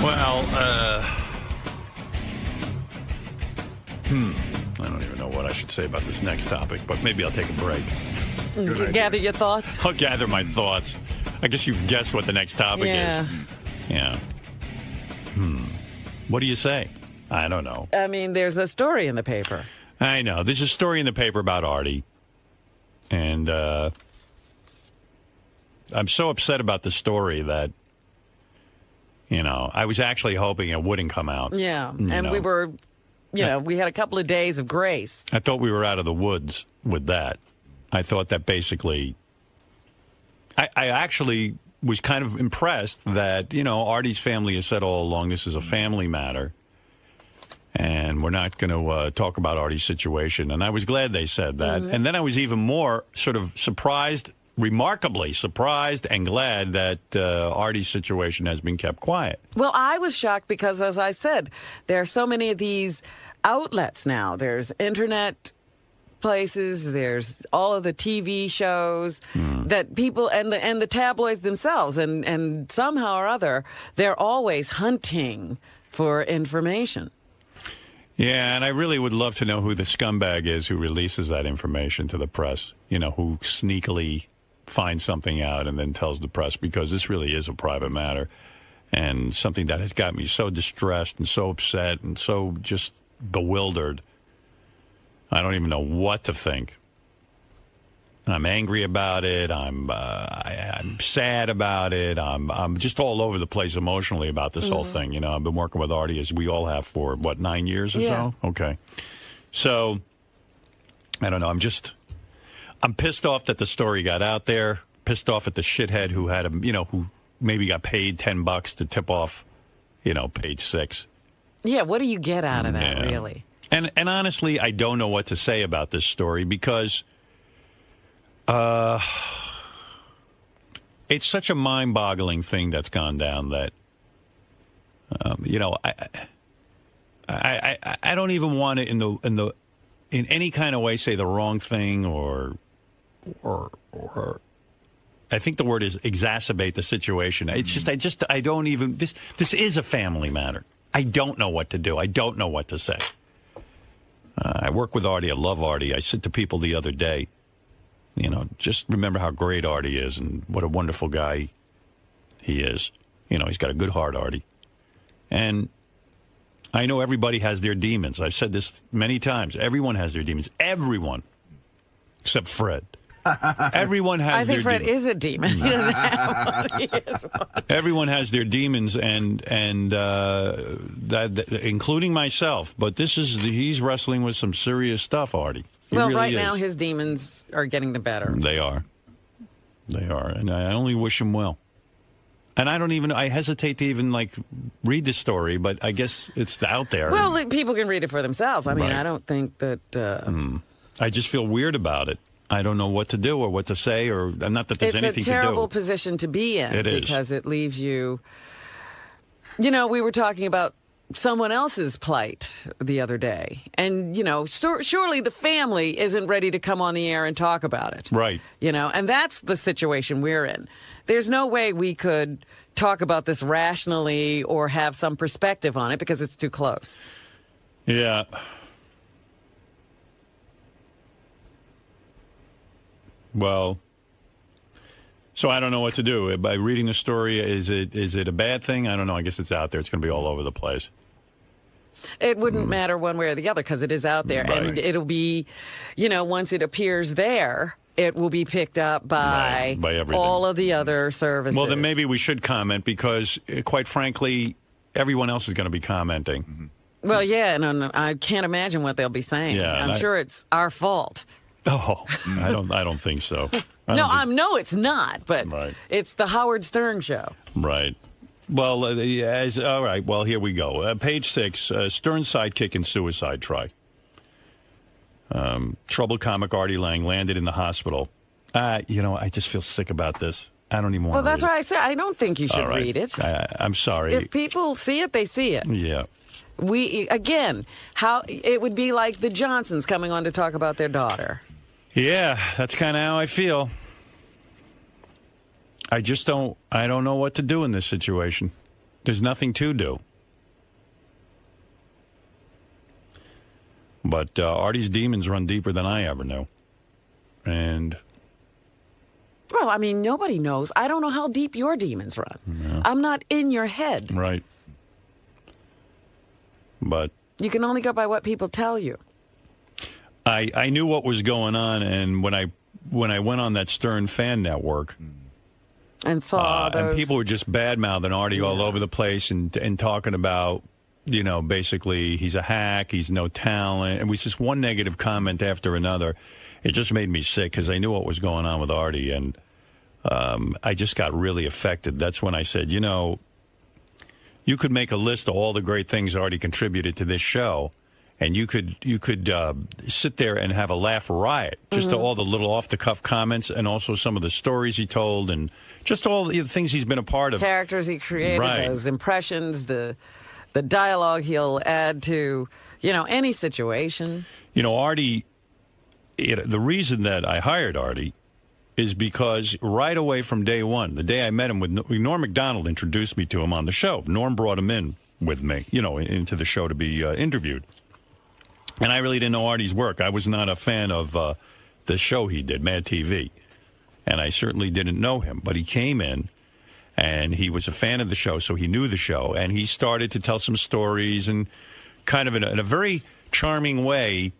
Well, I don't even know what I should say about this next topic, but maybe I'll take a break. Gather your thoughts? I'll gather my thoughts. I guess you've guessed what the next topic is. Yeah. What do you say? I don't know. I mean, there's a story in the paper. I know. There's a story in the paper about Artie. And I'm so upset about the story that, I was actually hoping it wouldn't come out. Yeah. And we were, we had a couple of days of grace. I thought we were out of the woods with that. I thought that basically, I actually was kind of impressed that, Artie's family has said all along this is a family matter. And we're not going to talk about Artie's situation. And I was glad they said that. Mm-hmm. And then I was even more sort of surprised, remarkably surprised and glad that Artie's situation has been kept quiet. Well, I was shocked because, as I said, there are so many of these outlets now. There's internet places, there's all of the TV shows that people and the tabloids themselves, and somehow or other, they're always hunting for information. Yeah, and I really would love to know who the scumbag is who releases that information to the press, who sneakily finds something out and then tells the press, because this really is a private matter and something that has got me so distressed and so upset and so just bewildered. I don't even know what to think. I'm angry about it. I'm sad about it. I'm just all over the place emotionally about this whole thing. I've been working with Artie, as we all have, for, 9 years or so? Okay. So, I don't know. I'm pissed off that the story got out there. Pissed off at the shithead who had him, who maybe got paid $10 to tip off, Page 6. Yeah, what do you get out of that, really? And honestly, I don't know what to say about this story because it's such a mind-boggling thing that's gone down that, I don't even want to in any kind of way say the wrong thing or I think the word is exacerbate the situation. It's just I don't even this is a family matter. I don't know what to do. I don't know what to say. I work with Artie. I love Artie. I said to people the other day, just remember how great Artie is and what a wonderful guy he is. He's got a good heart, Artie. And I know everybody has their demons. I've said this many times. Everyone has their demons. Everyone. Except Fred. Everyone has their demons. I think Fred is a demon. He doesn't have one. He is one. Everyone has their demons, and that including myself. But he's wrestling with some serious stuff, Artie. Well, really right now his demons are getting the better. They are, and I only wish him well. And I hesitate to even read the story, but I guess it's out there. Well, people can read it for themselves. I mean, I don't think that. I just feel weird about it. I don't know what to do or what to say, or not that there's anything to do. It's a terrible position to be in. It is. Because it leaves you. We were talking about someone else's plight the other day, and surely the family isn't ready to come on the air and talk about it, right? And that's the situation we're in. There's no way we could talk about this rationally or have some perspective on it because it's too close. Yeah. Well, so I don't know what to do. By reading the story, is it a bad thing? I don't know. I guess it's out there. It's going to be all over the place. It wouldn't matter one way or the other because it is out there. Right. And it'll be, once it appears there, it will be picked up by all of the other services. Well, then maybe we should comment because, quite frankly, everyone else is going to be commenting. Mm-hmm. Well, yeah, and I can't imagine what they'll be saying. Yeah, I'm sure it's our fault. Oh, I don't think so. No, it's not. But it's the Howard Stern show. Right. Well, all right. Well, here we go. Page 6. Stern's sidekick in suicide try. Troubled comic Artie Lang landed in the hospital. I just feel sick about this. I don't even want to. Well, that's why I said I don't think you should read it. I'm sorry. If people see it, they see it. Yeah. How it would be like the Johnsons coming on to talk about their daughter. Yeah, that's kind of how I feel. I don't know what to do in this situation. There's nothing to do. But Artie's demons run deeper than I ever knew. And... well, I mean, nobody knows. I don't know how deep your demons run. Yeah. I'm not in your head. Right. But... you can only go by what people tell you. I knew what was going on, and when I went on that Stern fan network... and saw those... and people were just bad-mouthing Artie all over the place and talking about... basically, he's a hack, he's no talent. It was just one negative comment after another. It just made me sick because I knew what was going on with Artie, and I just got really affected. That's when I said, you could make a list of all the great things Artie contributed to this show, and you could sit there and have a laugh riot, just to all the little off-the-cuff comments and also some of the stories he told and just all the things he's been a part of. Characters he created, those impressions, the dialogue he'll add to, any situation. Artie, the reason that I hired Artie is because right away from day one, the day I met him, Norm Macdonald introduced me to him on the show. Norm brought him in with me, into the show to be interviewed. And I really didn't know Artie's work. I was not a fan of the show he did, Mad TV. And I certainly didn't know him. But he came in. And he was a fan of the show, so he knew the show. And he started to tell some stories, and kind of in a very charming way,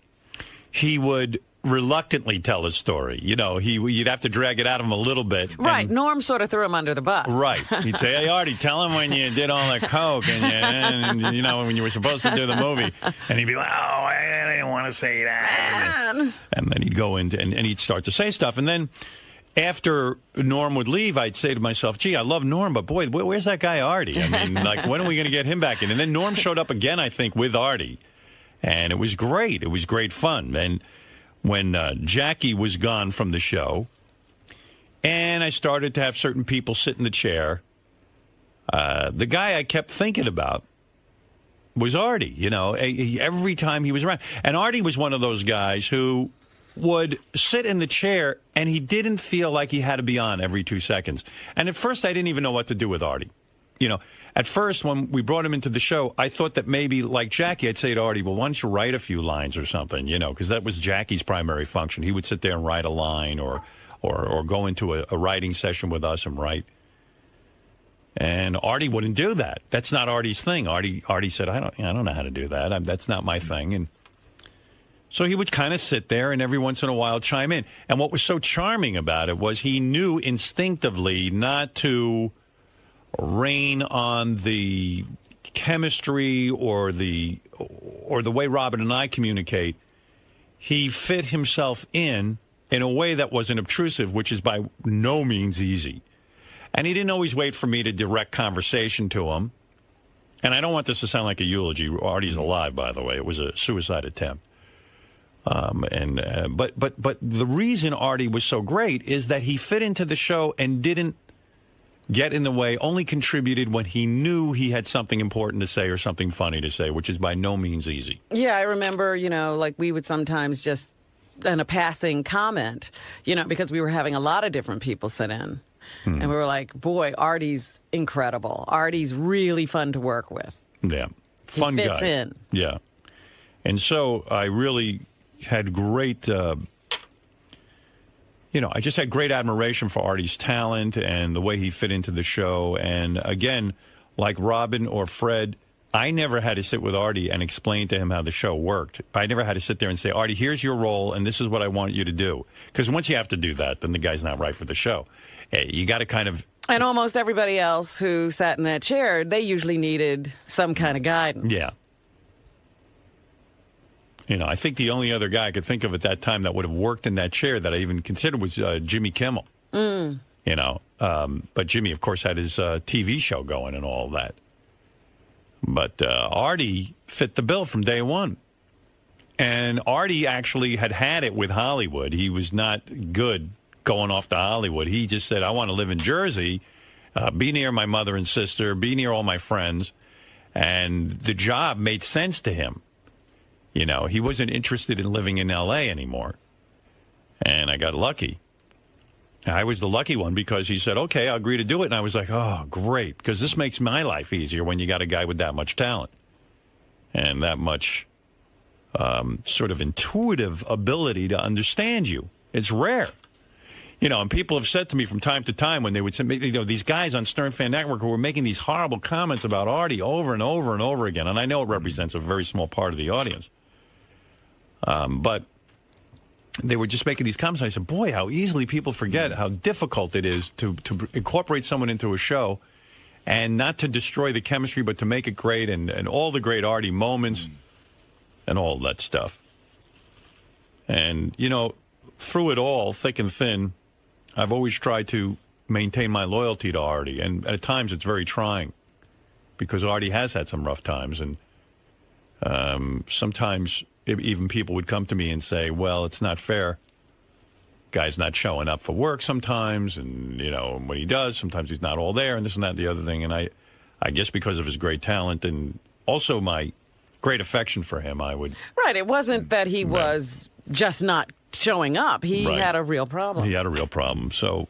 he would reluctantly tell his story. You'd have to drag it out of him a little bit. Right. Norm sort of threw him under the bus. Right. He'd say, hey, Artie, tell him when you did all that coke and when you were supposed to do the movie. And he'd be like, oh, I didn't want to say that. And then he'd go into, and he'd start to say stuff. And then... after Norm would leave, I'd say to myself, gee, I love Norm, but boy, where's that guy Artie? I mean, when are we going to get him back in? And then Norm showed up again, I think, with Artie. And it was great. It was great fun. And when Jackie was gone from the show, and I started to have certain people sit in the chair, the guy I kept thinking about was Artie, every time he was around. And Artie was one of those guys who... would sit in the chair, and he didn't feel like he had to be on every 2 seconds. And at first, I didn't even know what to do with Artie. At first, when we brought him into the show, I thought that maybe, like Jackie, I'd say to Artie, well, why don't you write a few lines or something, because that was Jackie's primary function. He would sit there and write a line or go into a writing session with us and write. And Artie wouldn't do that. That's not Artie's thing. Artie said, I don't know how to do that. That's not my thing. And so he would kind of sit there and every once in a while chime in. And what was so charming about it was he knew instinctively not to rain on the chemistry or the way Robin and I communicate. He fit himself in a way that wasn't obtrusive, which is by no means easy. And he didn't always wait for me to direct conversation to him. And I don't want this to sound like a eulogy. Artie's alive, by the way. It was a suicide attempt. But the reason Artie was so great is that he fit into the show and didn't get in the way, only contributed when he knew he had something important to say or something funny to say, which is by no means easy. Yeah, I remember, like we would sometimes just, in a passing comment, because we were having a lot of different people sit in. And we were like, boy, Artie's incredible. Artie's really fun to work with. Yeah. Fun guy. He fits in. Yeah. And so I really... had great, I just had great admiration for Artie's talent and the way he fit into the show. And again, like Robin or Fred, I never had to sit with Artie and explain to him how the show worked. I never had to sit there and say, Artie, here's your role, and this is what I want you to do. Because once you have to do that, then the guy's not right for the show. You got to kind of... And almost everybody else who sat in that chair, they usually needed some kind of guidance. Yeah. I think the only other guy I could think of at that time that would have worked in that chair that I even considered was Jimmy Kimmel. But Jimmy, of course, had his TV show going and all that. But Artie fit the bill from day one. And Artie actually had it with Hollywood. He was not good going off to Hollywood. He just said, I want to live in Jersey, be near my mother and sister, be near all my friends. And the job made sense to him. He wasn't interested in living in L.A. anymore. And I got lucky. I was the lucky one because he said, okay, I'll agree to do it. And I was like, oh, great, because this makes my life easier when you got a guy with that much talent and that much sort of intuitive ability to understand you. It's rare. You know, and people have said to me from time to time when they would say, you know, these guys on Stern Fan Network who were making these horrible comments about Artie over and over and over again, and I know it represents a very small part of the audience, but they were just making these comments, and I said, boy, how easily people forget how difficult it is to incorporate someone into a show and not to destroy the chemistry, but to make it great and all the great Artie moments and all that stuff. And, you know, through it all, thick and thin, I've always tried to maintain my loyalty to Artie, and at times it's very trying because Artie has had some rough times, and sometimes even people would come to me and say, well, it's not fair. Guy's not showing up for work sometimes, and, you know, when he does, sometimes he's not all there, and this and that and the other thing. And I guess because of his great talent and also my great affection for him, I would... Right, it wasn't that he was just not showing up. He had a real problem. He had a real problem. So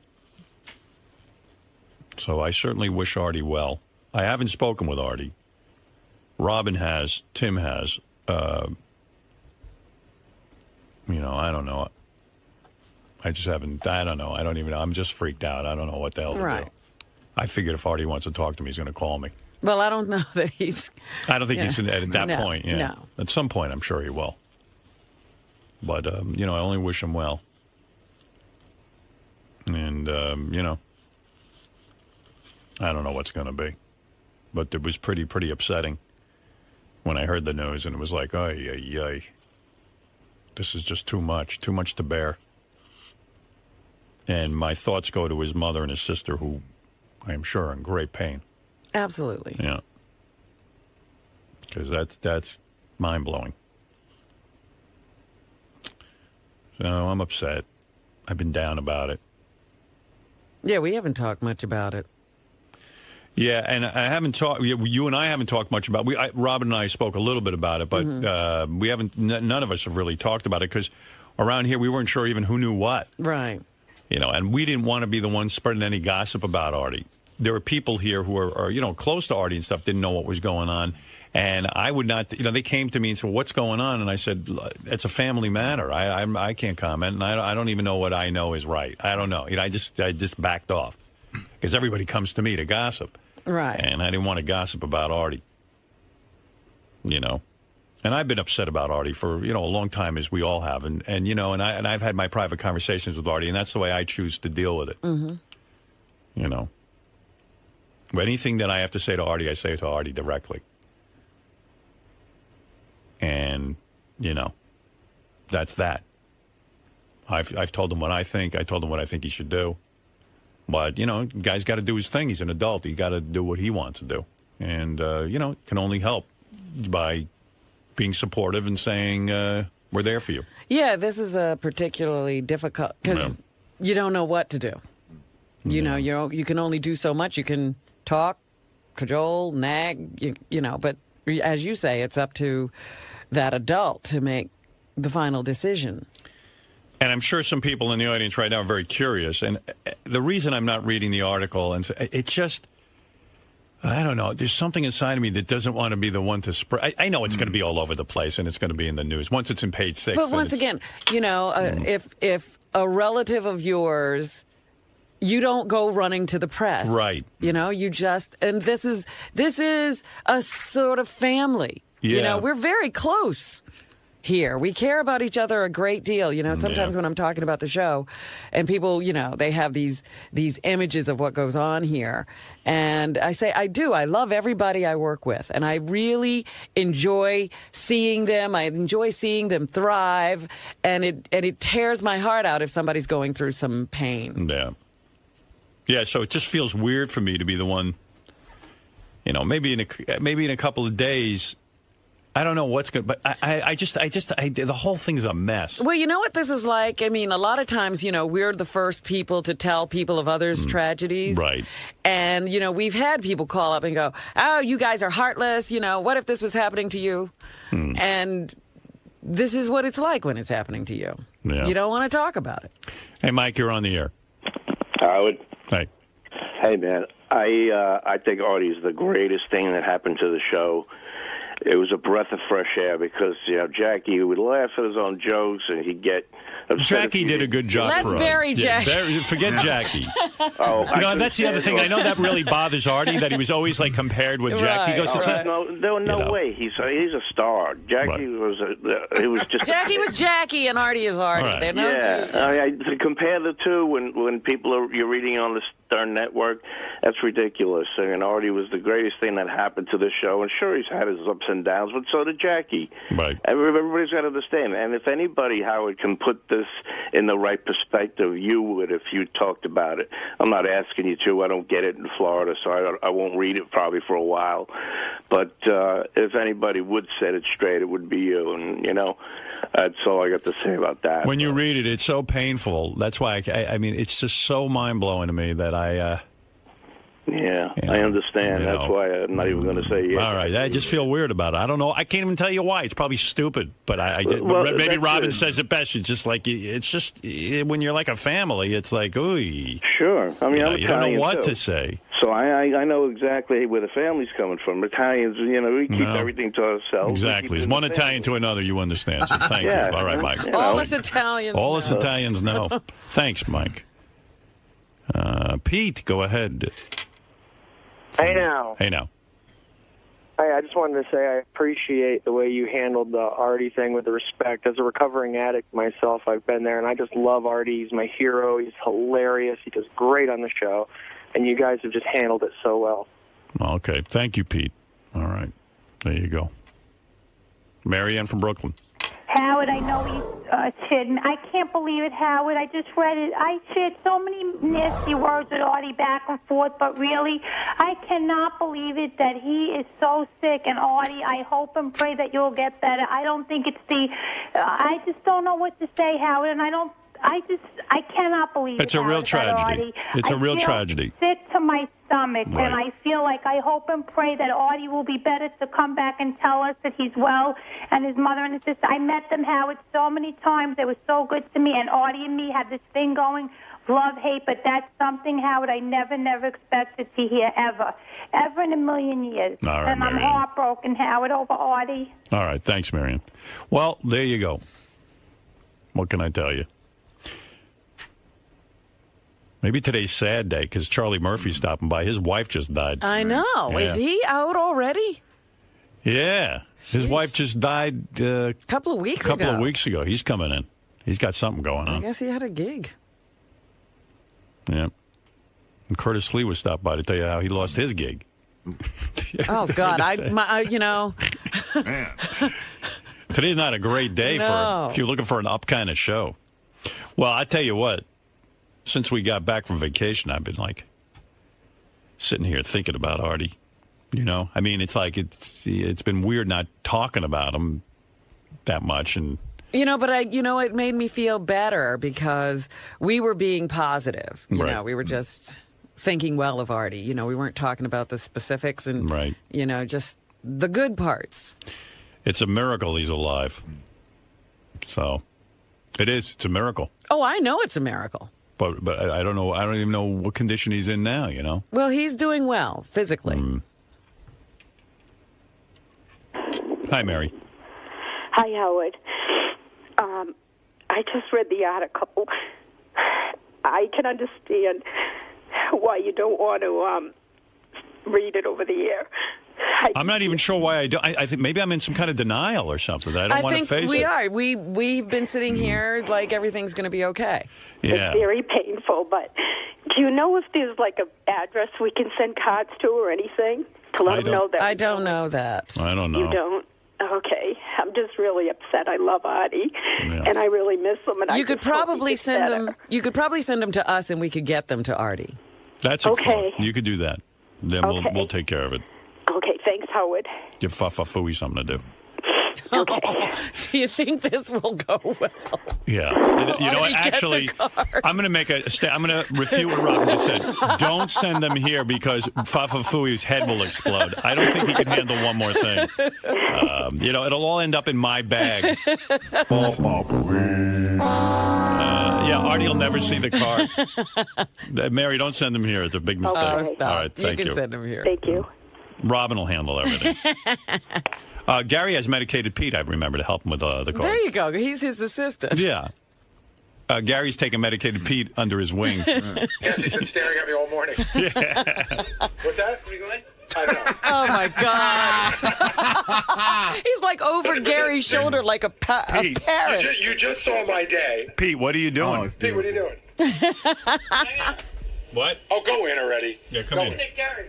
I certainly wish Artie well. I haven't spoken with Artie. Robin has. Tim has. You know, I don't know. I just haven't. I don't know. I don't even know. I'm just freaked out. I don't know what the hell to do. I figured if Artie wants to talk to me, he's going to call me. Well, I don't know that he's... I don't think he's at that point. Yeah. No. At some point, I'm sure he will. But, you know, I only wish him well. And, you know, I don't know what's going to be. But it was pretty upsetting when I heard the news, and it was like, ay, ay, ay. This is just too much to bear. And my thoughts go to his mother and his sister, who I am sure are in great pain. Absolutely. Yeah. Because that's mind-blowing. So I'm upset. I've been down about it. Yeah, we haven't talked much about it. Yeah, and I haven't talked. You and I haven't talked much about. Robin and I spoke a little bit about it, but we haven't. None of us have really talked about it because around here we weren't sure even who knew what. Right. You know, and we didn't want to be the ones spreading any gossip about Artie. There were people here who are you know, close to Artie and stuff, didn't know what was going on, and I would not. You know, they came to me and said, "What's going on?" And I said, "It's a family matter. I can't comment, and I don't even know what I know is right. I don't know. You know, I just backed off because everybody comes to me to gossip." Right. And I didn't want to gossip about Artie, you know. And I've been upset about Artie for, you know, a long time, as we all have. And you know, and I've had my private conversations with Artie, and that's the way I choose to deal with it. Mm-hmm. You know. But anything that I have to say to Artie, I say to Artie directly. And, you know, that's that. I've told him what I think. I told him what I think he should do. But, you know, guy's got to do his thing. He's an adult. He got to do what he wants to do. And, you know, can only help by being supportive and saying, we're there for you. Yeah, this is a particularly difficult, because you don't know what to do. You know, you can only do so much. You can talk, cajole, nag, you know, but as you say, it's up to that adult to make the final decision. And I'm sure some people in the audience right now are very curious. And the reason I'm not reading the article, and it's just, I don't know, there's something inside of me that doesn't want to be the one to spread. I know it's going to be all over the place, and it's going to be in the news. Once it's in page 6. But once again, you know, if a relative of yours, you don't go running to the press. Right. You know, you just, and this is a sort of family. Yeah. You know, we're very close here. We care about each other a great deal. You know, sometimes when I'm talking about the show and people, you know, they have these images of what goes on here. And I say, I do. I love everybody I work with. And I really enjoy seeing them. I enjoy seeing them thrive. And it tears my heart out if somebody's going through some pain. Yeah. Yeah, so it just feels weird for me to be the one, you know, maybe in a couple of days, I don't know what's good, but I just the whole thing's a mess. Well, you know what this is like? I mean, a lot of times, you know, we're the first people to tell people of others' tragedies. Right. And, you know, we've had people call up and go, oh, you guys are heartless. You know, what if this was happening to you? And this is what it's like when it's happening to you. Yeah. You don't want to talk about it. Hey, Mike, you're on the air. Howard. Hey. Hey, man. I think Artie's the greatest thing that happened to the show. It was a breath of fresh air because, Jackie would laugh at his own jokes and he'd get upset. Jackie did a good job Let's for bury Jackie. Forget Jackie. Oh, That's the other thing. I know that really bothers Artie, that he was always like compared with Jackie. He goes, no way. He's a star. Jackie was just Jackie was Jackie and Artie is Artie. Right. They're no to compare the two when you're reading on the Stern Network, that's ridiculous. And Artie was the greatest thing that happened to the show. And sure, he's had his ups and downs, but so did Jackie. Right. Everybody's got to understand. And if anybody, Howard, can put this in the right perspective, you would if you talked about it. I'm not asking you to. I don't get it in Florida, so I won't read it probably for a while. But if anybody would set it straight, it would be you. And, that's all I got to say about that. When you read it, it's so painful. That's why, I mean, it's just so mind-blowing to me that I... I understand. That's why I'm not even going to say yes. All right. I just feel weird about it. I don't know. I can't even tell you why. It's probably stupid. But maybe Robin says it best. It's just like, when you're like a family, it's like, ooh. Sure. I mean, you don't know what to say. So I know exactly where the family's coming from. Italians, we keep everything to ourselves. Exactly. It's one Italian to another, you understand. So thank you. All right, Mike. All us Italians All us Italians know. Thanks, Mike. Pete, go ahead. Hey now. Hey now. Hey, I just wanted to say I appreciate the way you handled the Artie thing with the respect. As a recovering addict myself, I've been there, and I just love Artie. He's my hero. He's hilarious. He does great on the show, and you guys have just handled it so well. Okay. Thank you, Pete. All right. There you go. Marianne from Brooklyn. Howard, I know he's kidding. I can't believe it, Howard. I just read it. I shared so many nasty words with Artie back and forth, but really, I cannot believe it that he is so sick. And Artie, I hope and pray that you'll get better. I don't think it's I just don't know what to say, Howard, and I cannot believe it's a real tragedy. It's a real tragedy. Sick to my stomach, right. And I feel like I hope and pray that Artie will be better to come back and tell us that he's well, and his mother and his sister. I met them, Howard, so many times. They were so good to me, and Artie and me had this thing going, love, hate, but that's something, Howard, I never expected to hear ever in a million years. All right, and I'm Marianne. heartbroken, Howard, over Artie. All right, thanks, Marianne. Well, there you go. What can I tell you? Maybe today's sad day because Charlie Murphy's stopping by. His wife just died. I know. Yeah. Is he out already? Yeah. His wife just died a couple of weeks ago. He's coming in. He's got something going on. I guess he had a gig. Yeah. And Curtis Lee was stopped by to tell you how he lost his gig. Oh, God. Man. Today's not a great day if you're looking for an up kind of show. Well, I tell you what. Since we got back from vacation, I've been like sitting here thinking about Artie. I mean, it's like it's been weird not talking about him that much, and but it made me feel better because we were being positive. We were just thinking well of Artie. We weren't talking about the specifics and just the good parts. It's a miracle he's alive. So it is. It's a miracle. Oh, I know it's a miracle. But I don't know. I don't even know what condition he's in now, Well, he's doing well physically. Hi, Mary. Hi, Howard. I just read the article. I can understand why you don't want to read it over the air. I'm not even sure why I don't. I think maybe I'm in some kind of denial or something. That I don't want to face it. I think we are. We've been sitting here like everything's going to be okay. Yeah. It's very painful, but do you know if there's like an address we can send cards to or anything to let them know that? I don't know that. I don't know. You don't? Okay. I'm just really upset. I love Artie, and I really miss him. And you could probably send them. You could probably send them to us, and we could get them to Artie. That's okay. You could do that. Then we'll take care of it. Okay, thanks, Howard. Give Fafafui something to do. Okay. Do you think this will go well? Yeah. You know what? Actually, I'm going to I'm going to refute what Robin just said. Don't send them here because Fafafui's head will explode. I don't think he can handle one more thing. It'll all end up in my bag. Yeah, Artie will never see the cards. Mary, don't send them here. It's a big mistake. Okay. Oh, stop. All right, thank you you. can send him here. Thank you. Robin will handle everything. Gary has medicated Pete, I remember, to help him with the cards. There you go. He's his assistant. Yeah. Gary's taking medicated Pete under his wing. Yes, he's been staring at me all morning. Yeah. What's that? What are you going? I know. Oh, my God. He's like over Gary's shoulder like a parrot. You just saw my day. Pete, what are you doing? Pete, what are you doing? What? Oh, go in already. Yeah, come in. Gary.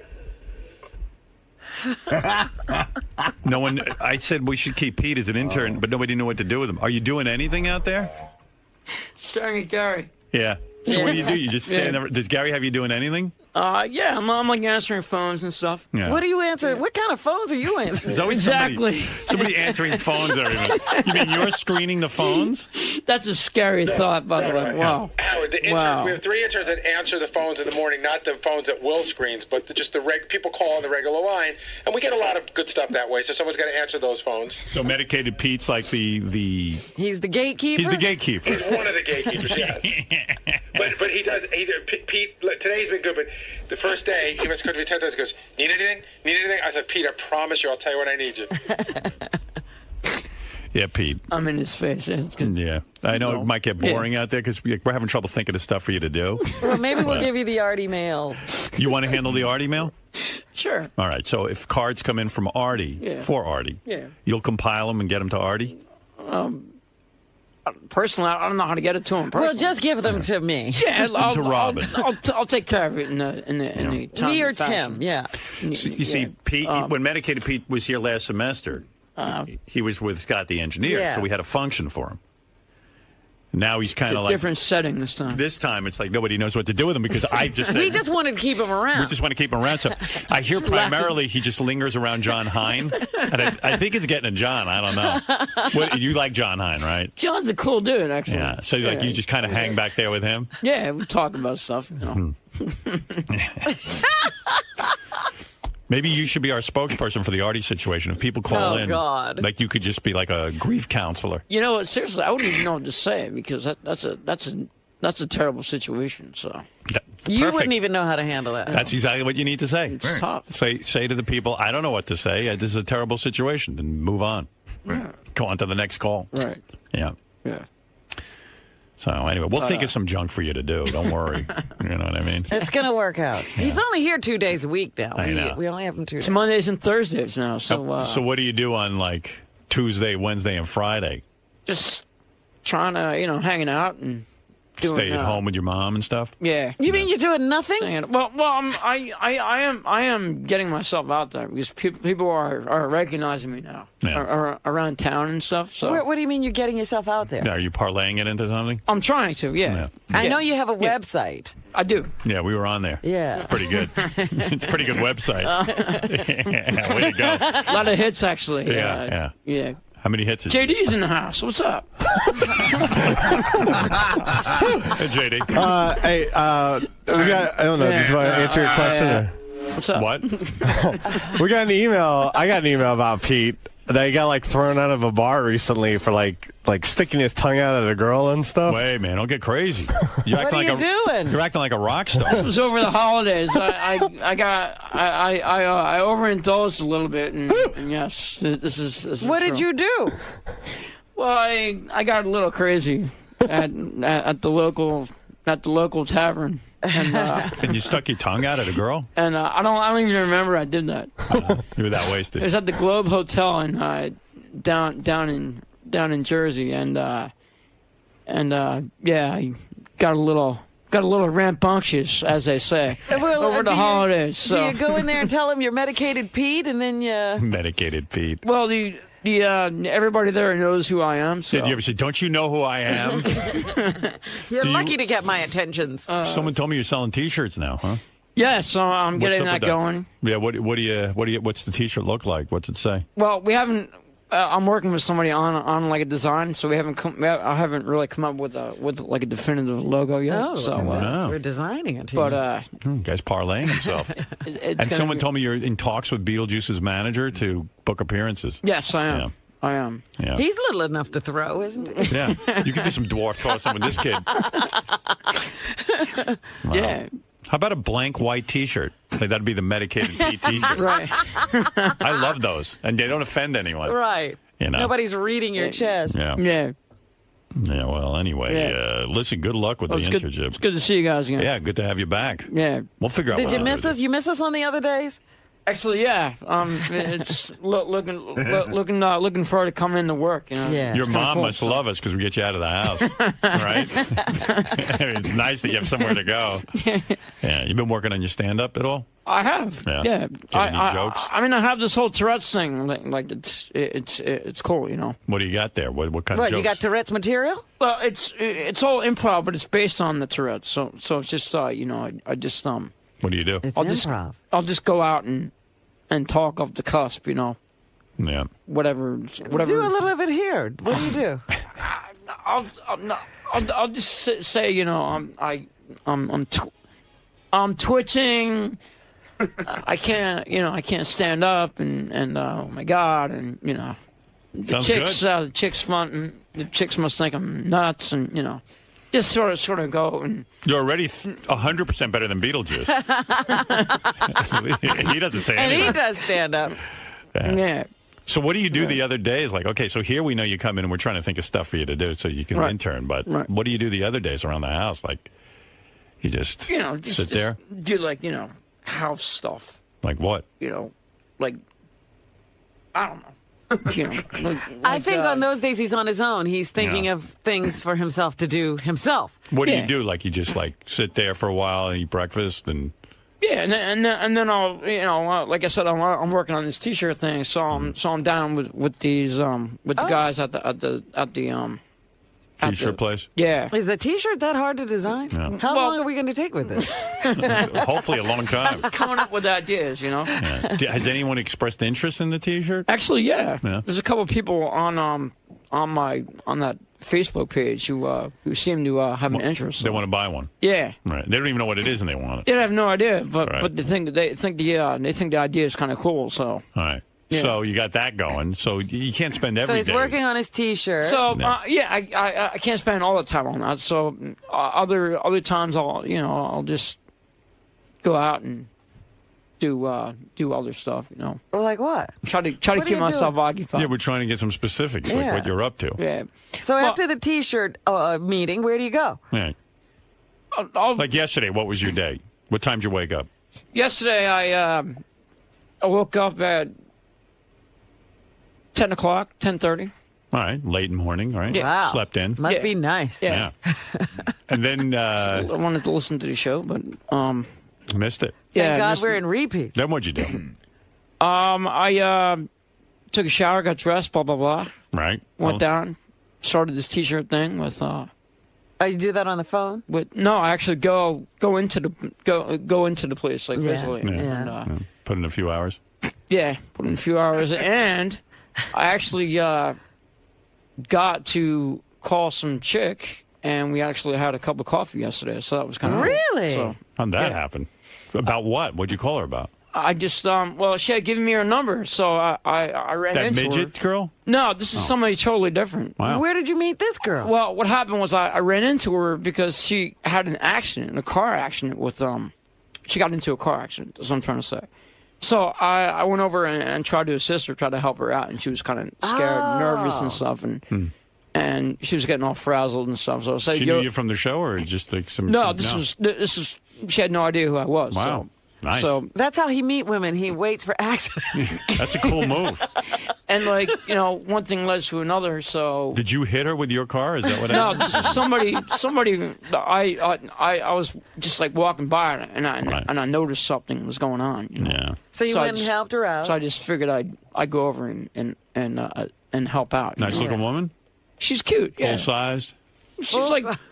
No one. I said we should keep Pete as an intern, but nobody knew what to do with him. Are you doing anything out there? Staring at Gary. Yeah. So what do? You just stand there? Does Gary have you doing anything? Yeah, I'm like answering phones and stuff. Yeah. What are you answering? What kind of phones are you answering? There's always somebody answering phones. Everything. You mean you're screening the phones? That's a scary thought, by the way. Wow. Howard, the interns, we have 3 interns that answer the phones in the morning, not the phones that Will screens, but just the people call on the regular line, and we get a lot of good stuff that way, so someone's got to answer those phones. So medicated Pete's like the... He's the gatekeeper? He's the gatekeeper. He's one of the gatekeepers, yes. But he does... Pete, today's been good, but the first day, he was going to be 10 times, he goes, need anything? Need anything? I said, Pete, I promise you, I'll tell you when I need you. Yeah, Pete. I'm in his face. Yeah. I know it might get boring out there because we're having trouble thinking of stuff for you to do. Well, maybe we'll give you the Artie mail. You want to handle the Artie mail? Sure. All right. So if cards come in from Artie, for Artie, you'll compile them and get them to Artie? Personally, I don't know how to get it to him. Well, just give them to me. Yeah, to Robin. I'll take care of it in the time. Me or Tim, yeah. You see, Pete, when Medicated Pete was here last semester, he was with Scott the engineer, so we had a function for him. Now he's kind of like... different setting this time. This time, it's like nobody knows what to do with him because I just said... We just wanted to keep him around. We just want to keep him around. So I hear primarily he just lingers around John Hine. And I think it's getting to John. I don't know. You like John Hine, right? John's a cool dude, actually. Yeah. So like you just kind of hang back there with him? Yeah, we talk about stuff, you know. Maybe you should be our spokesperson for the Artie situation. If people call in, like you could just be like a grief counselor. You know what? Seriously, I wouldn't even know what to say because that's a terrible situation. So you wouldn't even know how to handle that. That's exactly what you need to say. It's tough. Say to the people, I don't know what to say. This is a terrible situation, and move on. Yeah. Go on to the next call. Right. Yeah. Yeah. So anyway, we'll think of some junk for you to do. Don't worry. You know what I mean? It's going to work out. Yeah. He's only here 2 days a week now. I know. We only have him 2 days. It's Mondays and Thursdays now. So what do you do on like Tuesday, Wednesday, and Friday? Just trying to, hanging out and stay at home with your mom and stuff. Yeah. You mean you're doing nothing? Well, I am getting myself out there because people are recognizing me now around town and stuff. So what do you mean you're getting yourself out there? Are you parlaying it into something? I'm trying to. Yeah. I know you have a website. I do. Yeah, we were on there. Yeah. It's pretty good. It's a pretty good website. Yeah, way to go. A lot of hits, actually. Yeah. How many hits is JD's in the house. What's up? Hey, JD. Hey, I don't know. Did you want to answer your question? Or? What's up? What? We got an email. I got an email about Pete that he got thrown out of a bar recently for like sticking his tongue out at a girl and stuff. Wait, man, don't get crazy. What are you doing? You're acting like a rock star. This was over the holidays. I overindulged a little bit, and yes, this is. What did you do? Well, I got a little crazy at the local tavern. And you stuck your tongue out at a girl? And I don't even remember I did that. You were that wasted. It was at the Globe Hotel in down in Jersey, and I got a little rambunctious, as they say, over the holidays. So do you go in there and tell them you're medicated Pete, and then you medicated Pete? Well, everybody there knows who I am. So. Did you ever say, "Don't you know who I am"? You're lucky to get my attentions. Someone told me you're selling T-shirts now, huh? Yeah, so I'm getting that going. Yeah, what's the T-shirt look like? What's it say? Well, we haven't. I'm working with somebody on like a design, so I haven't really come up with like a definitive logo yet. Oh, so we're designing it. But guy's parlaying himself. And someone told me you're in talks with Beetlejuice's manager to book appearances. Yes, I am. I am. Yeah. He's little enough to throw, isn't he? Yeah. You could do some dwarf tossing with this kid. Wow. Yeah. How about a blank white T-shirt? Like that'd be the medicated Pete T-shirt. Right. I love those, and they don't offend anyone. Right. You know? Nobody's reading your chest. Yeah. Yeah. Yeah. Well, anyway, listen. Good luck with the internship. It's good to see you guys again. Yeah. Good to have you back. Yeah. We'll figure out. Did you miss us? You miss us on the other days? Actually, yeah. It's looking forward to coming into work. You know. Yeah. Your mom must love us because we get you out of the house, right? I mean, it's nice that you have somewhere to go. Yeah. You've been working on your stand-up at all? I have. Yeah. Any jokes? I mean, I have this whole Tourette's thing. Like it's cool, you know. What do you got there? What kind of jokes? You got Tourette's material? Well, it's all improv, but it's based on the Tourette's. So it's just you know, I just What do you do? It's I'll improv. I'll just go out and talk off the cusp, you know. Yeah. Whatever. Do a little of it here. What do you do? I'll just say, you know, I'm twitching. I can't stand up, and oh my God, and you know, the chicks must think I'm nuts, and you know, just sort of go and. You're already 100% better than Beetlejuice. He doesn't say anything. And he does stand up. Yeah. So what do you do the other days? Like, okay, so here we know you come in and we're trying to think of stuff for you to do so you can intern. But what do you do the other days around the house? Like, you just sit there? Do like, you know, house stuff. Like what? You know, like, I don't know. You know, I think on those days he's on his own. He's thinking of things for himself to do himself. What do you do? Like, you just like sit there for a while and eat breakfast and. Yeah, and then I'll, you know, like I said, I'm working on this T-shirt thing, so I'm down with these with the guys at the T-shirt place. Yeah. Is a T-shirt that hard to design? Yeah. How long are we going to take with this? Hopefully a long time. Coming up with ideas, you know. Yeah. Has anyone expressed interest in the T-shirt? Actually, yeah. There's a couple of people on that Facebook page who seem to have an interest. They want to buy one. Yeah. Right. They don't even know what it is and they want it. They have no idea, but they think the idea is kind of cool. So. All right. Yeah. So you got that going. So you can't spend every day. So he's working on his T-shirt. So I can't spend all the time on that. So other times I'll just go out and do other stuff. You know. Or like what? Try to keep myself occupied. Yeah, we're trying to get some specifics, like what you're up to. Yeah. So after the T-shirt meeting, where do you go? Yeah. Like yesterday, what was your day? What time did you wake up? Yesterday, I woke up at 10 o'clock, 10:30. All right, late in the morning, right? Yeah. Wow. Slept in. Must be nice. Yeah. And then I wanted to listen to the show, but missed it. Thank God we're in repeat. Then what'd you do? I took a shower, got dressed, blah blah blah. Right. Went down, started this T-shirt thing with. Oh, you do that on the phone? No, I actually go into the place like physically. Yeah. And, put in a few hours. Yeah, put in a few hours, and I actually got to call some chick, and we actually had a cup of coffee yesterday, so that was kind of really. Cool. So, how'd that happen? About what? What'd you call her about? I just well, she had given me her number, so I ran into her. That midget girl? No, this is somebody totally different. Wow. Where did you meet this girl? Well, what happened was I ran into her because she had an accident, a car accident with she got into a car accident. That's what I'm trying to say. So I went over and tried to assist her, tried to help her out, and she was kind of scared, nervous, and stuff, and she was getting all frazzled and stuff. So I said, she knew you from the show, or just like some? No, this was. She had no idea who I was. Wow. So. Nice. So that's how he meet women. He waits for accidents. That's a cool move. And one thing led to another. So did you hit her with your car? Is that what? No, this was somebody. I was just like walking by and I noticed something was going on. You know? Yeah. So you went and helped her out. So I just figured I'd go over and help out. Nice looking woman. She's cute. Full sized. She's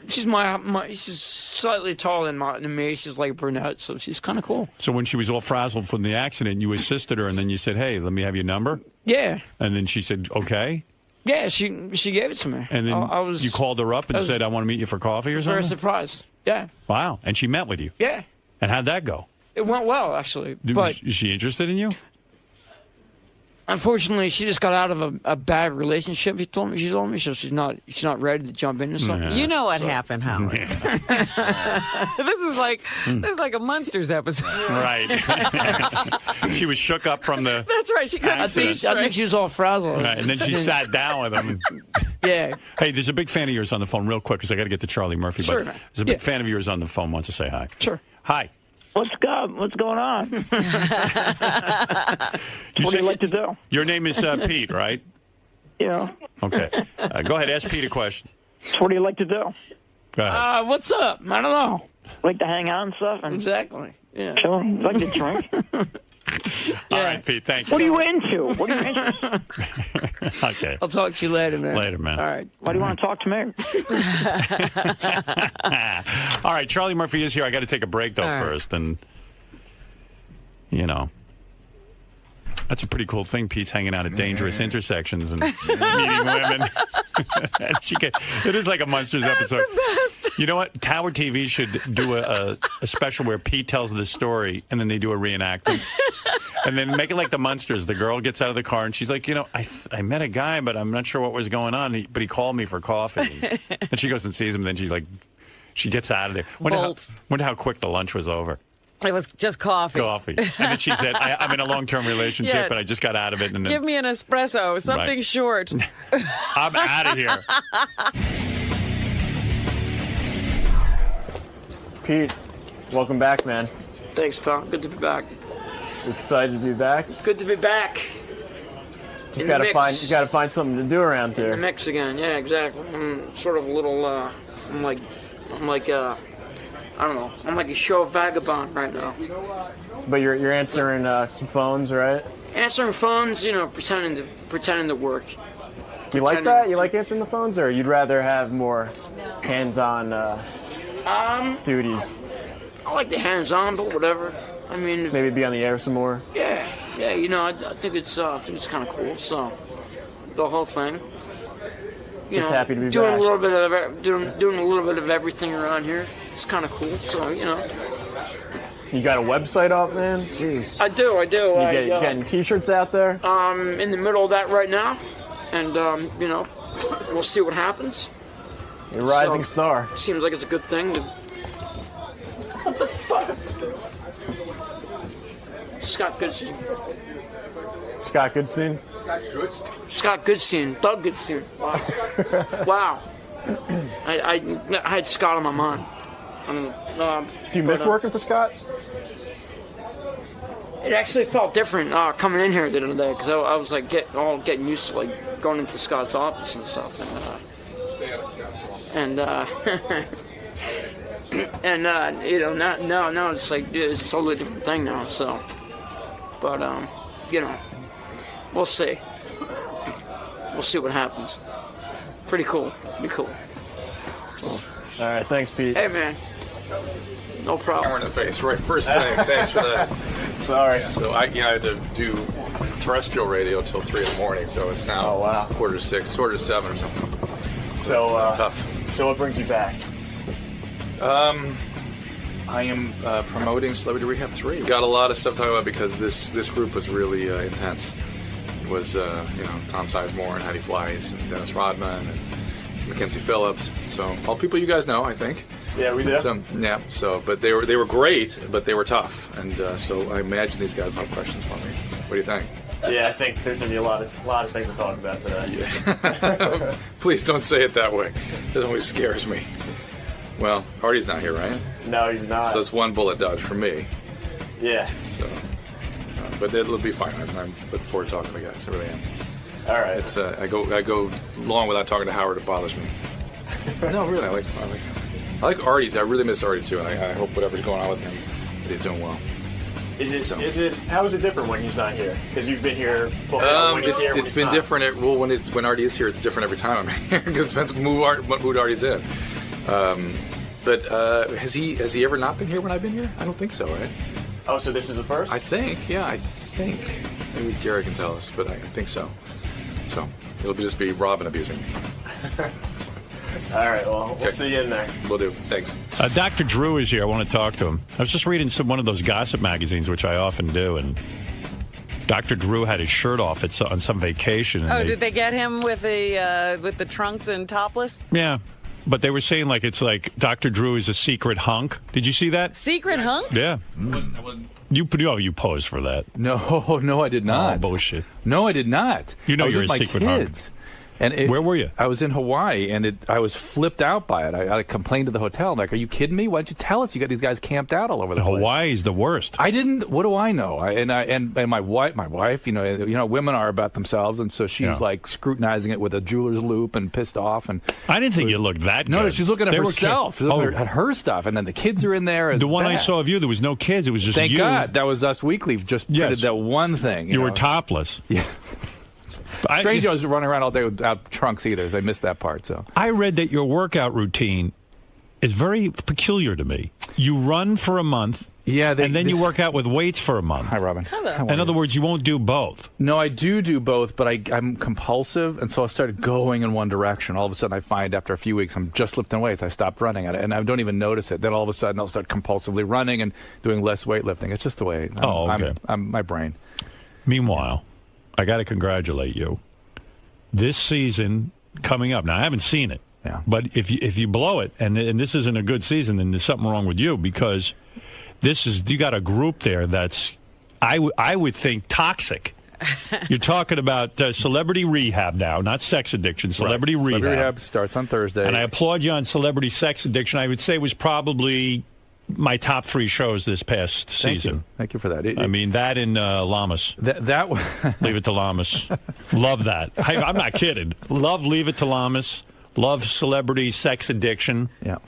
she's slightly taller than me. She's like brunette, so she's kind of cool. So when she was all frazzled from the accident, you assisted her, and then you said, "Hey, let me have your number." Yeah. And then she said, "Okay." Yeah, she gave it to me. And then you called her up and said, "I want to meet you for coffee or something." Very surprised. Yeah. Wow. And she met with you. Yeah. And how'd that go? It went well, actually. Is she interested in you? unfortunately, she just got out of a bad relationship. She told me, so she's not ready to jump into something. You know what happened, Howard. This is like a Munsters episode. Right. She was shook up from the. That's right. She couldn't accident. I think she was all frazzled. Right, and then she sat down with him. Yeah. Hey, there's a big fan of yours on the phone, real quick, because I got to get to Charlie Murphy. Sure. But there's a big fan of yours on the phone. Wants to say hi. Sure. Hi. What's going on? What do you like to do? Your name is Pete, right? Yeah. Okay. Go ahead. Ask Pete a question. So what do you like to do? Go ahead. What's up? I don't know. Like to hang out and stuff? And Exactly. Yeah. chill? Like to drink? All right, Pete. Thank you. What are you into? What are you into? Okay. I'll talk to you later, man. Later, man. All right. Why do you want to talk to me? All right, Charlie Murphy is here. I got to take a break, though, All right. first. And, you know, that's a pretty cool thing. Pete's hanging out at dangerous intersections and meeting women. And it is like a Munsters episode. The best. You know what? Tower TV should do a special where Pete tells the story and then they do a reenactment. And then make it like the Munsters. The girl gets out of the car and she's like, you know, I met a guy, but I'm not sure what was going on. But he called me for coffee. And she goes and sees him. Then she gets out of there. Wonder how quick the lunch was over. It was just coffee. And then she said, I'm in a long-term relationship, Yeah. but I just got out of it. And then, Give me an espresso, something Right. short. I'm out of here. Pete, welcome back, man. Thanks, pal. Good to be back. Excited to be back. Good to be back. You gotta find something to do around The here. mix again. Yeah, exactly. I'm sort of a little. I'm like I don't know. I'm like a show vagabond right now. But you're answering some phones, right? Answering phones, you know, pretending to work. You like that? You like answering the phones, or you'd rather have more hands-on duties? I like the hands-on, but whatever. I mean, Maybe be on the air some more. yeah. You know, I think it's kind of cool. So the whole thing. You Just know, happy to be doing back. a little bit of doing a little bit of everything around here. It's kind of cool. So you know, You got a website up, man? Jeez. I do. You getting T-shirts out there? In the middle of that right now, and you know, we'll see what happens. You're a rising star. Seems like it's a good thing. What the fuck? Scott Goodstein. Scott Goodstein? Scott Goodstein. Doug Goodstein. Wow. I had Scott on my mind. Do you miss working for Scott? It actually felt different coming in here the other day because I was like getting used to like going into Scott's office and stuff, and you know now it's like it's a totally different thing now. So, but you know, we'll see. We'll see what happens. Pretty cool. All right, thanks, Pete. Hey man, no problem. Camera in the face, right? First thing. Thanks for that. Sorry. So I had to do terrestrial radio till 3 in the morning, so it's now Oh, wow. 5:45, 5:45 or something. So It's tough. So what brings you back? I am promoting Celebrity Rehab 3. Got a lot of stuff to talk about because this group was really intense. It was Tom Sizemore and Hattie Fleiss and Dennis Rodman and Mackenzie Phillips. So all people you guys know, I think. Yeah, we do. But they were great, but they were tough, and so I imagine these guys will have questions for me. What do you think? Yeah, I think there's gonna be a lot of things to talk about today. Yeah. Please don't say it that way. That always scares me. Well, Artie's not here, right? No, he's not. So that's one bullet dodge for me. Yeah. So, but it'll be fine. I'm looking forward to talking to the guys. I really am. All right. It's I go long without talking to Howard. It bothers me. No, really, I like Artie. I really miss Artie too, and I hope whatever's going on with him, that he's doing well. How is it different when he's not here? Because you've been here. It's been different. When Artie is here, it's different every time I'm here because it depends what mood Artie's in. But has he ever not been here when I've been here? I don't think so, right? Oh, so this is the first? I think. Maybe Gary can tell us, but I think so. So it'll just be Robin abusing me. All right, well, we'll see you in there. Will do. Thanks. Dr. Drew is here. I want to talk to him. I was just reading one of those gossip magazines, which I often do, and Dr. Drew had his shirt off on some vacation. And did they get him with the trunks and topless? Yeah. But they were saying it's like Dr. Drew is a secret hunk. Did you see that? Secret hunk? Yeah. You posed for that. No, I did not. Oh, bullshit. No, I did not. You know I was you're with a my secret kids. hunk. And where were you? I was in Hawaii, and I was flipped out by it. I complained to the hotel. I'm like, are you kidding me? Why didn't you tell us? You got these guys camped out all over the place. Hawaii's the worst. I didn't. What do I know? And my wife, you know, women are about themselves, and so she's like scrutinizing it with a jeweler's loop and pissed off. And I didn't think you looked that good. No, she's looking at herself. She's looking at her stuff, and then the kids are in there. The one I saw of you, there was no kids. It was just Thank you. God. That was Us Weekly. Just printed that one thing. You were topless. Yeah. Strange, I was running around all day without trunks either. So I missed that part. So I read that your workout routine is very peculiar to me. You run for a month, and then you work out with weights for a month. Hi, Robin. Hello. In other words, you won't do both. No, I do both, but I'm compulsive, and so I started going in one direction. All of a sudden, I find after a few weeks, I'm just lifting weights. I stopped running, and I don't even notice it. Then all of a sudden, I'll start compulsively running and doing less weightlifting. It's just the way. I'm my brain. Meanwhile, I got to congratulate you. This season coming up. Now, I haven't seen it. Yeah. But if you blow it, and this isn't a good season, then there's something wrong with you, because you got a group there that's, I would think, toxic. You're talking about celebrity rehab now, not sex addiction. Celebrity rehab. Celebrity rehab starts on Thursday. And I applaud you on celebrity sex addiction. I would say it was probably my top 3 shows this past season. Thank you for that. I mean, that and Lamas. That Leave It to Lamas. Love that. I'm not kidding. Love Leave It to Lamas. Love celebrity sex addiction. Yeah.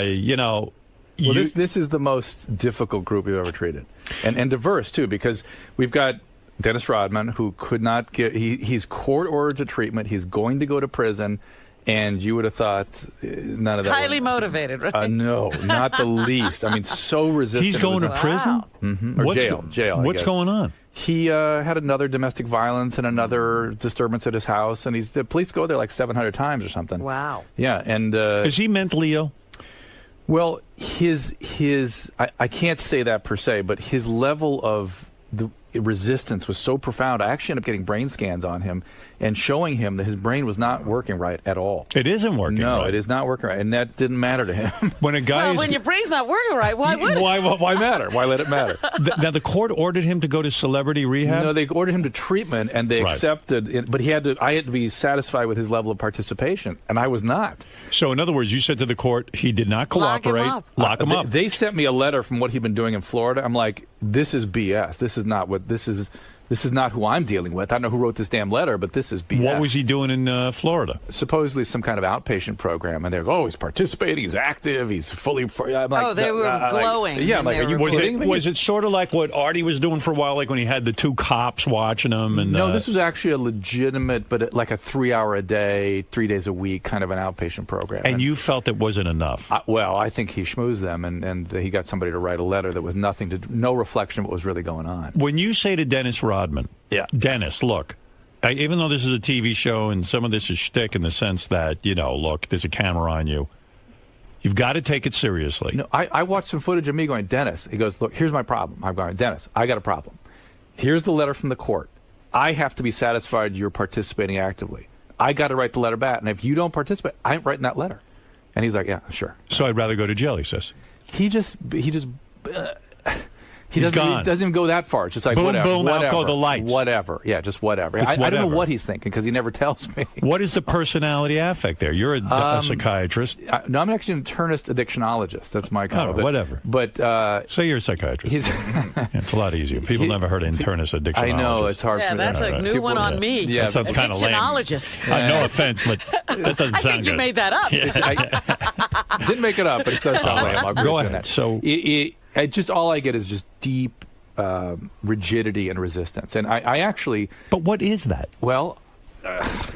You know. Well, this is the most difficult group we've ever treated. And diverse, too, because we've got Dennis Rodman, who could not get... He's court-ordered to treatment. He's going to go to prison. And you would have thought none of that. Highly motivated, right? No, not the least. I mean, so resistant. He's going to prison? Mm-hmm. Or jail. What's going on? He had another domestic violence and another disturbance at his house, and the police go there like 700 times or something. Wow. Yeah, and is he mentally ill? Well, I can't say that per se, but his level of the resistance was so profound. I actually ended up getting brain scans on him and showing him that his brain was not working right at all. It isn't working right. No, it is not working right, and that didn't matter to him. When a guy when your brain's not working right, why would it? Why matter? Why let it matter? Now, the court ordered him to go to celebrity rehab? No, they ordered him to treatment, and they accepted it, but I had to be satisfied with his level of participation, and I was not. So, in other words, you said to the court he did not cooperate. Lock him up. They sent me a letter from what he'd been doing in Florida. I'm like, this is BS. This is not what this is. This is not who I'm dealing with. I don't know who wrote this damn letter, but this is BS. What was he doing in Florida? Supposedly some kind of outpatient program, and they're he's participating, he's active, he's fully... I'm like, they were glowing. Like, yeah, I'm like, are you kidding me? Was it sort of like what Artie was doing for a while, like when he had the 2 cops watching him? And no, this was actually a legitimate, but like a 3-hour-a-day, 3 days a week kind of an outpatient program. And you felt it wasn't enough? Well, I think he schmoozed them, and he got somebody to write a letter that was no reflection of what was really going on. When you say to Dennis Rodman, Dennis, look, even though this is a TV show and some of this is shtick in the sense that, look, there's a camera on you, you've got to take it seriously. No, I watched some footage of me going, Dennis, he goes, look, here's my problem. I'm going, Dennis, I got a problem. Here's the letter from the court. I have to be satisfied you're participating actively. I got to write the letter back, and if you don't participate, I ain't writing that letter. And he's like, yeah, sure. So I'd rather go to jail, he says. He doesn't even go that far. It's just like, boom, whatever. Boom, out go the lights. Whatever. Yeah, just whatever. I don't know what he's thinking because he never tells me. What is the personality affect there? You're a psychiatrist. No, I'm actually an internist addictionologist. That's my kind of... whatever. But... say you're a psychiatrist. It's a lot easier. People never heard of internist addictionologist. I know, it's hard for me. Yeah, that's a new one on me. Yeah, that sounds kind of lame. Addictionologist. No offense, but that doesn't sound good. I think you made that up. I didn't make it up, but it does sound lame. Go ahead. So... all I get is just deep... rigidity and resistance. And I actually... But what is that? Well...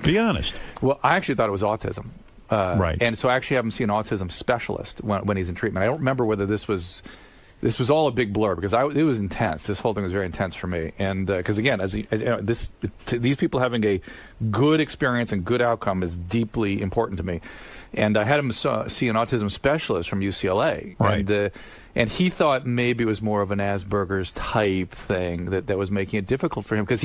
be honest. Well, I actually thought it was autism. Right. And so I actually haven't seen an autism specialist when he's in treatment. I don't remember whether this was all a big blur because it was intense. This whole thing was very intense for me. And because, again, these people having a good experience and good outcome is deeply important to me. And I had him see an autism specialist from UCLA. Right. And he thought maybe it was more of an Asperger's type thing that was making it difficult for him, because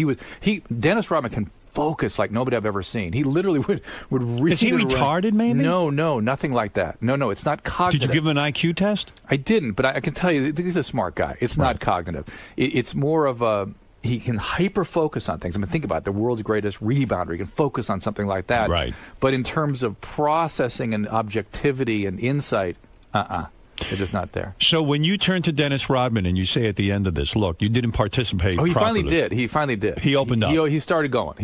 Dennis Rodman can focus like nobody I've ever seen. He literally would read. Is he retarded, maybe? No, nothing like that. No, it's not cognitive. Did you give him an IQ test? I didn't, but I can tell you he's a smart guy. It's not cognitive. It's more of a, he can hyper-focus on things. I mean, think about it. The world's greatest rebounder. He can focus on something like that. Right. But in terms of processing and objectivity and insight, they're just not there. So when you turn to Dennis Rodman and you say at the end of this, look, you didn't participate he properly. finally did. He opened up. He started going.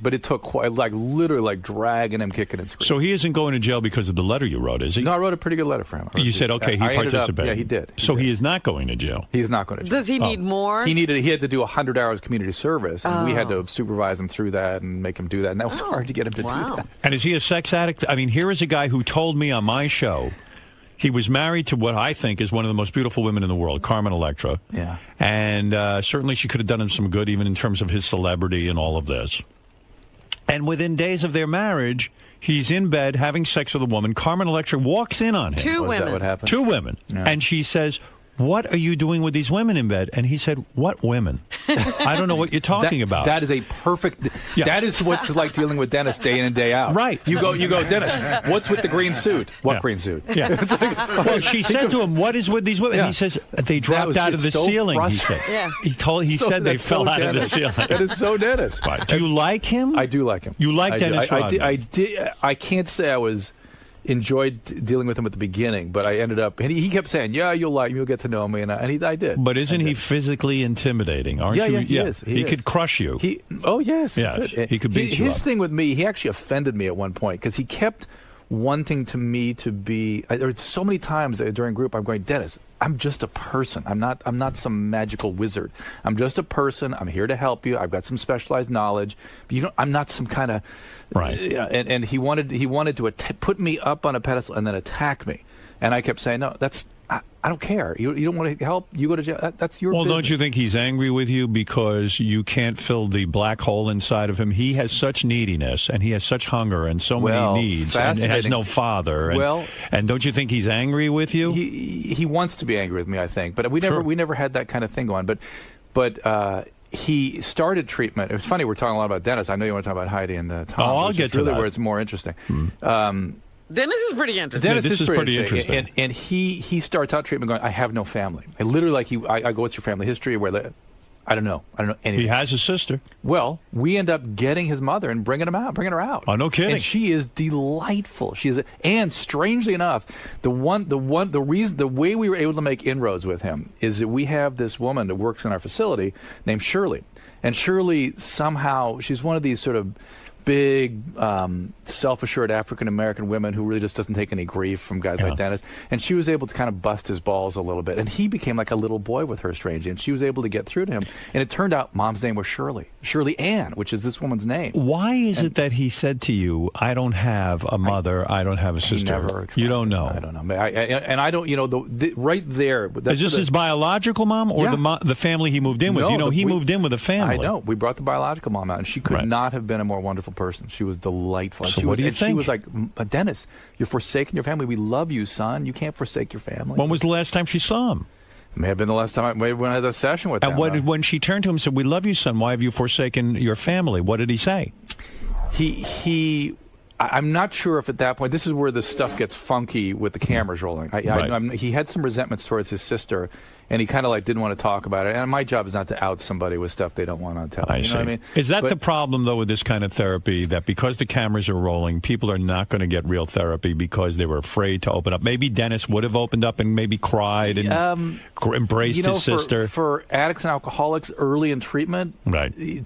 But it took literally dragging him, kicking and screaming. So he isn't going to jail because of the letter you wrote, is he? No, I wrote a pretty good letter for him. You said, okay, he participated. Yeah, he did. He is not going to jail. He's not going to jail. Does he need more? He had to do 100 hours of community service, and we had to supervise him through that and make him do that, and that was hard to get him to do that. And is he a sex addict? I mean, here is a guy who told me on my show he was married to what I think is one of the most beautiful women in the world, Carmen Electra. Yeah. And certainly she could have done him some good, even in terms of his celebrity and all of this. And within days of their marriage, he's in bed having sex with a woman. Carmen Electra walks in on him. Two women. Is that what happened? Two women. Yeah. And she says, what are you doing with these women in bed? And he said, what women? I don't know what you're talking about. That is a perfect... Yeah. That is what's like dealing with Dennis day in and day out. Right. You go, Dennis, what's with the green suit? What green suit? Yeah. It's like, well, she said to him, what is with these women? Yeah. He says, they dropped out of the ceiling, he said. Yeah. He said they fell out of the ceiling. That is so Dennis. Right. Do you like him? I do like him. You like Dennis Rodman? I can't say I enjoyed dealing with him at the beginning, but I ended up, and he kept saying, "Yeah, you'll get to know me," and I did. But isn't he physically intimidating? Aren't you? Yeah, he is. Could crush you. Yes. He could beat you His up. thing with me, he actually offended me at one point because he kept wanting me to be. There were so many times during group, I'm going, Dennis, I'm just a person. I'm not some magical wizard. I'm just a person. I'm here to help you. I've got some specialized knowledge. But I'm not some kind of right. And he wanted to put me up on a pedestal and then attack me. And I kept saying, no, I don't care. You don't want to help? You go to jail. That's your business. Well, don't you think he's angry with you because you can't fill the black hole inside of him? He has such neediness, and he has such hunger and so many needs, and has no father. And don't you think he's angry with you? He wants to be angry with me, I think. But we never had that kind of thing going. But he started treatment. It was funny. We're talking a lot about Dennis. I know you want to talk about Heidi and Tom. I'll get to really that. Where it's more interesting. Dennis is pretty interesting. Dennis is pretty interesting. And he starts out treatment going, I have no family. I literally, I go, what's your family history? I don't know anything. He has a sister. Well, we end up getting his mother and bringing her out. Oh, no kidding. And she is delightful. And strangely enough, the way we were able to make inroads with him is that we have this woman that works in our facility named Shirley. And Shirley, somehow, she's one of these sort of big, self-assured African-American women who really just doesn't take any grief from guys like Dennis. And she was able to kind of bust his balls a little bit. And he became like a little boy with her, strangely. And she was able to get through to him. And it turned out Mom's name was Shirley. Shirley Ann, which is this woman's name. Why is it that he said to you, I don't have a mother, I don't have a sister? You don't know. I don't know. And I don't, right there. Is this his biological mom or the family he moved in with? No, he moved in with a family. I know. We brought the biological mom out, and she could not have been a more wonderful person. She was delightful. So what do you think? She was like, Dennis, you're forsaking your family. We love you, son. You can't forsake your family. When was the last time she saw him? It may have been the last time when I had a session with him. And when she turned to him and said, we love you, son, why have you forsaken your family? What did he say? I'm not sure if at that point, this is where the stuff gets funky with the cameras rolling. He had some resentments towards his sister, and he kind of didn't want to talk about it. And my job is not to out somebody with stuff they don't want to tell. I see. Know what I mean? Is that the problem, though, with this kind of therapy, that because the cameras are rolling, people are not going to get real therapy because they were afraid to open up? Maybe Dennis would have opened up and maybe cried and embraced his sister. For addicts and alcoholics early in treatment,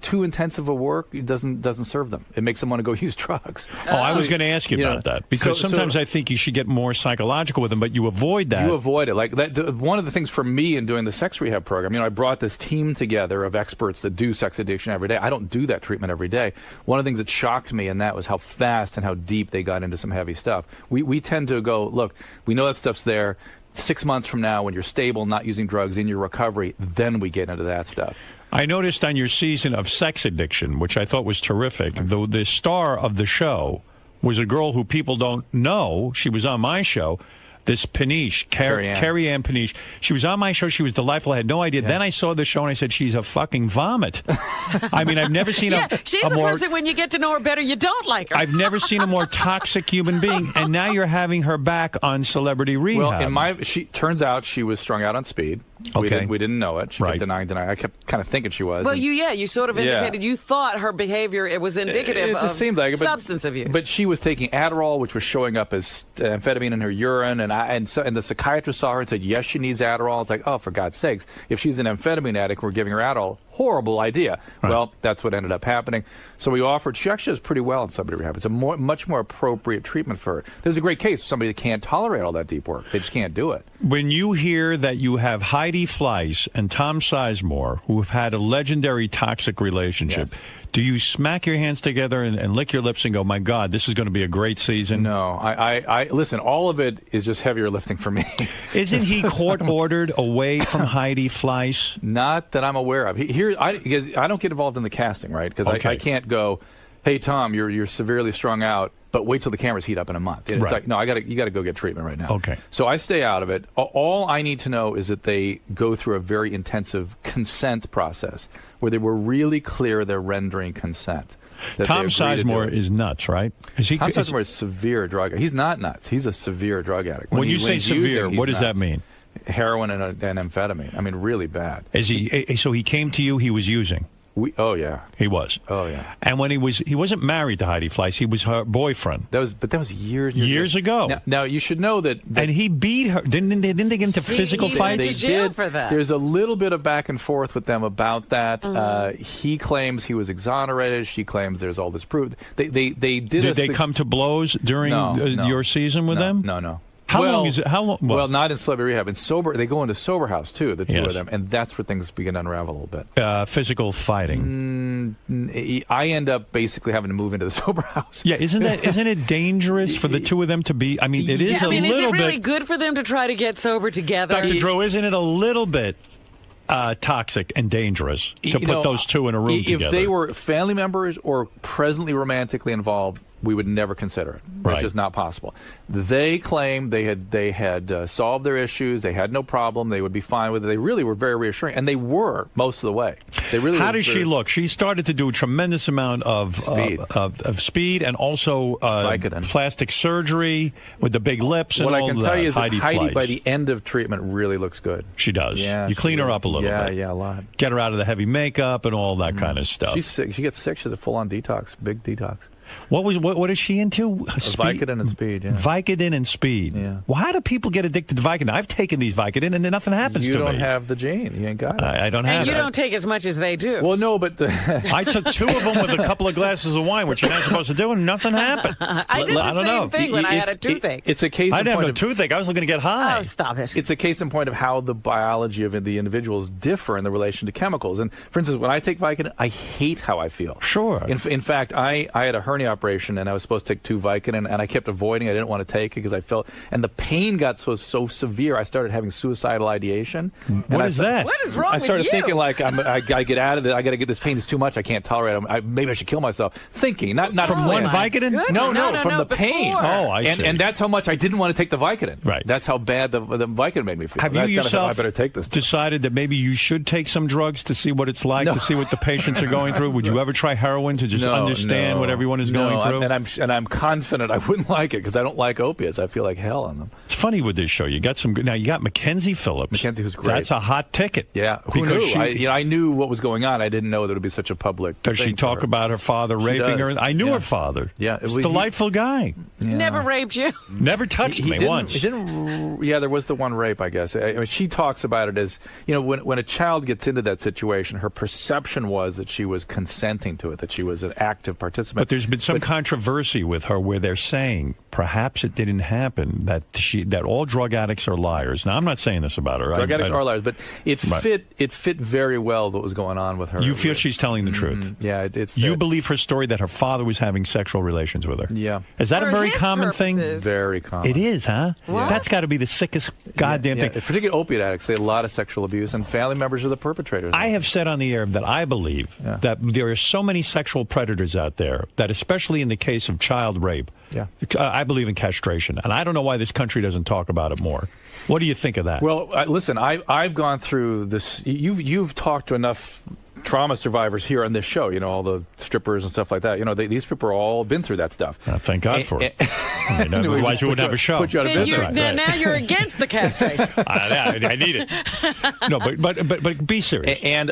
too intensive a work doesn't serve them. It makes them want to go use drugs. I was going to ask you about that, because sometimes I think you should get more psychological with them, but you avoid that. You avoid it. One of the things for me in doing the sex rehab program, I brought this team together of experts that do sex addiction every day. I don't do that treatment every day. One of the things that shocked me in that was how fast and how deep they got into some heavy stuff. We tend to go, look, we know that stuff's there. 6 months from now, when you're stable, not using drugs, in your recovery, then we get into that stuff. I noticed on your season of Sex Addiction, which I thought was terrific, the star of the show was a girl who people don't know. She was on my show. This Paniche, Carrie Ann Paniche. She was on my show. She was delightful. I had no idea. Then I saw the show and I said, she's a fucking vomit. I mean, I've never seen she's a the more... person, when you get to know her better, you don't like her. I've never seen a more toxic human being. And now you're having her back on Celebrity Rehab. Well, turns out she was strung out on speed. Okay. We didn't know it. She kept denying. I kept kind of thinking she was. Well, you sort of indicated you thought her behavior, it was indicative of substance abuse. But she was taking Adderall, which was showing up as amphetamine in her urine, and the psychiatrist saw her and said, yes, she needs Adderall. It's like, oh, for God's sakes, if she's an amphetamine addict, we're giving her Adderall. Horrible idea. Right. Well, that's what ended up happening. So we offered, she actually does pretty well in Celebrity Rehab. It's a much more appropriate treatment for her. There's a great case for somebody that can't tolerate all that deep work. They just can't do it. When you hear that you have Heidi Fleiss and Tom Sizemore, who have had a legendary toxic relationship, do you smack your hands together and lick your lips and go, my God, this is going to be a great season? No. I listen, all of it is just heavier lifting for me. Isn't he court-ordered away from Heidi Fleiss? Not that I'm aware of. Because I don't get involved in the casting, right? Because I can't go, hey, Tom, you're severely strung out, but wait till the cameras heat up in a month. And it's like, no, you got to go get treatment right now. Okay. So I stay out of it. All I need to know is that they go through a very intensive consent process where they were really clear they're rendering consent. Tom Sizemore is nuts, right? Tom Sizemore is severe drug. He's not nuts. He's a severe drug addict. When you say severe, what does that mean? Heroin and amphetamine. I mean, really bad. Is he? So he came to you. He was using. Oh yeah, he was. Oh yeah. And when he wasn't married to Heidi Fleiss. He was her boyfriend. That was years ago. Now you should know that. And he beat her. Didn't they get into physical fights? They did. For that. There's a little bit of back and forth with them about that. He claims he was exonerated. She claims there's all this proof. They did. Did they come to blows during your season with them? No. How long is it? How long? Well, not in Celebrity Rehab. In sober, they go into sober house too. The two of them, and that's where things begin to unravel a little bit. Physical fighting. I end up basically having to move into the sober house. Yeah, isn't it dangerous for the two of them to be? I mean, it is a little bit. Is it really good for them to try to get sober together? Dr. Drew, isn't it a little bit toxic and dangerous to put those two in a room together? If they were family members or presently romantically involved, we would never consider it. It's just not possible. They claim they had solved their issues. They had no problem. They would be fine with it. They really were very reassuring, and they were most of the way. They really. How does she look? She started to do a tremendous amount of speed and also plastic surgery with the big lips and all that. What I can tell you is that Heidi, Fleiss, by the end of treatment, really looks good. She does. Yeah, you clean her up a little bit. Yeah, a lot. Get her out of the heavy makeup and all that kind of stuff. She's sick. She gets sick. She has a full-on detox, big detox. What is she into? Vicodin and speed. Yeah. Vicodin and speed. Yeah. Well, how do people get addicted to Vicodin? I've taken these Vicodin and then nothing happens to me. You don't have the gene. You ain't got it. I don't have it. And you don't take as much as they do. Well, no, but I took 2 of them with a couple of glasses of wine, which you're not supposed to do, and nothing happened. I did the same thing when I had a toothache. It's a case. I didn't have no toothache. I was looking to get high. Oh, stop it! It's a case in point of how the biology of the individuals differ in the relation to chemicals. And for instance, when I take Vicodin, I hate how I feel. Sure. In fact, I had a hernia operation, and I was supposed to take 2 Vicodin, and I kept avoiding it. I didn't want to take it because I felt, and the pain got so severe, I started having suicidal ideation. What is that? What is wrong with you? I started thinking like, I got to get out of it. I got to get this pain. It's too much. I can't tolerate it. Maybe I should kill myself. Thinking, not from one Vicodin. No, from the pain. Oh, I see. And that's how much I didn't want to take the Vicodin. Right. That's how bad the Vicodin made me feel. Have you yourself I better take this decided that maybe you should take some drugs to see what it's like, to see what the patients are going through? Would you ever try heroin to just understand what everyone is going through? And I'm confident I wouldn't like it because I don't like opiates. I feel like hell on them. It's funny with this show. You got some good. Now you got Mackenzie Phillips. Mackenzie was great. That's a hot ticket. Yeah. Who knew? I knew what was going on. I didn't know that it would be such a public. Does she talk about her father raping her? I knew her father. Yeah, He's a delightful guy. Yeah. Never raped you. Never touched me once. Yeah, there was the one rape, I guess. I mean, she talks about it as, when a child gets into that situation, her perception was that she was consenting to it, that she was an active participant. But there's been some controversy with her where they're saying perhaps it didn't happen, that all drug addicts are liars. Now, I'm not saying this about her. Drug addicts are liars, but it fit very well what was going on with her. You feel she's telling the truth? Yeah, it fit. You believe her story that her father was having sexual relations with her? Yeah. Is that a very common thing? Very common. It is, huh? What? That's got to be the sickest goddamn thing. Particularly opiate addicts, they had a lot of sexual abuse, and family members are the perpetrators. I have said on the air that I believe that there are so many sexual predators out there that especially in the case of child rape. Yeah. I believe in castration, and I don't know why this country doesn't talk about it more. What do you think of that? Well, listen, I've gone through this. You've talked to enough trauma survivors here on this show, you know, all the strippers and stuff like that. You know, these people are all been through that stuff. Thank God for it. I mean, otherwise, you wouldn't have a show. Put you out of business. Now you're against the castration. I need it. No, but be serious. And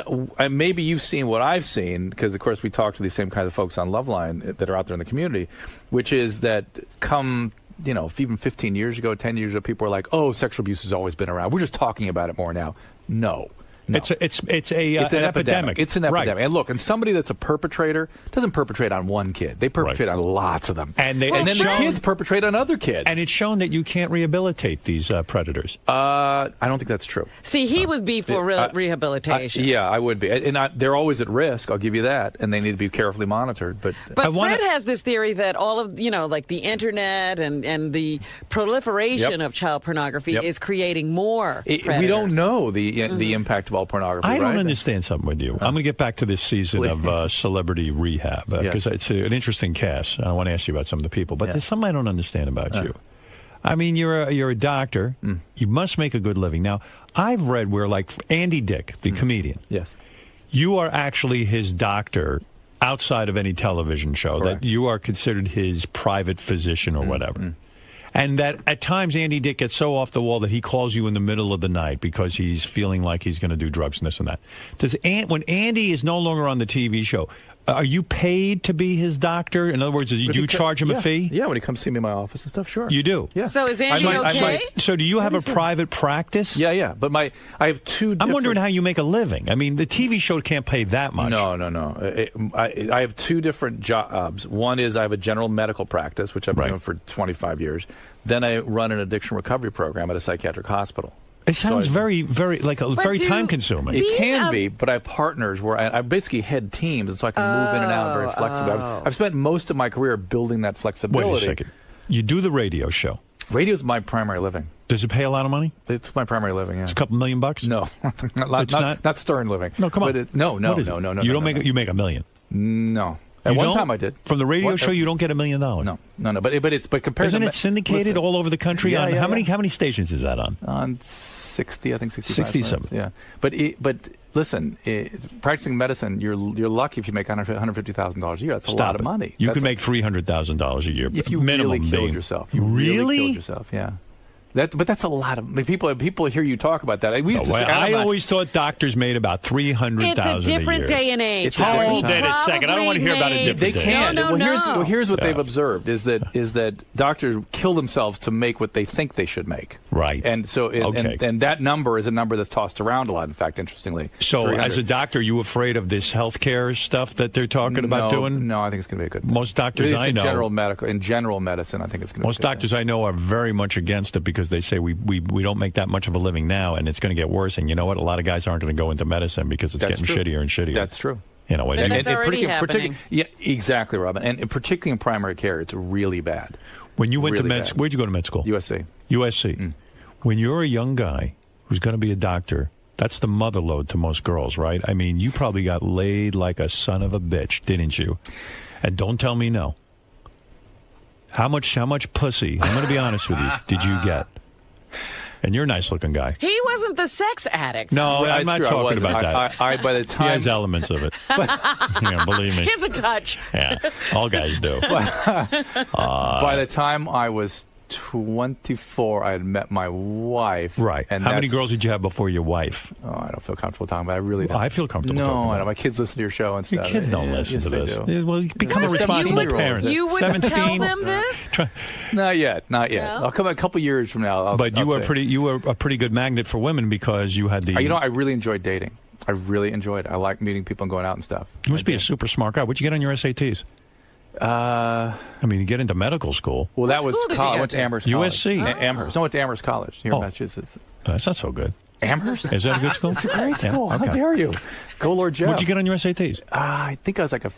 maybe you've seen what I've seen, because, of course, we talk to these same kinds of folks on Loveline that are out there in the community, which is that come, you know, even 15 years ago, 10 years ago, people were like, oh, sexual abuse has always been around. We're just talking about it more now. No. It's an epidemic. It's an epidemic. Right. And look, and somebody that's a perpetrator doesn't perpetrate on one kid. They perpetrate on lots of them. And then the kids perpetrate on other kids. And it's shown that you can't rehabilitate these predators. I don't think that's true. See, he would be for rehabilitation. Yeah, I would be. And they're always at risk, I'll give you that, and they need to be carefully monitored. But Fred has this theory that all of, you know, like the internet and the proliferation of child pornography is creating more predators. We don't know the impact of all pornography. I right? don't understand something with you. I'm going to get back to this season of Celebrity Rehab because it's an interesting cast. I want to ask you about some of the people, but there's something I don't understand about you. I mean, you're a doctor. You must make a good living. Now, I've read where, like, Andy Dick, the comedian, you are actually his doctor outside of any television show. Correct. That you are considered his private physician or whatever. And that at times Andy Dick gets so off the wall that he calls you in the middle of the night because he's feeling like he's going to do drugs and this and that. When Andy is no longer on the TV show, are you paid to be his doctor? In other words, do you charge him a fee? Yeah, when he comes see me in my office and stuff, sure. You do? Yeah. So is Andy okay? So do you have a private practice? Yeah. But I have two different... I'm wondering how you make a living. I mean, the TV show can't pay that much. No. I have two different jobs. One is I have a general medical practice, which I've been doing for 25 years. Then I run an addiction recovery program at a psychiatric hospital. It sounds very time-consuming. It can be, but I have partners where I basically head teams, and so I can move in and out very flexibly. I've spent most of my career building that flexibility. Wait a second. You do the radio show. Radio's my primary living. Does it pay a lot of money? It's my primary living, yeah. It's a couple $1 million? No. not Stern living. No, come on. No. You don't make $1 million? No. At one time I did. From the radio show, you don't get $1 million? No. But compared Isn't it syndicated all over the country? How many stations is that on? On 60, I think 65. 67. Yeah. But listen, practicing medicine, you're lucky if you make $150,000 a year. That's a lot of money. You can make $300,000 a year. If you minimum really killed yourself. You really killed yourself, yeah. But that's a lot of people hear you talk about that. I always thought doctors made about $300,000 a year. It's a different day and age. Hold it a second. I don't want to hear about a different day. They can. No. Here's what they've observed is that doctors kill themselves to make what they think they should make. Right. And so and that number is a number that's tossed around a lot. In fact, interestingly. So 300. As a doctor, you afraid of this healthcare stuff that they're talking about doing? No, I think it's going to be a good thing. Most doctors I know in general medicine, I think it's going to be most doctors I know are very much against it because they say we don't make that much of a living now, and it's going to get worse. And you know what? A lot of guys aren't going to go into medicine because it's getting shittier and shittier. That's true. You know, and that's already happening. Yeah, exactly, Robin. And particularly in primary care, it's really bad. When you went to med school, where'd you go to med school? USC. USC. When you're a young guy who's going to be a doctor, that's the mother lode to most girls, right? I mean, you probably got laid like a son of a bitch, didn't you? And don't tell me no. How much pussy, I'm going to be honest with you, did you get? And you're a nice-looking guy. He wasn't the sex addict. No, I'm not talking about that. By the time he has elements of it. Yeah, believe me. He has a touch. Yeah, all guys do. By the time I was 24, I had met my wife. Right. And how many girls did you have before your wife? Oh, I don't feel comfortable talking about it. I really don't. I feel comfortable talking about it. No, my kids listen to your show and stuff. Your kids don't listen to this. Do. Well, you become a responsible parent. You would tell them this? Not yet. No? I'll come a couple years from now. You were a pretty good magnet for women because you had the... I really enjoyed dating. I really enjoyed it. I like meeting people and going out and stuff. You must be a super smart guy. What'd you get on your SATs? I mean, you get into medical school. Well, that was college. I went to Amherst College. USC? Amherst. No, I went to Amherst College here in Massachusetts. That's not so good. Amherst? Is that a good school? It's a great school. Okay. How dare you? Go, Lord Jeff. What'd you get on your SATs? I think I was like a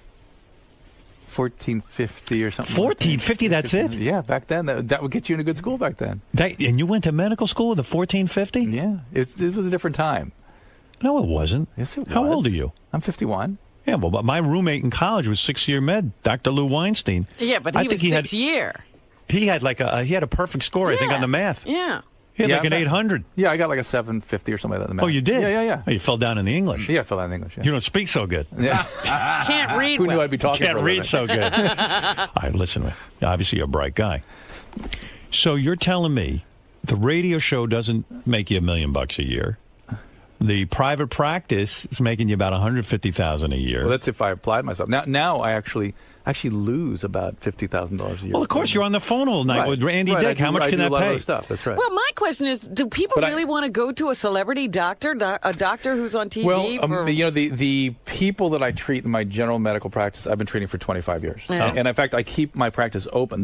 1450 or something. 1450, that's it? Yeah, back then. That would get you in a good school back then. And you went to medical school with a 1450? Yeah. It was a different time. No, it wasn't. Yes, it was. How old are you? I'm 51. Yeah, well, but my roommate in college was 6-year med, Dr. Lou Weinstein. Yeah, but I he think was he had 6-year. he had like a perfect score, I think, on the math. Yeah. He had Yeah, like an but- 800. Yeah, I got like a 750 or something like that in the math. Oh, you did? Yeah. Oh, you fell down in the English. Yeah, I fell down in English. Yeah. You don't speak so good. Yeah. Can't read Who well. knew I'd be talking Can't for a read living? so good. All right, listen, man. Obviously, you're a bright guy. So you're telling me the radio show doesn't make you $1 million a year. The private practice is making you about $150,000 a year. Well, that's if I applied myself. Now I actually lose about $50,000 a year. Well, of course, you're on the phone all night Right. with Andy Right, Dick. How much I can do that a lot of pay? other stuff. That's right. Well, my question is, do people But really want to go to a celebrity doctor, a doctor who's on TV? Well, for... you know, the people that I treat in my general medical practice, I've been treating for 25 years. Yeah. And in fact, I keep my practice open,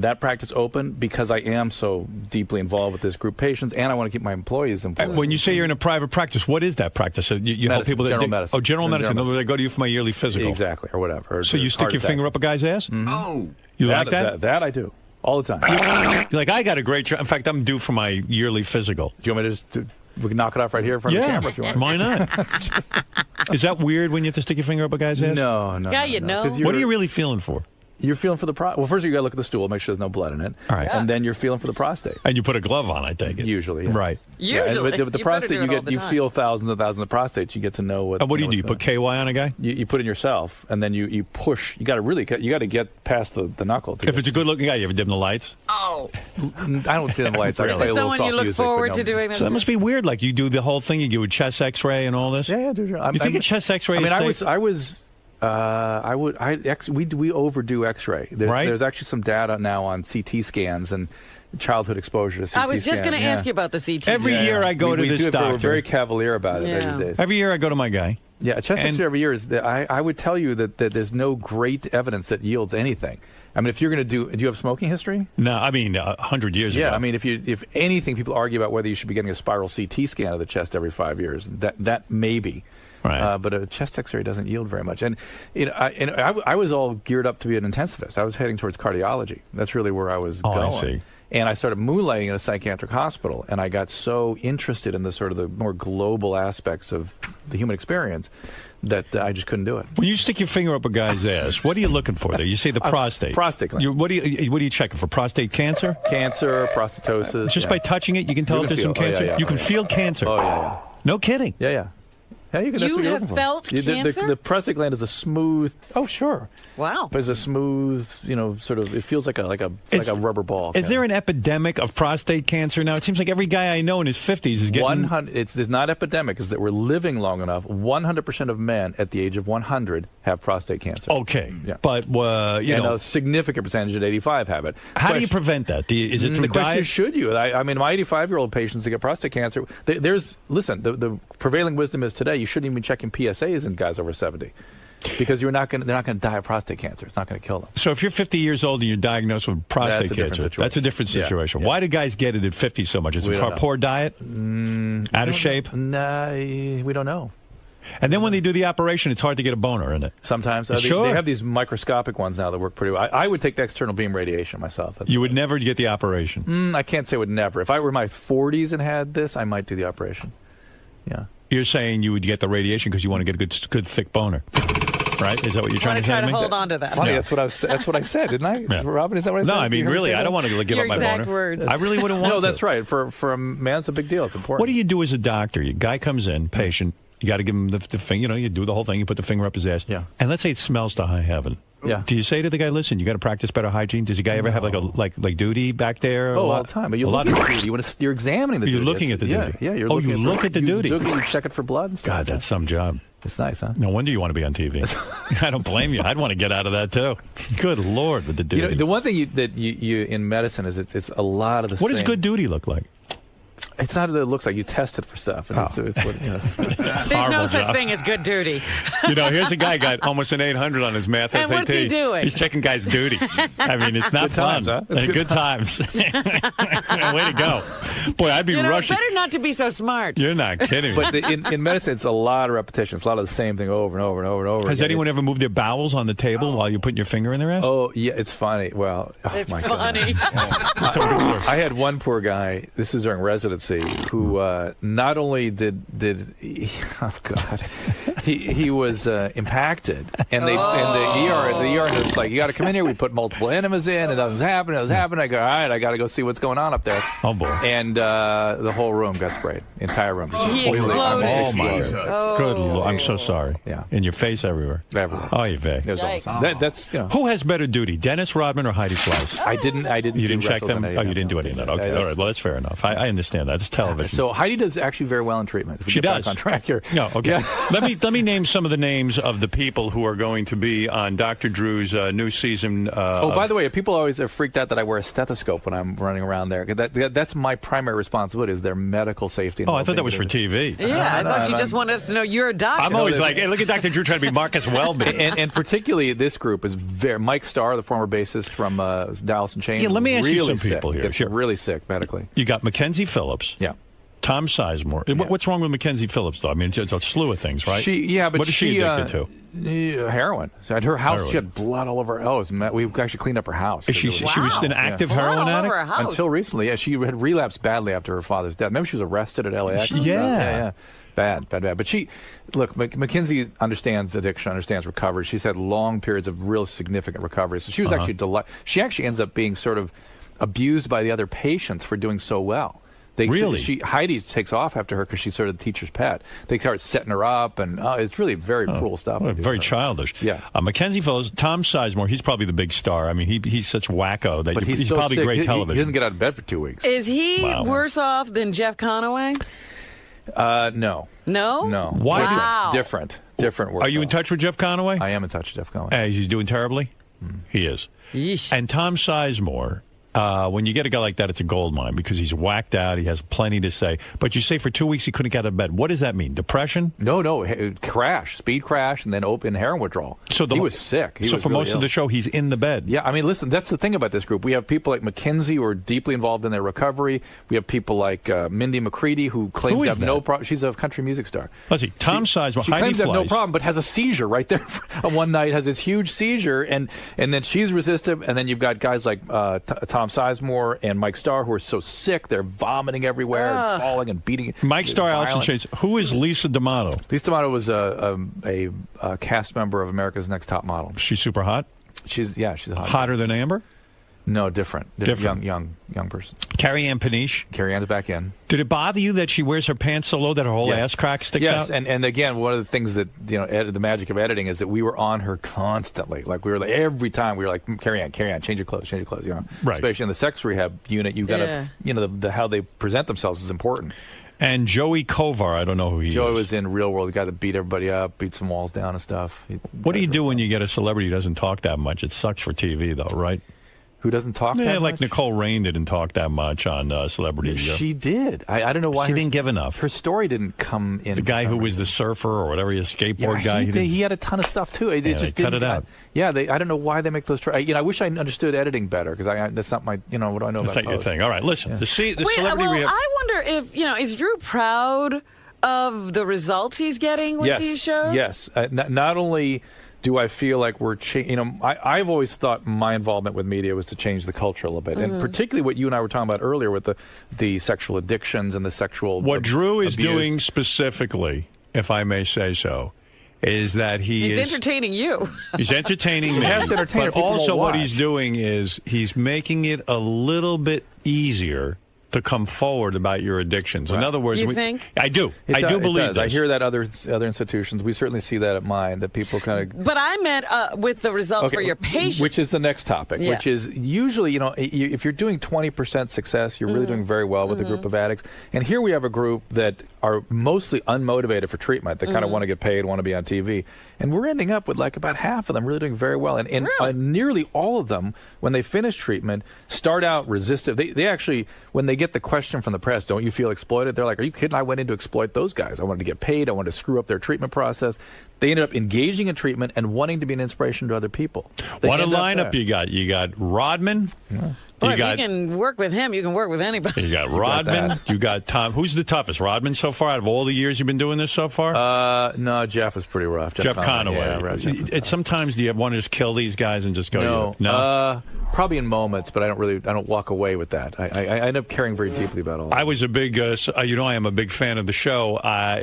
because I am so deeply involved with this group of patients, and I want to keep my employees employed. When you say you're in a private practice, what is that practice? So you help Medicine, people that general medicine. Oh, general medicine. General They go to you for my yearly physical. Exactly, or whatever. Or So you stick your finger up a guy's ass? Mm-hmm. Oh, you like that? That I do all the time. You're like, I got a great job. In fact, I'm due for my yearly physical. Do you want me to just we can knock it off right here in front of the camera if you want? Why not? Is that weird when you have to stick your finger up a guy's ass? No. Yeah, you know. 'Cause What are you really feeling for? You're feeling for the well, first you got to look at the stool, make sure there's no blood in it. All right. And then you're feeling for the prostate. And you put a glove on, I take it. Usually, yeah. Right. Yeah, and Usually. with the You better prostate, do it all the you time. feel thousands and thousands of prostates. You get to know what. And what do you know do? You what's put going KY on a guy? You put in yourself, and then you push. You got to get past the knuckle. If it's a good-looking guy, you ever dim the lights? Oh. I don't dim the lights. I Is play there a little someone soft you look music, but forward no. to doing that? So that must be weird. Like you do the whole thing. You do a chest X-ray and all this. Yeah, dude. You think a chest X-ray? I mean, is safe? we overdo X-ray. Right? There's actually some data now on CT scans and childhood exposure to CT I was just scan. going to ask you about the CT. Every year I go to we this do, doctor. We're very cavalier about it Yeah. these days. Every year I go to my guy. Yeah, a chest And- X-ray every year is. I would tell you that there's no great evidence that yields anything. I mean, if you're going to do you have smoking history? No, I mean 100 years ago. Yeah, I mean, if anything, people argue about whether you should be getting a spiral CT scan of the chest every 5 years. That may be. Right. But a chest X-ray doesn't yield very much. And I was all geared up to be an intensivist. I was heading towards cardiology. That's really where I was going. I see. And I started moonlighting in a psychiatric hospital, and I got so interested in the sort of the more global aspects of the human experience that I just couldn't do it. When you stick your finger up a guy's ass, what are you looking for there? You say the prostate. Prostate gland. What are you checking for? Prostate cancer? Cancer, prostatosis. Just yeah. by touching it, you can tell You if can there's some feel- oh, yeah, cancer. yeah, You oh, can yeah. feel cancer. Oh, yeah. No kidding. Yeah. Yeah, You that's what you're have looking for. felt cancer? The prostate gland is a smooth. Oh, sure. Wow. But it's a smooth, sort of. It feels like a rubber ball. Is there an epidemic of prostate cancer now? It seems like every guy I know in his 50s is getting. 100? It's not epidemic. Is that we're living long enough? 100% of men at the age of 100 have prostate cancer. Okay, Yeah. but a significant percentage at 85 have it. how do you prevent that? Is it through the question diet? is, should you? I mean, my 85-year-old patients that get prostate cancer, listen, the prevailing wisdom is today you shouldn't even be checking PSAs in guys over 70 because they're not going to die of prostate cancer. It's not going to kill them. So if you're 50 years old and you're diagnosed with prostate That's a different cancer, situation. that's a different Yeah, situation. yeah. Why do guys get it at 50 so much? Is We it don't for know. poor diet? Out of shape? Nah, we don't know. And then when they do the operation, it's hard to get a boner in it. Sometimes. Sure. They have these microscopic ones now that work pretty well. I would take the external beam radiation myself. You would never get the operation. I can't say would never. If I were in my 40s and had this, I might do the operation. Yeah. You're saying you would get the radiation because you want to get a good thick boner, right? Is that what you're trying to say try to to me? hold on to that. Funny, Yeah. that's what I said, didn't I? Yeah. Robin, is that what I said? No, I mean, You heard me really, say I that? don't want to give Your up my exact boner. words. I really wouldn't want No, to. that's right. For a man, it's a big deal. It's important. What do you do as a doctor? Your guy comes in, patient. You got to give him the finger. You do the whole thing. You put the finger up his ass. Yeah. And let's say it smells to high heaven. Yeah. Do you say to the guy, listen, you got to practice better hygiene? Does the guy ever have like duty back there? Oh, all the time. But you're looking at the duty. You're examining the You're duty. looking at the Yeah, duty. yeah. You're Oh, looking you look at the duty. You check it for blood and stuff. God, that's some job. It's nice, huh? No wonder you want to be on TV. I don't blame you. I'd want to get out of that too. Good Lord, with the duty. The one thing that you in medicine is it's a lot of the What same. does good duty look like? It's not that it looks like you test it for stuff. And it's what, There's no Horrible such job. thing as good duty. Here's a guy got almost an 800 on his math And SAT. what's he doing? He's checking guys' duty. I mean, it's not Good fun. times, huh? It's Good times. Way to go. Boy, I'd be rushing. Better not to be so smart. You're not kidding me. But in medicine, it's a lot of repetitions, a lot of the same thing over and over and over and over. Has again. anyone ever moved their bowels on the table while you're putting your finger in their ass? Oh, yeah, it's funny. Well, It's my funny. God. I had one poor guy, this was during residency, who not only did he, oh God, he was impacted, and the ER was like, you got to come in here. We put multiple enemas in, and nothing's happening. Nothing's happening. I go, all right, I got to go see what's going on up there. Oh boy! And the whole room got sprayed. Entire room. He exploded. Oh my God! Good Lord! I'm so sorry. Yeah. In your face everywhere. Everywhere. Oh, you vey. It was awesome. That's Who has better duty, Dennis Rodman or Heidi Fleiss? I didn't. You didn't check them. Oh, you didn't do any of that. Okay, all right. Well, that's fair enough. I understand that. It's television. So Heidi does actually very well in treatment. She does. On track here. No, okay. Yeah. Let me name some of the names of the people who are going to be on Dr. Drew's new season. By the way, people always are freaked out that I wear a stethoscope when I'm running around there. That's my primary responsibility is their medical safety. I thought that was for TV. Yeah, I thought you just wanted us to know you're a doctor. I'm always like, hey, look at Dr. Drew trying to be Marcus Welby. and particularly this group is very. Mike Starr, the former bassist from Dallas in Chains. Yeah, let me ask you some sick. people here. Gets really sick medically. You got Mackenzie Phillips. Yeah. Tom Sizemore. Yeah. What's wrong with Mackenzie Phillips, though? I mean, it's a slew of things, right? But what is she addicted to? Heroin. So at her house, she had blood all over her. We actually cleaned up her house. She was an active heroin addict? Until recently. Yeah, she had relapsed badly after her father's death. Remember, she was arrested at LAX? Yeah. Bad. But Mackenzie understands addiction, understands recovery. She's had long periods of real significant recovery. So she was actually she actually ends up being sort of abused by the other patients for doing so well. Really? Heidi takes off after her because she's sort of the teacher's pet. They start setting her up, and it's really very cruel stuff. Very childish. Yeah. Mackenzie Phillips, Tom Sizemore, he's probably the big star. I mean, he's such wacko that he's so probably sick. great television. He doesn't get out of bed for 2 weeks. Is he worse off than Jeff Conaway? No. No? No. Why? Wow. Different work. Are you in touch with Jeff Conaway? I am in touch with Jeff Conaway. He's doing terribly? He is. Yeesh. And Tom Sizemore, when you get a guy like that, it's a gold mine because he's whacked out. He has plenty to say. But you say for 2 weeks he couldn't get out of bed. What does that mean? Depression? No. Speed crash, and then open heroin withdrawal. So he was sick. So for most of the show, he's in the bed. Yeah, I mean, listen, that's the thing about this group. We have people like Mackenzie who are deeply involved in their recovery. We have people like Mindy McCready who claims to have no problem. She's a country music star. Let's see. Tom Sizemore, She claims to have no problem, but has a seizure right there. One night has this huge seizure, and then she's resistant. And then you've got guys like Tom Sizemore and Mike Starr who are so sick they're vomiting everywhere and falling and beating. Mike Starr, Allison Chains. Who is Lisa D'Amato? Lisa D'Amato was a cast member of America's Next Top Model. She's super hot? She's hot. Hotter than Amber? No, different. Young person. Carrie Ann Paniche? Carrie Ann's back in. Did it bother you that she wears her pants so low that her whole ass crack sticks out? Yes, and again, one of the things that the magic of editing is that we were on her constantly. Like we were like every time we were like, Carrie Ann, change your clothes. Right. Especially in the sex rehab unit, you got to the how they present themselves is important. And Joey Kovar, I don't know who he is. Joey was in Real World, the guy that beat everybody up, beat some walls down and stuff. What do you do when you get a celebrity who doesn't talk that much? It sucks for TV, though, right? Who doesn't talk that much? Yeah, like Nicole Rain didn't talk that much on Celebrity. She did. I don't know why. She didn't give enough. Her story didn't come in. The guy who was the surfer or whatever, his skateboard guy. He had a ton of stuff, too. It just cut it out. Yeah, I don't know why they make those. I wish I understood editing better because that's not my. What do I know about that's not your thing. All right, listen. Yeah. The celebrity rehab. I wonder if is Drew proud of the results he's getting with these shows? Yes. Not only do I feel like we're I've always thought my involvement with media was to change the culture a little bit, and particularly what you and I were talking about earlier with the sexual addictions and the sexual. What Drew is abuse. doing specifically, if I may say so, is that he's entertaining you. He's entertaining me. He has to entertain her. But also what he's doing is he's making it a little bit easier to come forward about your addictions. Right. In other words, you think? I do. I do believe this. I hear that other institutions. We certainly see that at mine, that people kind of. But I meant with the results for your patients. Which is the next topic, which is usually, if you're doing 20% success, you're really doing very well with a group of addicts. And here we have a group that are mostly unmotivated for treatment. They kind of want to get paid, want to be on TV. And we're ending up with like about half of them really doing very well. And nearly all of them, when they finish treatment, start out resistive. They actually, when they get the question from the press, don't you feel exploited? They're like, are you kidding? I went in to exploit those guys. I wanted to get paid. I wanted to screw up their treatment process. They ended up engaging in treatment and wanting to be an inspiration to other people. What a lineup you got. You got Rodman. Yeah. Well, if you can work with him, you can work with anybody. You got Rodman. You got Tom. Who's the toughest? Rodman so far out of all the years you've been doing this so far? No, Jeff was pretty rough. Jeff Conaway. Yeah, right, Jeff sometimes do you want to just kill these guys and just go? No. Probably in moments, but I don't walk away with that. I end up caring very deeply about all that. I was a big, I am a big fan of the show.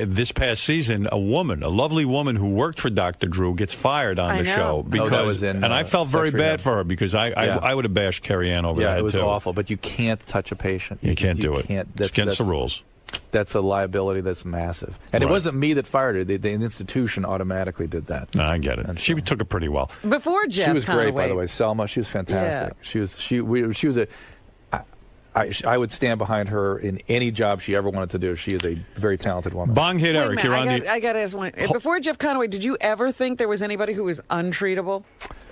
This past season, a lovely woman who worked for Dr. Drew gets fired on the show because, and I felt very bad for her because I would have bashed Carrie Ann over the head it was too. awful. But you can't touch a patient. You can't do it. It's against the rules. That's a liability that's massive. And it wasn't me that fired her. The institution automatically did that. No, I get it. She took it pretty well. Before Jeff She was great, Conaway. by the way. Selma, she was fantastic. Yeah. She was a... I would stand behind her in any job she ever wanted to do. She is a very talented woman. Bong hit Eric. You're on I got to ask one. Before Jeff Conaway, did you ever think there was anybody who was untreatable?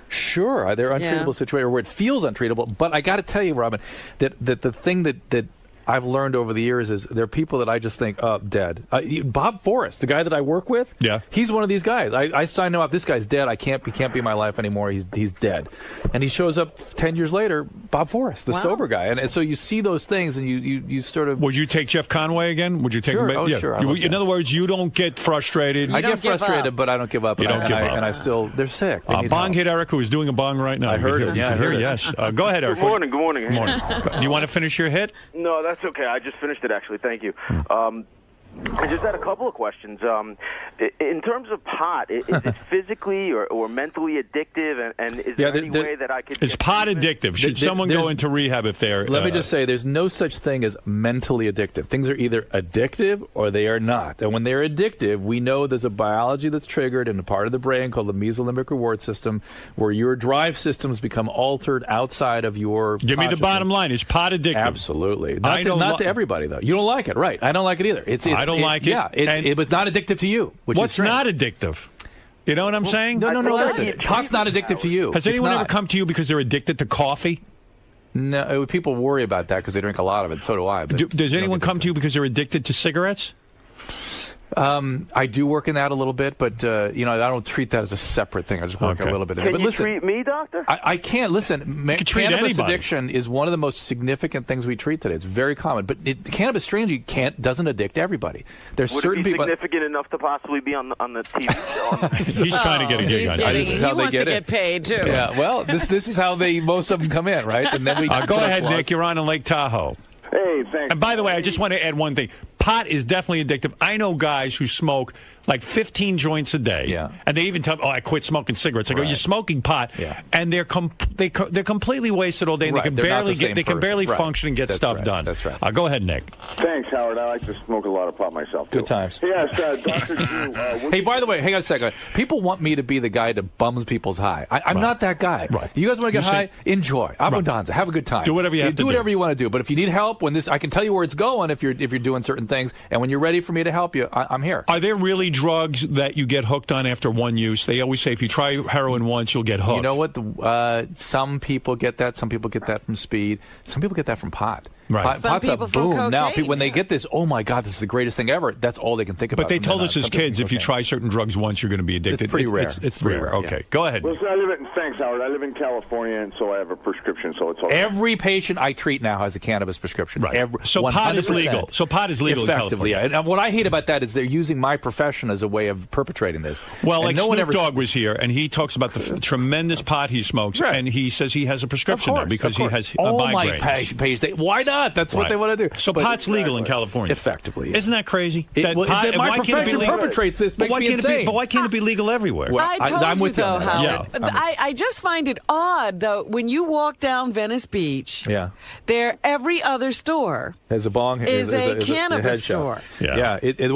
Sure, there are untreatable situations where it feels untreatable. But I got to tell you, Robin, that the thing that I've learned over the years is there are people that I just think, dead. Bob Forrest, the guy that I work with, he's one of these guys. I signed him up. This guy's dead. He can't be in my life anymore. He's dead. And he shows up 10 years later, Bob Forrest, the sober guy. And so you see those things, and you sort of... Would you take Jeff Conaway again? Would you take him? Oh, sure. In other words, you don't get frustrated. I get frustrated, but I don't give up. You don't give up. And I still... They're sick. They Bong hit Eric, who is doing a bong right now. I heard it. Yeah, I heard it. Yes. Go ahead, Eric. Good morning. Good morning. Good morning. Do you want to finish your hit? No, that's okay. I just finished it, actually. Thank you. I just had a couple of questions. In terms of pot, is it physically or mentally addictive? And is there any way that I could... Is pot addictive? Should someone go into rehab if they're... Let me just say, there's no such thing as mentally addictive. Things are either addictive or they are not. And when they're addictive, we know there's a biology that's triggered in a part of the brain called the mesolimbic reward system where your drive systems become altered outside of your... Give me the bottom line. Is pot addictive? Absolutely. Not to everybody, though. You don't like it, right? I don't like it either. I don't like it. Yeah, it was not addictive to you. What's not addictive? You know what I'm saying? No. Listen, pot's not addictive to you. Has anyone ever come to you because they're addicted to coffee? No, people worry about that because they drink a lot of it. So do I. Does anyone come to you because they're addicted to cigarettes? I do work in that a little bit, but I don't treat that as a separate thing. I just work a little bit in it. Can But you listen, treat me, doctor? I can't. Listen, cannabis addiction is one of the most significant things we treat today. It's very common. But cannabis, strangely, doesn't addict everybody. There's certain people... Would it be significant enough to possibly be on the TV show? He's trying to get a gig on you. This is how they get paid, too. Yeah, well, this is how most of them come in, right? And then we go ahead, Nick. You're on in Lake Tahoe. Hey, thanks. And by the way, I just want to add one thing. Pot is definitely addictive. I know guys who smoke like 15 joints a day, and they even tell me, I quit smoking cigarettes. I go, you're smoking pot, and they're completely wasted all day, and they can barely function and get stuff done. That's right. Go ahead, Nick. Thanks, Howard. I like to smoke a lot of pot myself, too. Good times. Yes, Dr. Drew. Hey, by the way, hang on a second. People want me to be the guy that bums people's high. I'm not that guy. Right. You guys want to get high? Enjoy. Abundanza. Have a good time. Do whatever you have to do. Do whatever you want to do. But if you need help, I can tell you where it's going if you're doing certain things. And when you're ready for me to help you, I'm here. Are there really drugs that you get hooked on after one use? They always say if you try heroin once, you'll get hooked. You know what? Some people get that. Some people get that from speed. Some people get that from pot. Right. Pot's a boom. Now, when they get this, oh my God, this is the greatest thing ever, that's all they can think about. But they told us as kids, if you try certain drugs once, you're going to be addicted. It's pretty rare. It's rare. Okay, go ahead. Listen, thanks, Howard. I live in California, and so I have a prescription, so it's all Every patient I treat now has a cannabis prescription. Right. So pot is legal. So pot is legal effectively, in California. And what I hate about that is they're using my profession as a way of perpetrating this. Well, like Snoop Dogg was here, and he talks about the tremendous pot he smokes, and he says he has a prescription now because he has migraines. Why not? That's what they want to do. So pot's legal in California. Effectively. Isn't that crazy? My profession perpetrates this. Makes me insane. But why can't it be legal everywhere? I'm with you, though, Howard. I just find it odd, though, when you walk down Venice Beach, every other store has a bong. Is a cannabis store. Yeah. They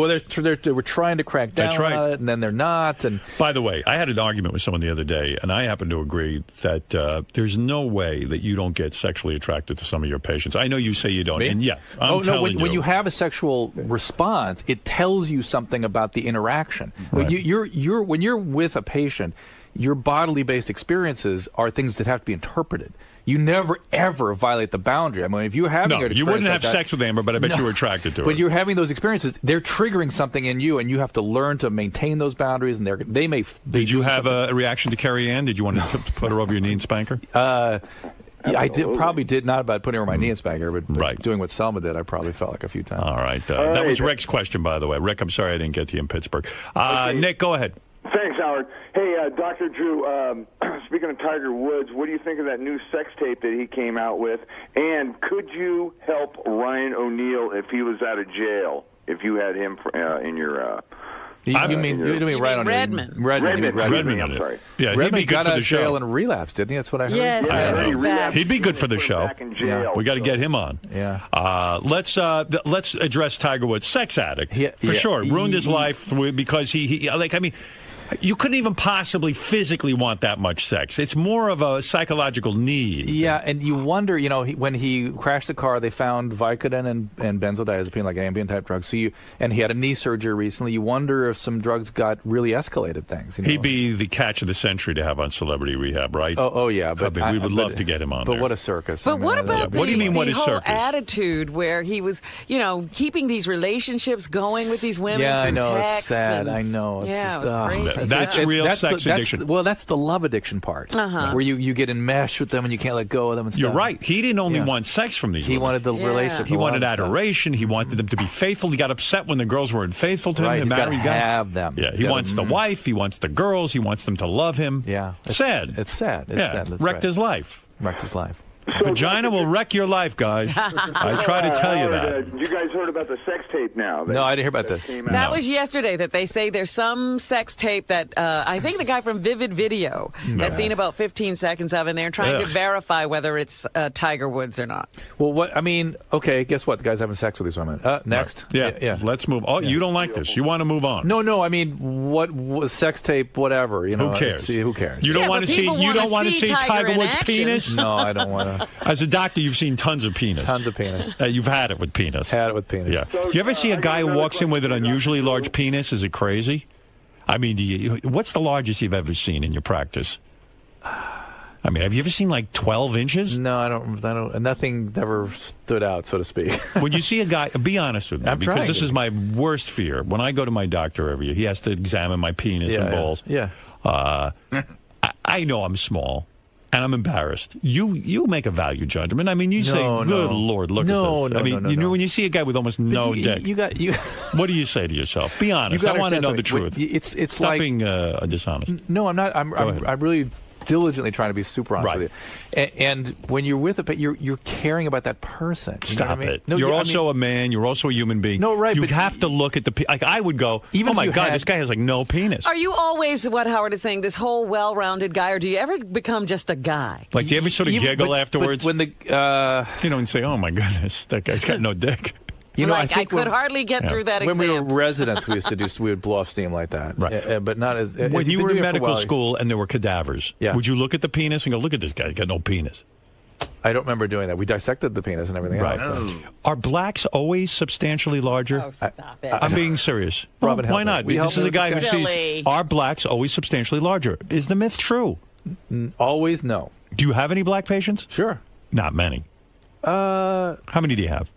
were trying to crack down on it, and then they're not. And by the way, I had an argument with someone the other day, and I happen to agree that there's no way that you don't get sexually attracted to some of your patients. I know you say you don't. And when you have a sexual response, it tells you something about the interaction. Right. When you're with a patient, your bodily-based experiences are things that have to be interpreted. You never, ever violate the boundary. I mean, if you're having you wouldn't have sex with Amber, but I bet you were attracted to her. But you're having those experiences. They're triggering something in you, and you have to learn to maintain those boundaries, and they may be Did you have a reaction to Carrie Ann? Did you want to put her over your knee and spank her? I probably did not about putting her on my knee and spanking her, but doing what Selma did, I probably felt like a few times. All right. That was Rick's question, by the way. Rick, I'm sorry I didn't get to you in Pittsburgh. Nick, go ahead. Thanks, Howard. Hey, Dr. Drew, speaking of Tiger Woods, what do you think of that new sex tape that he came out with? And could you help Ryan O'Neal if he was out of jail, if you had him in your... You mean Ryan O'Neal? Redmond, I'm sorry. Yeah, Redmond he'd be good got for out the of jail show. and relapsed, didn't he? That's what I heard. Yes, he'd be good for the show. We got to get him on. Yeah. Let's address Tiger Woods, sex addict for sure. Ruined his life because he you couldn't even possibly physically want that much sex. It's more of a psychological need. Yeah, and you wonder, when he crashed the car, they found Vicodin and benzodiazepine, like Ambien-type drugs. And he had a knee surgery recently. You wonder if some drugs got really escalated things. He'd be the catch of the century to have on Celebrity Rehab, right? Oh yeah. But we would love to get him on But there. what a circus. But what about what do you mean, what the is whole circus? attitude where he was, keeping these relationships going with these women Yeah, I through know. text It's sad. and- I know. It's Yeah, just, it was crazy. That's real sex addiction. That's the love addiction part, where you get enmeshed with them and you can't let go of them and stuff. You're right. He didn't only want sex from these women. He wanted the relationship. He wanted adoration. He wanted them to be faithful. He got upset when the girls weren't faithful to him. Right, No he's matter gotta he got- have them. Yeah, he wants the wife. He wants the girls. He wants them to love him. Yeah. Sad. It's sad. It's Yeah, sad. That's wrecked right. his life. Wrecked his life. Vagina will wreck your life, guys. I try to tell you that. You guys heard about the sex tape now? No, I didn't hear about this. That was yesterday that they say there's some sex tape that I think the guy from Vivid Video has seen about 15 seconds of, and they're trying to verify whether it's Tiger Woods or not. Well, okay, guess what? The guy's having sex with these women. Next. Right. Yeah. Let's move. Oh, you don't like this. You want to move on. No, I mean, what sex tape, whatever. Who cares? Who cares? You don't want to see. You don't want to see Tiger Woods' penis. No, I don't want to. As a doctor, you've seen tons of penis. Tons of penis. You've had it with penis. Had it with penis. Yeah. Do you ever see a guy who walks in with an unusually large penis? Is it crazy? I mean, what's the largest you've ever seen in your practice? I mean, have you ever seen like 12 inches? No, I don't. Nothing ever stood out, so to speak. When you see a guy, be honest with me, because this is my worst fear. When I go to my doctor every year, he has to examine my penis and balls. Yeah. I know I'm small. And I'm embarrassed. You make a value judgment. I mean, you say, "Good Lord, look at this." I mean, when you see a guy with almost no dick, what do you say to yourself? Be honest. I want to know the truth. It's Stop like being dishonest. No, I'm not. I'm really diligently trying to be super honest with you. And when you're with you're caring about that person. Stop it. No, you're also a man. You're also a human being. No, right. You but have to look at the like. I would go, even oh my God, this guy has like no penis. Are you always what Howard is saying? This whole well-rounded guy, or do you ever become just a guy? Like, do you ever sort of giggle afterwards? But when and say, oh my goodness, that guy's got no dick. I could hardly get through that when exam. we were residents, we would blow off steam like that. Right. But not as when you were in medical school and there were cadavers, would you look at the penis and go, look at this guy, he's got no penis? I don't remember doing that. We dissected the penis and everything else. So. Are blacks always substantially larger? Oh, stop it. I'm being serious. Robin, why not? This is a guy who Silly. sees, are blacks always substantially larger? Is the myth true? Always no. Do you have any black patients? Sure. Not many. How many do you have?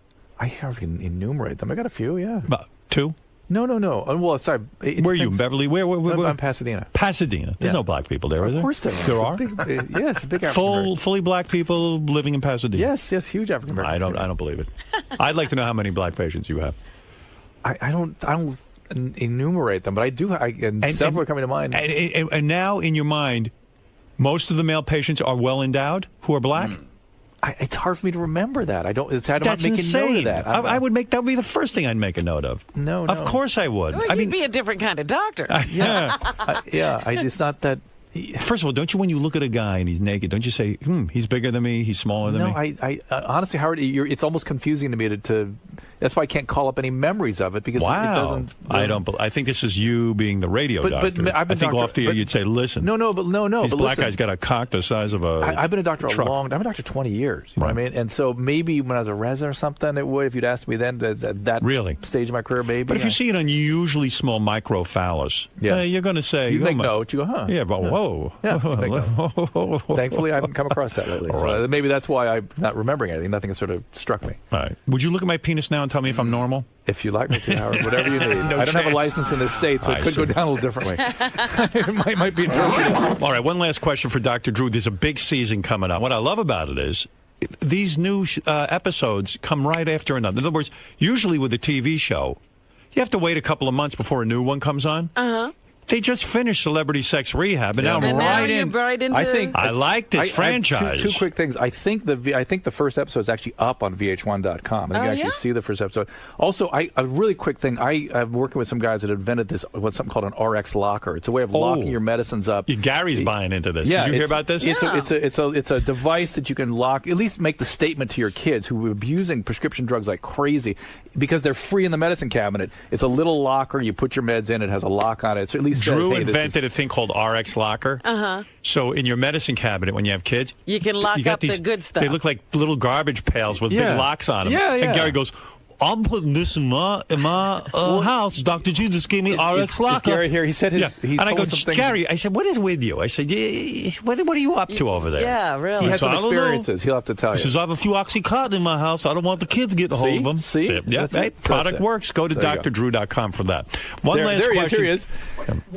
I can't enumerate them. I got a few, yeah. About 2? No. Well, sorry. Where are you, Beverly? Where? I'm Pasadena. Pasadena. There's no black people there, is there? Of course there are. There are? Yes, big African Fully black people living in Pasadena. Yes, huge African American. I don't believe it. I'd like to know how many black patients you have. I don't enumerate them, but I do. Several are coming to mind. And now in your mind, most of the male patients are well endowed who are black. It's hard for me to remember that. I don't. I'm That's making insane. note of that. I would make that would be the first thing I'd make a note of. No. Of course I would. Well, you'd be a different kind of doctor. Yeah. It's not that. First of all, don't you, when you look at a guy and he's naked, don't you say, he's bigger than me, he's smaller than me? No, I honestly, Howard, it's almost confusing to me to That's why I can't call up any memories of it because it doesn't. I think this is you being the radio doctor. But I think off the air you'd say, listen. No. This black guy's got a cock the size of a. I've been a doctor truck. I've been a doctor 20 years. You know what I mean? And so maybe when I was a resident or something, it would. If you'd asked me then at that stage of my career, maybe. But if you see an unusually small microphallus, you're going to say, you make note. You go, huh? Yeah, but whoa. Yeah, thankfully, I haven't come across that lately. So maybe that's why I'm not remembering anything. Nothing has sort of struck me. All right. Would you look at my penis now and tell me if I'm normal? If you like me to, Howard, whatever you need. I don't have a license in this state, so it could go down a little differently. It might be interpreted. All right, one last question for Dr. Drew. There's a big season coming up. What I love about it is these new episodes come right after another. In other words, usually with a TV show, you have to wait a couple of months before a new one comes on. Uh-huh. They just finished Celebrity Sex Rehab, and now I'm right into. I think I like this franchise. I have two quick things. I think the first episode is actually up on VH1.com. I think you actually see the first episode. Also, a really quick thing. I'm working with some guys that invented this, something called an RX locker. It's a way of locking your medicines up. Gary's buying into this. Yeah, did you hear about this? It's a device that you can lock. At least make the statement to your kids who are abusing prescription drugs like crazy, because they're free in the medicine cabinet. It's a little locker. You put your meds in. It has a lock on it. So at least Drew invented a thing called RX Locker. Uh-huh. So in your medicine cabinet, when you have kids, you can lock up the good stuff. They look like little garbage pails with big locks on them. Yeah. And Gary goes, I'm putting this in my house. Dr. Jesus gave me RX Locker. Is Gary here? He said his. And I go, Gary, I said, what is with you? I said, what are you up to over there? Yeah, really. He has some experiences. He'll have to tell you. He says, I have a few Oxycontin in my house. I don't want the kids getting a hold of them. See? Yeah, product works. Go to drdrew.com for that. One last question. There he is.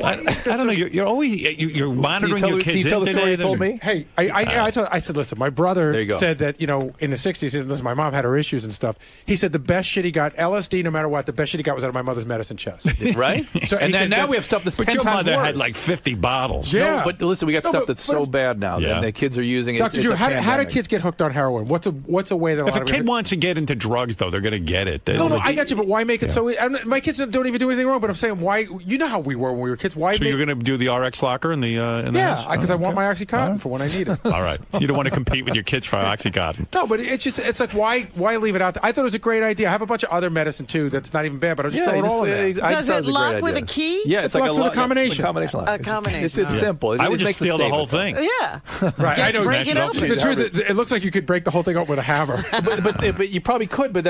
I don't know. You're always you're monitoring your kids. Can you tell the story you told me? Hey, I said, listen, my brother said that, in the 60s, listen, my mom had her issues and stuff. He said the best shit he got, LSD, no matter what, the best shit he got was out of my mother's medicine chest. Right? So and then now we have stuff that's 10 times worse. But your mother had like 50 bottles. Yeah. No, but listen, we got stuff that's so bad now that the kids are using it. Dr. Drew, how do kids get hooked on heroin? What's a way that if a kid wants to get into drugs, though, they're going to get it. No, I got you, but why make it so... My kids don't even do anything wrong, but I'm saying, why... You know how we were when we were kids. Why? So you're going to do the RX Locker in the house? Yeah, because I want my Oxycontin for when I need it. All right. You don't want to compete with your kids for Oxycontin. No, but it's like, why leave it out there? I thought it was a great idea. I have a bunch of other medicine, too, that's not even bad, but I'll just throw it all in there. Does it lock with a key? Yeah, it's like a combination. A combination. It's simple. I would just steal the whole thing. Yeah. Right. I know. Break it open. The truth is, it looks like you could break the whole thing up with a hammer. but you probably could. But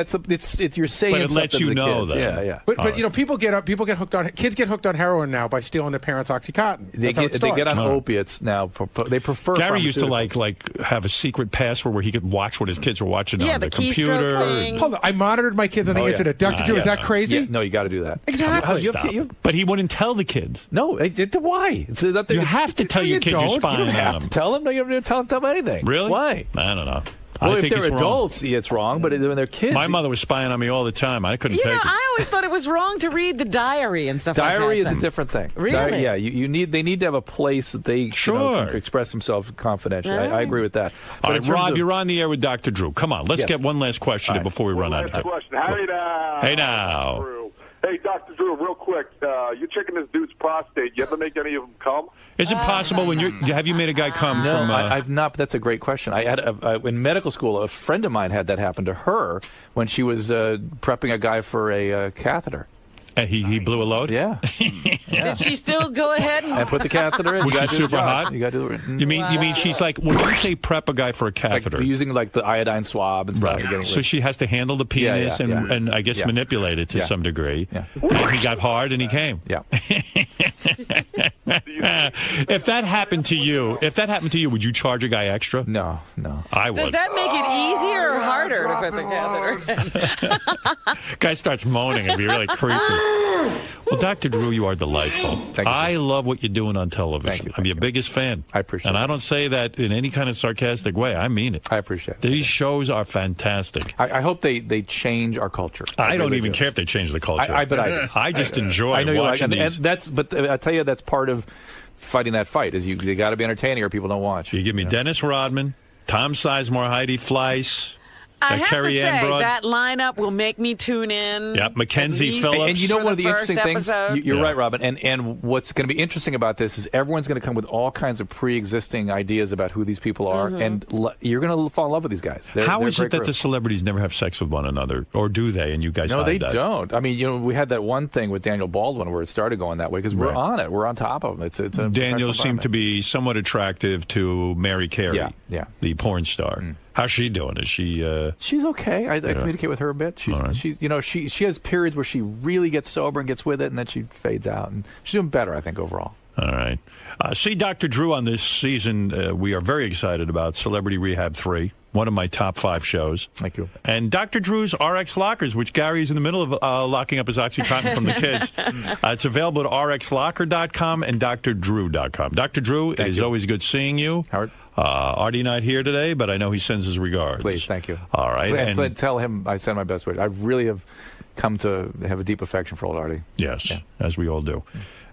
you're saying. But it lets you know that. Yeah. But people get hooked on. Kids get hooked on heroin now by stealing their parents' Oxycontin. They get on opiates now. They prefer. Gary used to like have a secret password where he could watch what his kids were watching on the computer. Hold on, I monitored my kids on the internet. Dr. Drew, is that crazy? Yeah, no, you got to do that. Exactly. But he wouldn't tell the kids. No, why? You have to tell your kids you're spying on them. You don't have to tell them. No, you don't tell them anything. Really? Why? I don't know. Well, if they're adults, it's wrong. But when they're kids, my mother was spying on me all the time. I couldn't take it. I always thought it was wrong to read the diary and stuff. Diary like that. is a different thing. Really? They need to have a place that they can express themselves confidentially. I agree with that. All right, Rob, you're on the air with Dr. Drew. Come on, let's get one last question in before we run out of time. Hey now. Hey, Dr. Drew, real quick. You're checking this dude's prostate. You ever make any of them come? Is it possible have you made a guy come from... I've not, but that's a great question. I had in medical school, a friend of mine had that happen to her when she was prepping a guy for a catheter. And he blew a load? Yeah. Did she still go ahead and put the catheter in? Was she super hot? You got to do it. You mean she's like, when you say prep a guy for a catheter? Like using like the iodine swab and stuff. Right. So she has to handle the penis and I guess manipulate it to some degree. Yeah. And he got hard and he came. Yeah. If that happened to you, would you charge a guy extra? No. I would. Does that make it easier or harder to put the catheter in? Guy starts moaning. It'd be really creepy. Well, Dr. Drew, you are delightful. Thank you. I love what you're doing on television. I'm your biggest fan. I appreciate it. And I don't say that in any kind of sarcastic way. I mean it. I appreciate it. These shows are fantastic. I hope they change our culture. I don't even care if they change the culture. I just enjoy I know watching these. But I tell you, that's part of fighting that fight. Is they got to be entertaining or people don't watch. You give me Dennis Rodman, Tom Sizemore, Heidi Fleiss. I have to Carrie Ann say, broad? that lineup will make me tune in. Yeah, Mackenzie Phillips. And you know, one of the interesting things, you're Yeah. right, Robin, and what's going to be interesting about this is everyone's going to come with all kinds of pre-existing ideas about who these people are, and you're going to fall in love with these guys. How they're is it that the celebrities never have sex with one another, or do they? And you guys No, hide they that? don't. I mean, you know, we had that one thing with Daniel Baldwin where it started going that way because we're Right. on it. We're on top of them. It's a Daniel seemed to be somewhat attractive to Mary Carey, Yeah. the porn star. How's she doing? Is she? She's okay. I communicate with her a bit. She has periods where she really gets sober and gets with it, and then she fades out. And she's doing better, I think, overall. All right. See Dr. Drew on this season. We are very excited about Celebrity Rehab 3, one of my top 5 shows. Thank you. And Dr. Drew's RX Lockers, which Gary's in the middle of locking up his OxyContin from the kids. It's available at rxlocker.com and drdrew.com. Dr. Drew, it is always good seeing you. Howard. Artie not here today, but I know he sends his regards. Please, thank you. All right. And tell him I send my best wishes. I really have come to have a deep affection for old Artie. Yes, as we all do.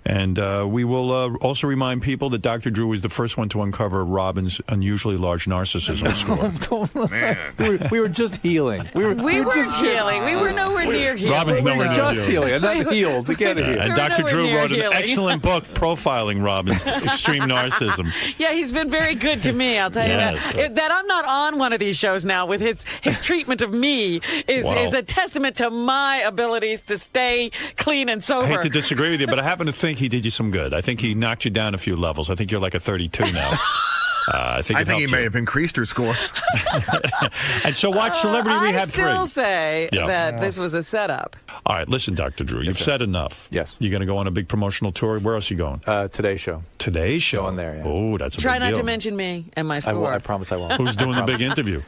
And we will also remind people that Dr. Drew was the first one to uncover Robin's unusually large narcissism score. We were just healing. We were just healing. We were nowhere near healing. Robin's nowhere near just healing. I'm not healed to get it here. And Dr. Drew wrote an excellent book profiling Robin's extreme narcissism. Yeah, he's been very good to me, I'll tell you that. That I'm not on one of these shows now with his treatment of me is a testament to my abilities to stay clean and sober. I hate to disagree with you, but I happen to think he did you some good. I think he knocked you down a few levels. I think you're like a 32 now. I think he may have increased her score. And so watch Celebrity Rehab 3. I still say that this was a setup. All right, listen, Dr. Drew, you've said enough. Yes. You're going to go on a big promotional tour. Where else are you going? Today's show. Today's show? Going there, yeah. Oh, that's a Try big not deal. to mention me and my score. I promise I won't. Who's doing the big interview?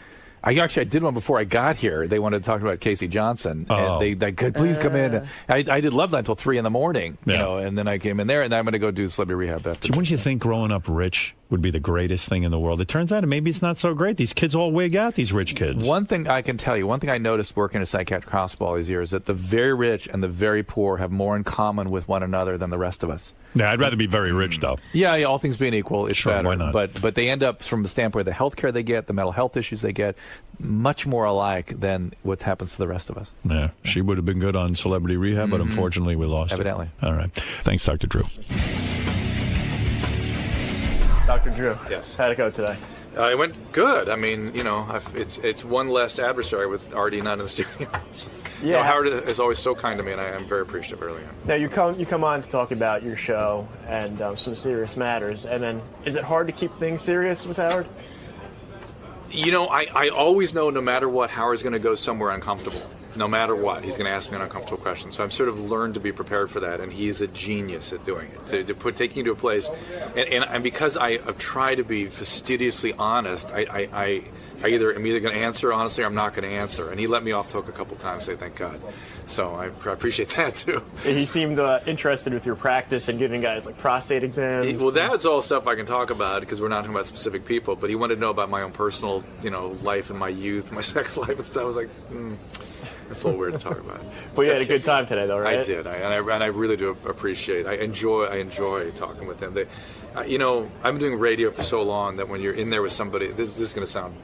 I did one before I got here. They wanted to talk about Casey Johnson, and they could please come in. I did Love Line until 3 in the morning, you know, and then I came in there, and I'm going to go do Celebrity Rehab after. Wouldn't you think growing up rich would be the greatest thing in the world? It turns out maybe it's not so great. These kids all wig out, these rich kids. One thing I can tell you, one thing I noticed working in a psychiatric hospital all these years, is that the very rich and the very poor have more in common with one another than the rest of us. Yeah, I'd rather be very rich, though. Yeah, all things being equal, it's better. Why not? But they end up, from the standpoint of the health care they get, the mental health issues they get, much more alike than what happens to the rest of us. Yeah, she would have been good on Celebrity Rehab, but unfortunately we lost Evidently. her. All right. Thanks, Dr. Drew. Dr. Drew. Yes. How'd it go today? It went good. I mean, you know, it's one less adversary with Artie not in the studio. Yeah. No, Howard is always so kind to me, and I am very appreciative. Really am. Now you come on to talk about your show and some serious matters, and then is it hard to keep things serious with Howard? You know, I always know no matter what, Howard's going to go somewhere uncomfortable. No matter what, he's going to ask me an uncomfortable question. So I've sort of learned to be prepared for that, and he is a genius at doing it, taking you to a place. And because I try to be fastidiously honest, I'm either going to answer honestly or I'm not going to answer. And he let me off the hook a couple times, say thank God. So I appreciate that, too. He seemed interested with your practice and giving guys like prostate exams. Well, that's all stuff I can talk about because we're not talking about specific people. But he wanted to know about my own personal, life and my youth, my sex life and stuff. I was like, that's a little weird to talk about. Well, you had a good time today, though, right? I did, and I really do appreciate. I enjoy talking with them. I've been doing radio for so long that when you're in there with somebody, this is going to sound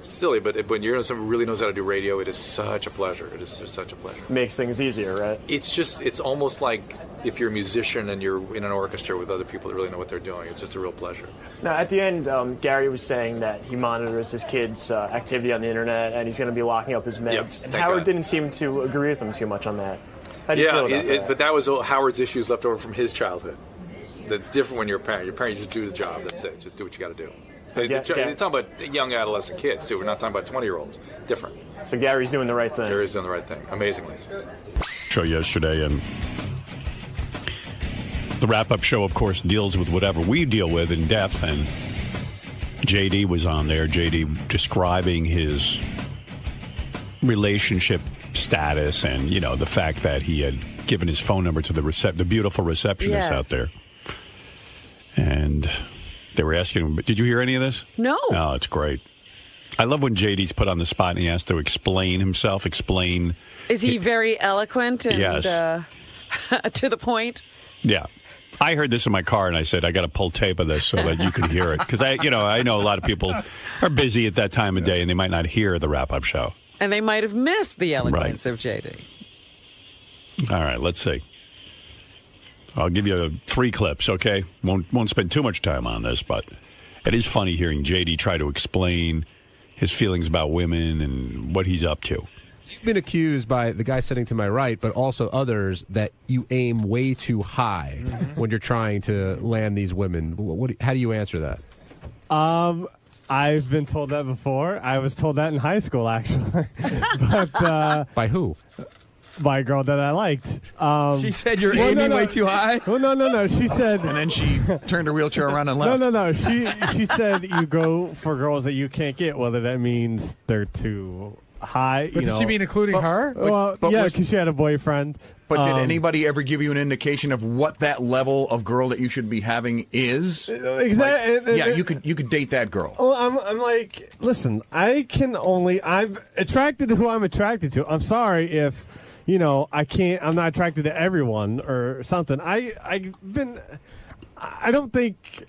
silly, but when you're someone who really knows how to do radio, it is such a pleasure. It is such a pleasure. Makes things easier, right? It's almost like if you're a musician and you're in an orchestra with other people that really know what they're doing. It's just a real pleasure. Now, at the end, Gary was saying that he monitors his kids' activity on the internet, and he's going to be locking up his meds. And Howard didn't seem to agree with him too much on that. How do you feel about that? But that was Howard's issues left over from his childhood. That's different when you're a parent. Your parent, just do the job. That's it. Just do what you got to do. You're talking about young adolescent kids, too. We're not talking about 20-year-olds. Different. So Gary's doing the right thing. Gary's doing the right thing, amazingly. Show yesterday, and the wrap-up show, of course, deals with whatever we deal with in depth, and JD was on there. JD describing his relationship status and, the fact that he had given his phone number to the beautiful receptionist out there. And they were asking him, did you hear any of this? No. Oh, it's great. I love when JD's put on the spot and he has to explain himself, Is he very eloquent and to the point? Yeah. I heard this in my car, and I said, I got to pull tape of this so that you can hear it. Because, I know a lot of people are busy at that time of day, and they might not hear the wrap-up show. And they might have missed the eloquence of J.D. All right, let's see. I'll give you 3 clips, okay? Won't spend too much time on this, but it is funny hearing J.D. try to explain his feelings about women and what he's up to. You've been accused by the guy sitting to my right, but also others, that you aim way too high when you're trying to land these women. How do you answer that? I've been told that before. I was told that in high school, actually. But by who? By a girl that I liked. She said you're aiming way too high? Well, no. She said... And then she turned her wheelchair around and left. No. She said you go for girls that you can't get, whether that means they're too high. But did she mean including her? Well, yeah, because she had a boyfriend. But did anybody ever give you an indication of what that level of girl that you should be having is? Exactly. Like, you could date that girl. Well, I'm like, listen, I'm attracted to who I'm attracted to. I'm sorry if, I'm not attracted to everyone or something. I don't think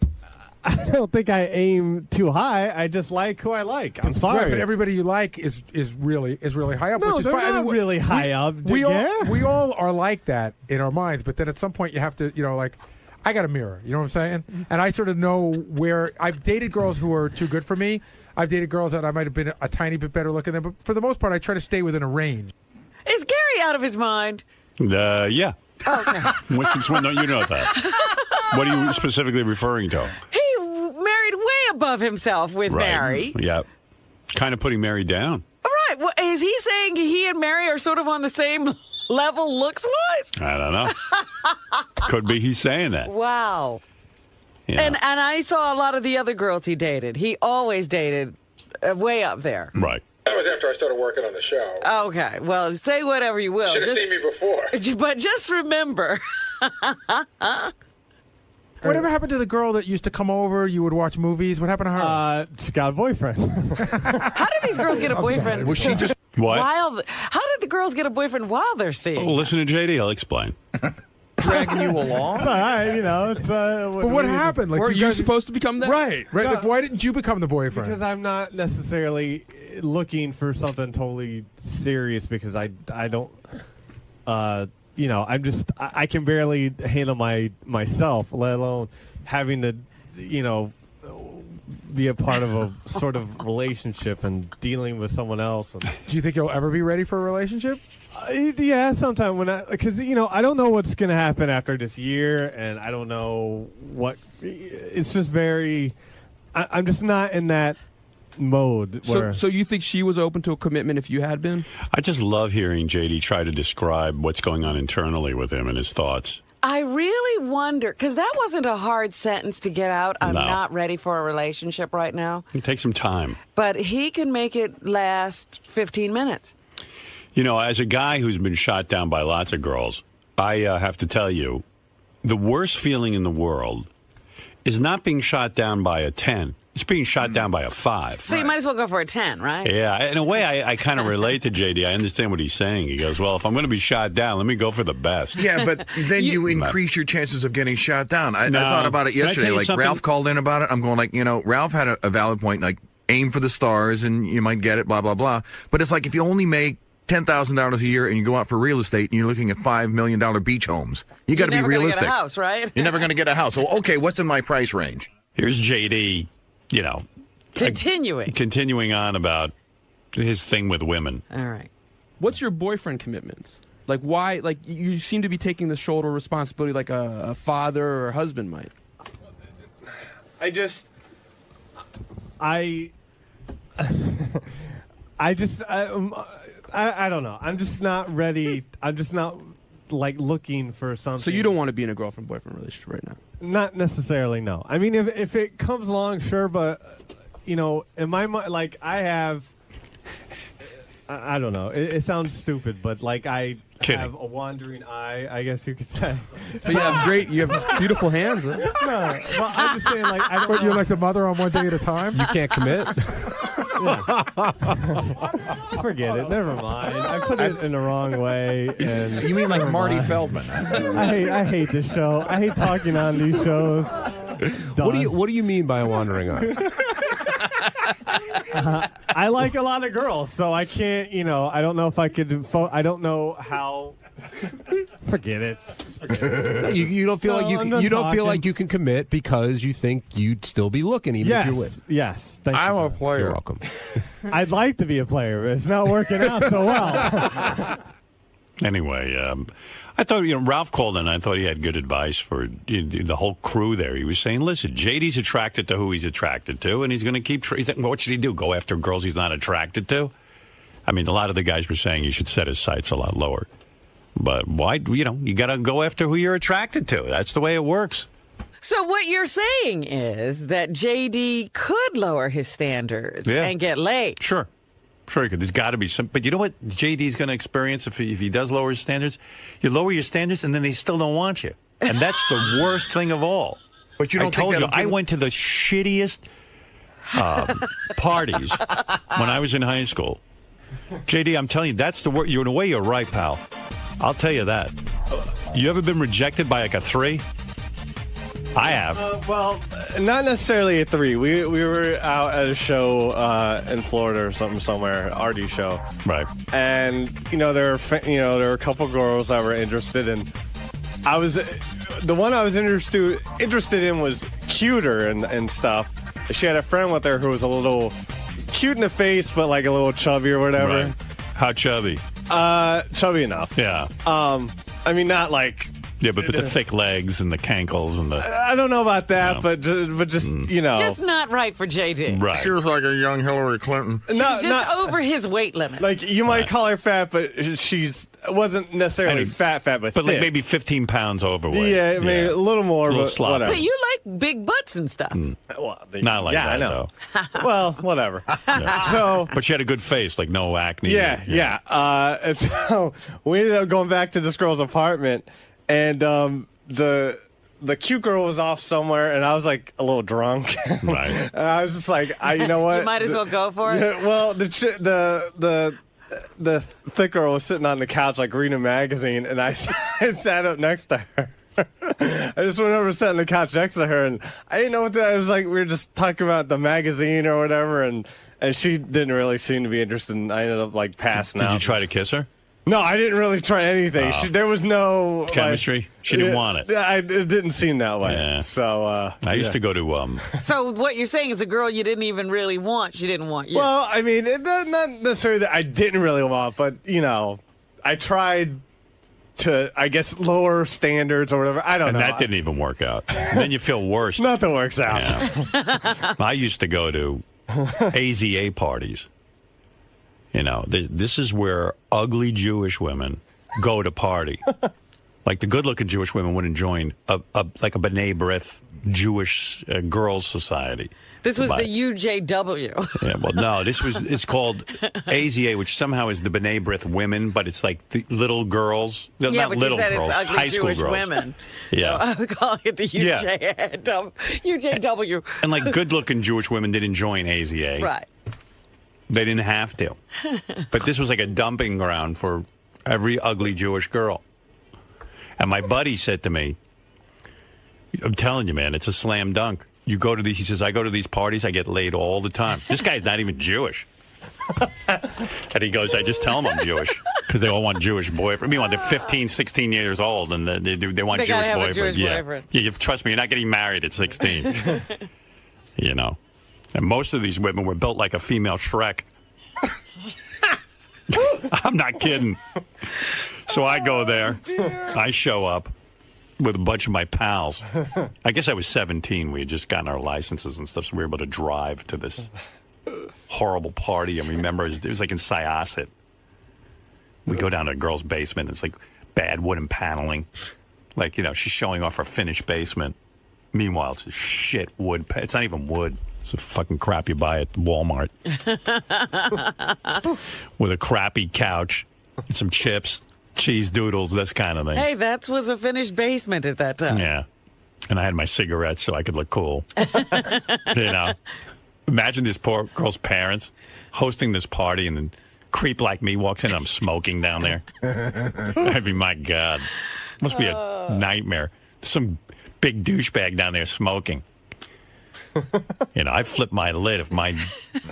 I aim too high. I just like who I like. I'm sorry, right, but everybody you like is really high up. No, which is they're not really high up. We all are like that in our minds, but then at some point you have to, I got a mirror. You know what I'm saying? And I sort of know where I've dated girls who are too good for me. I've dated girls that I might have been a tiny bit better looking than, but for the most part, I try to stay within a range. Is Gary out of his mind? Yeah. Oh, okay. Since when don't you know that? What are you specifically referring to? He married way above himself with Mary. Yeah. Kind of putting Mary down. All right. Well, is he saying he and Mary are sort of on the same level looks-wise? I don't know. Could be he's saying that. Wow. Yeah. And I saw a lot of the other girls he dated. He always dated way up there. Right. That was after I started working on the show. Okay. Well, say whatever you will. Should have seen me before. But just remember. Whatever happened to the girl that used to come over? You would watch movies. What happened to her? She got a boyfriend. How did these girls get a boyfriend? Was she just what? How did the girls get a boyfriend while they're seeing? Well, listen to JD. I'll explain. Dragging you along? It's all right, it's. But what happened? Like, were you supposed to become that? Right. No, like, why didn't you become the boyfriend? Because I'm not necessarily looking for something totally serious. Because I don't. I'm just I can barely handle myself, let alone having to, be a part of a sort of relationship and dealing with someone else. And, do you think you'll ever be ready for a relationship? Yeah, sometime because I don't know what's going to happen after this year, and I don't know what. It's just very. I'm just not in that mode. So you think she was open to a commitment if you had been? I just love hearing JD try to describe what's going on internally with him and his thoughts. I really wonder, because that wasn't a hard sentence to get out. I'm No. not ready for a relationship right now. It takes some time. But he can make it last 15 minutes. As a guy who's been shot down by lots of girls, I have to tell you, the worst feeling in the world is not being shot down by a 10. It's being shot down by a 5. So you might as well go for a 10, right? Yeah, in a way, I kind of relate to JD. I understand what he's saying. He goes, well, if I'm going to be shot down, let me go for the best. Yeah, but then you increase your chances of getting shot down. I thought about it yesterday. Like, Ralph called in about it. I'm going like, Ralph had a valid point, like, aim for the stars and you might get it, blah, blah, blah. But it's like if you only make $10,000 a year and you go out for real estate and you're looking at $5 million beach homes, you got to be realistic. You're never going to get a house, right? You're never going to get a house. So, okay, what's in my price range? Here's JD, Continuing on about his thing with women. All right. What's your boyfriend commitments? Like, why? Like, you seem to be taking the shoulder responsibility like a father or a husband might. I don't know. I'm just not ready. I'm just not looking for something. So you don't want to be in a girlfriend-boyfriend relationship right now? Not necessarily, no. I mean, if it comes along, sure, but in my mind, I have. I don't know. It sounds stupid, but I have a wandering eye, I guess you could say. But you have beautiful hands. Huh? No, well, I'm just saying, I don't. But you're like the mother on one day at a time. You can't commit. Forget it. Never mind. I put it in the wrong way. And you mean like Marty Feldman? I hate this show. I hate talking on these shows. What do you mean by a wandering eye? I like a lot of girls, so I can't. I don't know if I could. I don't know how. Forget it. You don't feel like you can commit because you think you'd still be looking even if you're with. Yes. I'm a player. You're welcome. I'd like to be a player, but it's not working out so well. Anyway, I thought, Ralph called in. I thought he had good advice for the whole crew there. He was saying, listen, JD's attracted to who he's attracted to, and he's going to keep. He's like, what should he do? Go after girls he's not attracted to? I mean, a lot of the guys were saying he should set his sights a lot lower. But why? You got to go after who you're attracted to. That's the way it works. So what you're saying is that JD could lower his standards and get laid. Sure he could. There's got to be some. But you know what JD's going to experience if he does lower his standards? You lower your standards, and then they still don't want you. And that's the worst thing of all. But you don't I told you, I went to the shittiest parties when I was in high school. JD, I'm telling you, that's the word. In a way, you're right, pal. I'll tell you that. You ever been rejected by like a 3? I have. Well, not necessarily a 3. We were out at a show in Florida or something somewhere, Artie show. Right. And there were a couple girls that were interested, and the one I was interested in was cuter and stuff. She had a friend with her who was a little cute in the face, but like a little chubby or whatever. Right. How chubby? Chubby enough. Yeah. I mean, not like. Yeah, but the thick legs and the cankles and the. I don't know about that, but just just not right for JD. Right. She was like a young Hillary Clinton. She's just over his weight limit. Like you might call her fat, but she's wasn't necessarily fat, but like maybe 15 pounds overweight. Yeah, I mean a little more, but whatever. But you like big butts and stuff. Well, not like that, I know. though. Well, whatever. Yeah. So, but she had a good face, like no acne. Yeah. And so we ended up going back to this girl's apartment, and the cute girl was off somewhere, and I was like a little drunk. Right. And I was just like, you know what? You might as well go for it. Well, the thick girl was sitting on the couch like reading a magazine, and I sat up next to her. I just went over and sat on the couch next to her, and I didn't know what I was like. We were just talking about the magazine or whatever, and she didn't really seem to be interested. And I ended up like passing out. Did you try to kiss her? No, I didn't really try anything. There was no chemistry. She didn't want it. It didn't seem that way. Yeah. So I used to go to. So what you're saying is a girl you didn't even really want. She didn't want you. Well, I mean, not necessarily that I didn't really want, but I tried to, I guess, lower standards or whatever. I don't know. And that didn't even work out. And then you feel worse. Nothing works out. Yeah. I used to go to AZA parties. This is where ugly Jewish women go to party. Like the good-looking Jewish women wouldn't join like a B'nai B'rith Jewish girls' society. This was the UJW. Yeah, well, no, it's called AZA, which somehow is the B'nai B'rith women, but it's like the little girls. Yeah, not but little you said girls, it's ugly high Jewish school girls. women. Yeah. So I would call it the UJW. And like good-looking Jewish women didn't join AZA. Right. They didn't have to. But this was like a dumping ground for every ugly Jewish girl. And my buddy said to me, I'm telling you, man, it's a slam dunk. You go to these, he says, I go to these parties, I get laid all the time. This guy's not even Jewish. And he goes, I just tell them I'm Jewish because they all want Jewish boyfriend. Meanwhile, they're 15, 16 years old, and they want Jewish boyfriend. Yeah, trust me, you're not getting married at 16. And most of these women were built like a female Shrek. I'm not kidding. So I go there. I show up with a bunch of my pals. I guess I was 17. We had just gotten our licenses and stuff, so we were able to drive to this horrible party. And remember, it was like in Syosset. We go down to a girl's basement. It's like bad wooden paneling. Like, she's showing off her finished basement. Meanwhile, it's just shit wood. It's not even wood. It's the fucking crap you buy at Walmart. With a crappy couch and some chips, cheese doodles, this kind of thing. Hey, that was a finished basement at that time. Yeah. And I had my cigarettes so I could look cool. Imagine this poor girl's parents hosting this party and then creep like me walks in and I'm smoking down there. I mean, my God. Must be a nightmare. Some big douchebag down there smoking. You know, I flipped my lid if my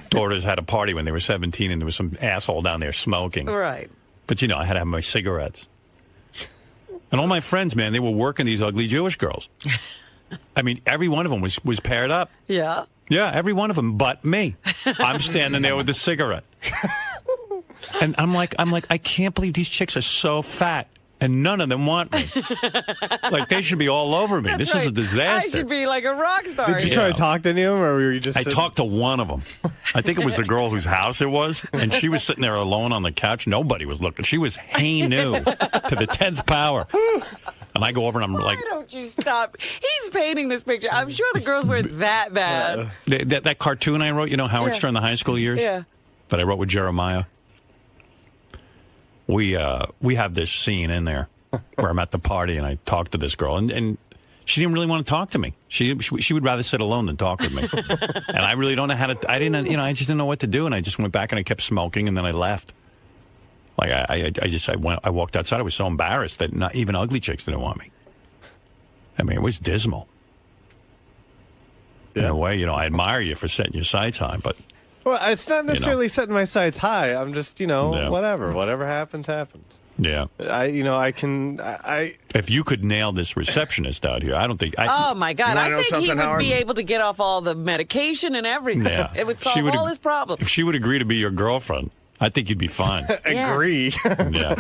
daughters had a party when they were 17 and there was some asshole down there smoking. Right. But, you know, I had to have my cigarettes. And all my friends, man, they were working these ugly Jewish girls. I mean, every one of them was paired up. Yeah. Yeah, every one of them but me. I'm standing there with a cigarette. And I'm like, I can't believe these chicks are so fat. And none of them want me. Like, they should be all over me. This is a disaster. I should be like a rock star. Did you try to talk to any of them, or were you just... I talked to one of them. I think it was the girl whose house it was, and she was sitting there alone on the couch. Nobody was looking. She was hey new to the 10th power. And I go over and I'm like... Why don't you stop? He's painting this picture. I'm sure the girls weren't that bad. That cartoon I wrote, you know, Howard Stern, the high school years? Yeah. That I wrote with Jeremiah. We have this scene in there where I'm at the party and I talk to this girl and she didn't really want to talk to me. She would rather sit alone than talk with me. And I really don't know how to. I just didn't know what to do, and I just went back and I kept smoking, and then I left. Like I walked outside. I was so embarrassed that not even ugly chicks didn't want me. I mean, it was dismal. In a way, you know, I admire you for setting your sights high, but. Well, it's not necessarily setting my sights high. I'm just, whatever happens, happens. Yeah. If you could nail this receptionist out here, I don't think. Oh my God! I think he would be able to get off all the medication and everything. Yeah. It would solve all his problems. If she would agree to be your girlfriend, I think you'd be fine. Agree? Yeah.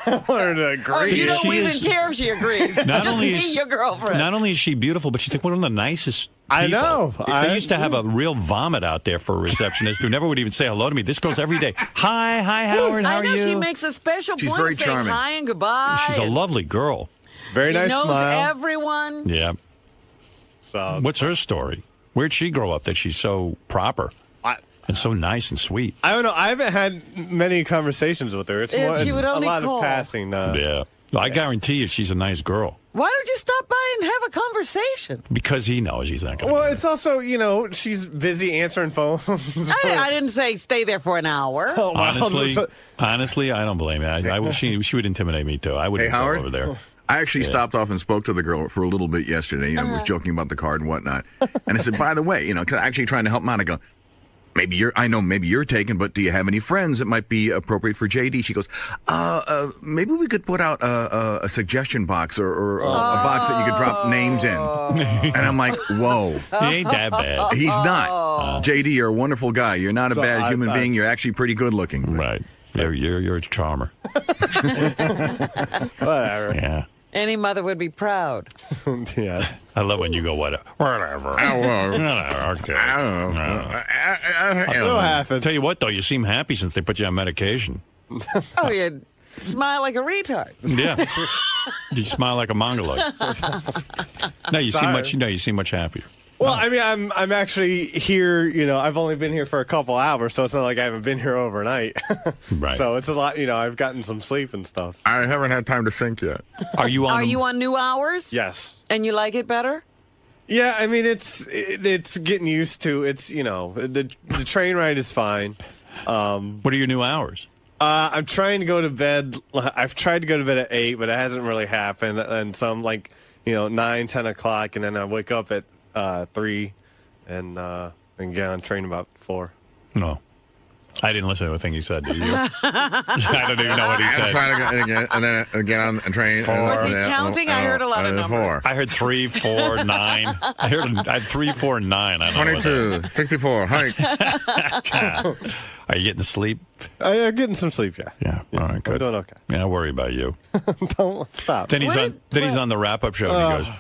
I want her to agree. Oh, you don't even care if she agrees. Just be your girlfriend. Not only is she beautiful, but she's like one of the nicest people. I know. They used to have a real vomit out there for a receptionist who never would even say hello to me. This goes every day. Hi, Howard, how are you? She makes a special She's point very of saying charming. hi and goodbye. She's a lovely girl. Very nice smile. She knows everyone. Yeah. So what's her story? Where'd she grow up that she's so proper? And so nice and sweet. I don't know. I haven't had many conversations with her. It's more She would only a lot call. of passing. Yeah. I guarantee you she's a nice girl. Why don't you stop by and have a conversation? Because he knows he's not going to. Well, it's also, she's busy answering phones. I didn't say stay there for an hour. Oh, wow. Honestly, I don't blame her. She would intimidate me, too. I wouldn't go Howard? over there. I actually stopped off and spoke to the girl for a little bit yesterday. Was joking about the card and whatnot. And I said, by the way, 'cause actually trying to help him out. I go, maybe you're taken, but do you have any friends that might be appropriate for JD? She goes, maybe we could put out a suggestion box or a box that you could drop names in. And I'm like, whoa. He ain't that bad. He's not. JD, you're a wonderful guy. You're not a bad human being. You're actually pretty good looking. Right. You're a charmer. Whatever. Yeah. Any mother would be proud. Yeah. I love when you go, whatever. Okay. It'll happen. Tell you what, though, you seem happy since they put you on medication. Oh, you smile like a retard. Yeah. You smile like a mongoloid. No, you seem much happier. Well, I mean, I'm actually here. I've only been here for a couple hours, so it's not like I haven't been here overnight. Right. So it's a lot. I've gotten some sleep and stuff. I haven't had time to think yet. Are you on new hours? Yes. And you like it better? Yeah, I mean it's getting used to. It's the train ride is fine. What are your new hours? I'm trying to go to bed. I've tried to go to bed at 8, but it hasn't really happened. And so I'm like 9, 10 o'clock, and then I wake up at 3 and get on train about 4. No. I didn't listen to a thing he said. Did you? I don't even know what he said. And then again on a train. 4. Was he counting? I heard a lot of numbers. 4. I heard 3, 4, 9. I had 3, 4, 9. I don't 22, 64. Hike. Are you getting sleep? I'm getting some sleep. Yeah. Yeah. All right. Good. I'm doing okay. Yeah, I worry about you. Don't stop. Then he's on the wrap-up show and he goes,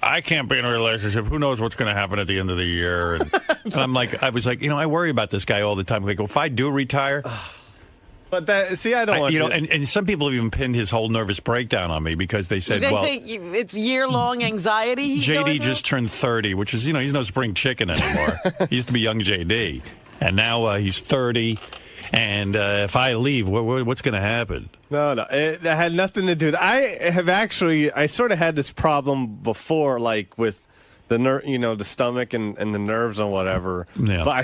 I can't be in a relationship. Who knows what's going to happen at the end of the year? And I was like, I worry about this guy all the time. Like, if I do retire. But I don't want and some people have even pinned his whole nervous breakdown on me because they said, they think it's year-long anxiety. JD just turned 30, which is, he's no spring chicken anymore. He used to be young JD. And now he's 30. And if I leave, what's going to happen? No, it had nothing to do with it. I sort of had this problem before, like with the the stomach and the nerves and whatever. Yeah. But I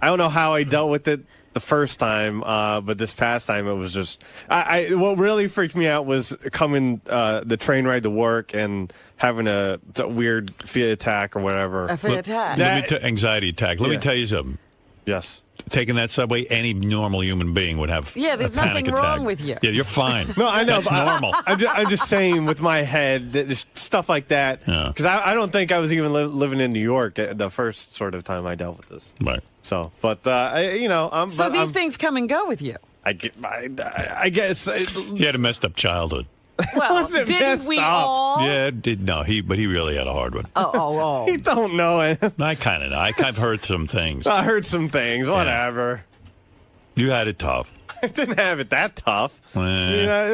don't know how I dealt with it the first time, but this past time it was just. What really freaked me out was coming the train ride to work and having a weird fear attack or whatever. A fear attack. Anxiety attack. Let me tell you something. Yes. Taking that subway, any normal human being would have there's a panic nothing attack. wrong with you. Yeah, you're fine. No, I know. That's normal. I'm just saying with my head, that stuff like that. Because I don't think I was even living in New York the first sort of time I dealt with this. Right. So, but, these things come and go with you. I guess. He had a messed up childhood. Well, didn't we all? Yeah, but he really had a hard one. Oh. You don't know it. I kind of know. I've heard some things. I heard some things. Whatever. You had it tough. I didn't have it that tough. It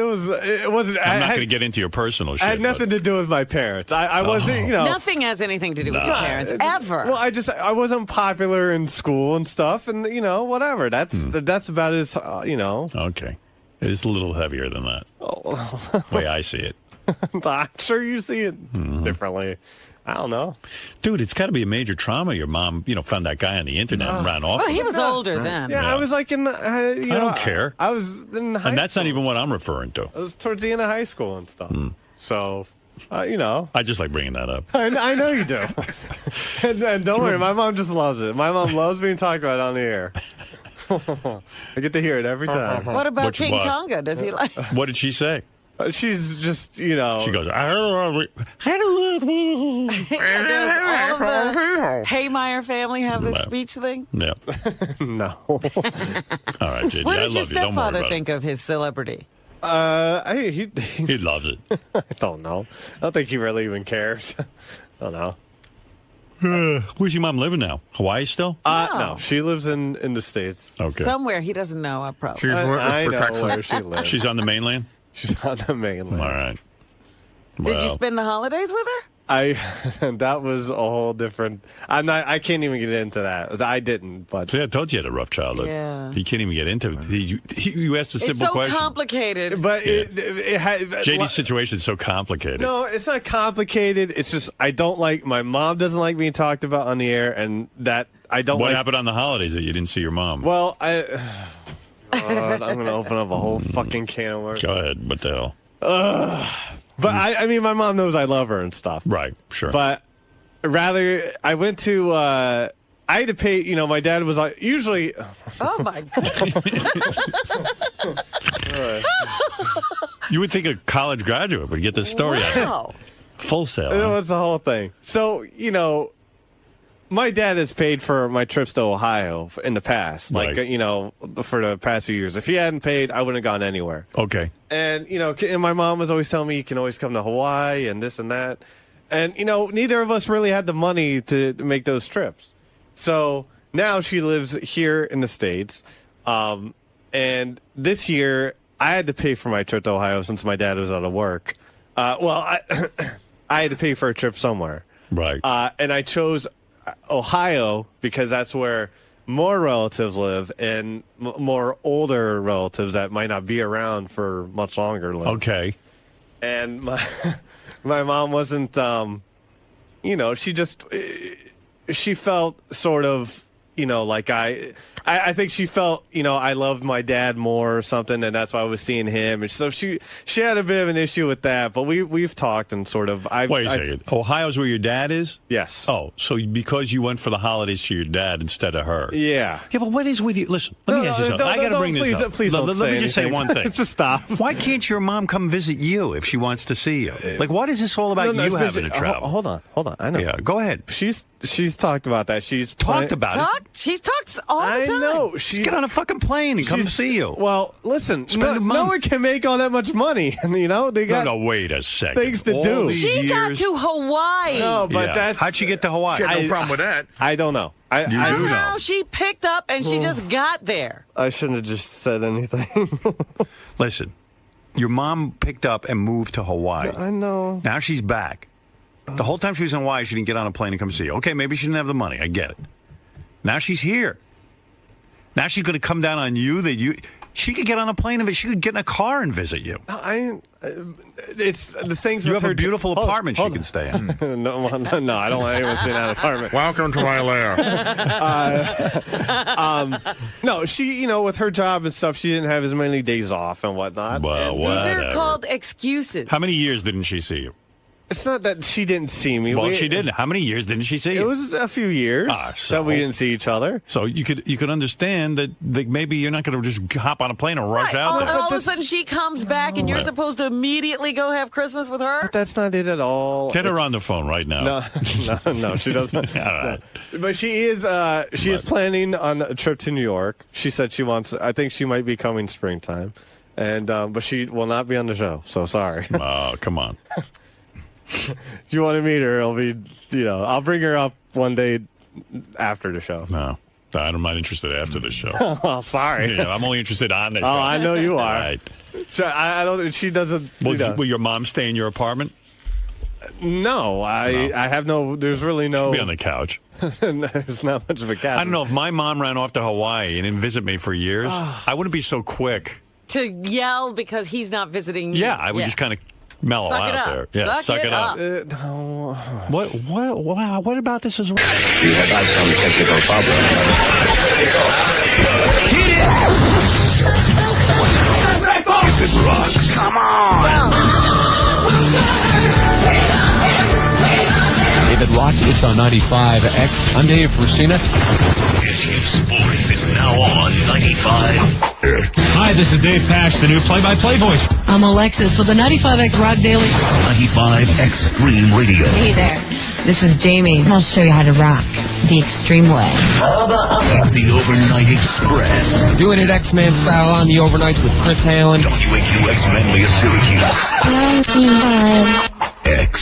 wasn't. I'm not going to get into your personal shit. I had nothing to do with my parents. I wasn't, Nothing has anything to do with your parents, ever. Well, I wasn't popular in school and stuff, and, whatever. That's about as, Okay. It's a little heavier than that. The way I see it. I'm sure you see it differently. I don't know. Dude, it's got to be a major trauma. Your mom, found that guy on the internet and ran off. Well, he was older then. Yeah, I was like in, I don't care. I was in high school. And that's not even what I'm referring to. I was towards the end of high school and stuff. So, I just like bringing that up. I know you do. and don't worry, my mom just loves it. My mom loves being talked about on the air. I get to hear it every time. What about King Tonga? Does he like? What did she say? She's just, She goes, I Does all of the Haymeyer family have this speech thing? Yeah. No. All right, JD, What I does your love you. Don't worry stepfather about think of his celebrity? He loves it. I don't know. I don't think he really even cares. I don't know. Where's your mom living now? Hawaii still? No, she lives in the States. Okay. Somewhere he doesn't know. Probably. I know where she lives. She's on the mainland? She's on the mainland. All right. Did you spend the holidays with her? That was a whole different. I can't even get into that. I didn't. But see, I told you had a rough childhood. Yeah. You can't even get into it. You asked a simple question. It's so complicated. But JD's situation is so complicated. No, it's not complicated. It's just I don't like. My mom doesn't like being talked about on the air, and that I don't. What happened on the holidays that you didn't see your mom? Well, I'm going to open up a whole fucking can of worms. Go ahead. What the hell? But I mean, my mom knows I love her and stuff. Right, sure. But rather, I went to, I had to pay, my dad was like, usually. Oh, my God. You would think a college graduate would get this story out. Full sale. That's the whole thing. So, my dad has paid for my trips to Ohio in the past, like, for the past few years. If he hadn't paid, I wouldn't have gone anywhere. Okay. And, and my mom was always telling me you can always come to Hawaii and this and that. And, neither of us really had the money to make those trips. So now she lives here in the States. And this year, I had to pay for my trip to Ohio since my dad was out of work. I had to pay for a trip somewhere. Right. And I chose Ohio because that's where more relatives live and more older relatives that might not be around for much longer live. Okay. And my mom wasn't, she felt sort of, like I think she felt, I loved my dad more or something, and that's why I was seeing him. And so she had a bit of an issue with that, but we've talked and sort of. Wait a second. Ohio's where your dad is? Yes. Oh, so because you went for the holidays to your dad instead of her? Yeah. Yeah, but what is with you? Listen, let me ask you something. I got to bring this up. Please let me just say one thing. Just stop. Why can't your mom come visit you if she wants to see you? Like, what is this all about? You having to travel? Hold on. I know. Yeah, go ahead. She's talked about that. She's talked about it. She's talked all the time. I know. Just get on a fucking plane and come see you. Well, listen, Spend a month. no one can make all that much money. They got no, wait a second. things to do. She got to Hawaii. No, but that's how'd she get to Hawaii? No problem with that. I don't know. Somehow she picked up and she just got there. I shouldn't have just said anything. Listen, your mom picked up and moved to Hawaii. I know. Now she's back. The whole time she was in Hawaii, she didn't get on a plane and come see you. Okay, maybe she didn't have the money. I get it. Now she's here. Now she's going to come down on you that She could get on a plane and she could get in a car and visit you. It's the things. You have a beautiful apartment she can stay in. no, I don't want anyone to stay in that apartment. Welcome to my lair. No, she, with her job and stuff, she didn't have as many days off and whatnot. Well, These are called excuses. How many years didn't she see you? It's not that she didn't see me. Well, she didn't. How many years didn't she see you? It was a few years that we didn't see each other. So you could understand that maybe you're not going to just hop on a plane and rush out there. All of a sudden she comes back and you're supposed to immediately go have Christmas with her? But that's not it at all. Get her on the phone right now. No, she doesn't. All right. No. But she is planning on a trip to New York. She said she wants. I think she might be coming springtime, and but she will not be on the show. So sorry. Oh, come on. If you want to meet her, it'll be, I'll bring her up one day after the show. No, I'm not interested after the show. Well, sorry. I'm only interested on it. Oh, I know you are. Right. I don't. She doesn't. Will your mom stay in your apartment? No, I have no. There's really no. She'll be on the couch. There's not much of a couch. I don't know if my mom ran off to Hawaii and didn't visit me for years. I wouldn't be so quick to yell because he's not visiting me. Yeah, I would just kind of mellow out there. Yeah, suck it up. No. What about this is? You have had some technical problems. If it rocks, come on. If it rocks, it's on 95X. I'm Dave Rusina. Sports is now on 95X. Hi, this is Dave Pash, the new play-by-play voice. I'm Alexis with the 95X Rock Daily. 95 Extreme Radio. Hey there, this is Jamie. I'll show you how to rock the extreme way. The Overnight Express. Doing it X-Man style on the overnights with Chris Hallen. WAQX Manly of Syracuse. 95X.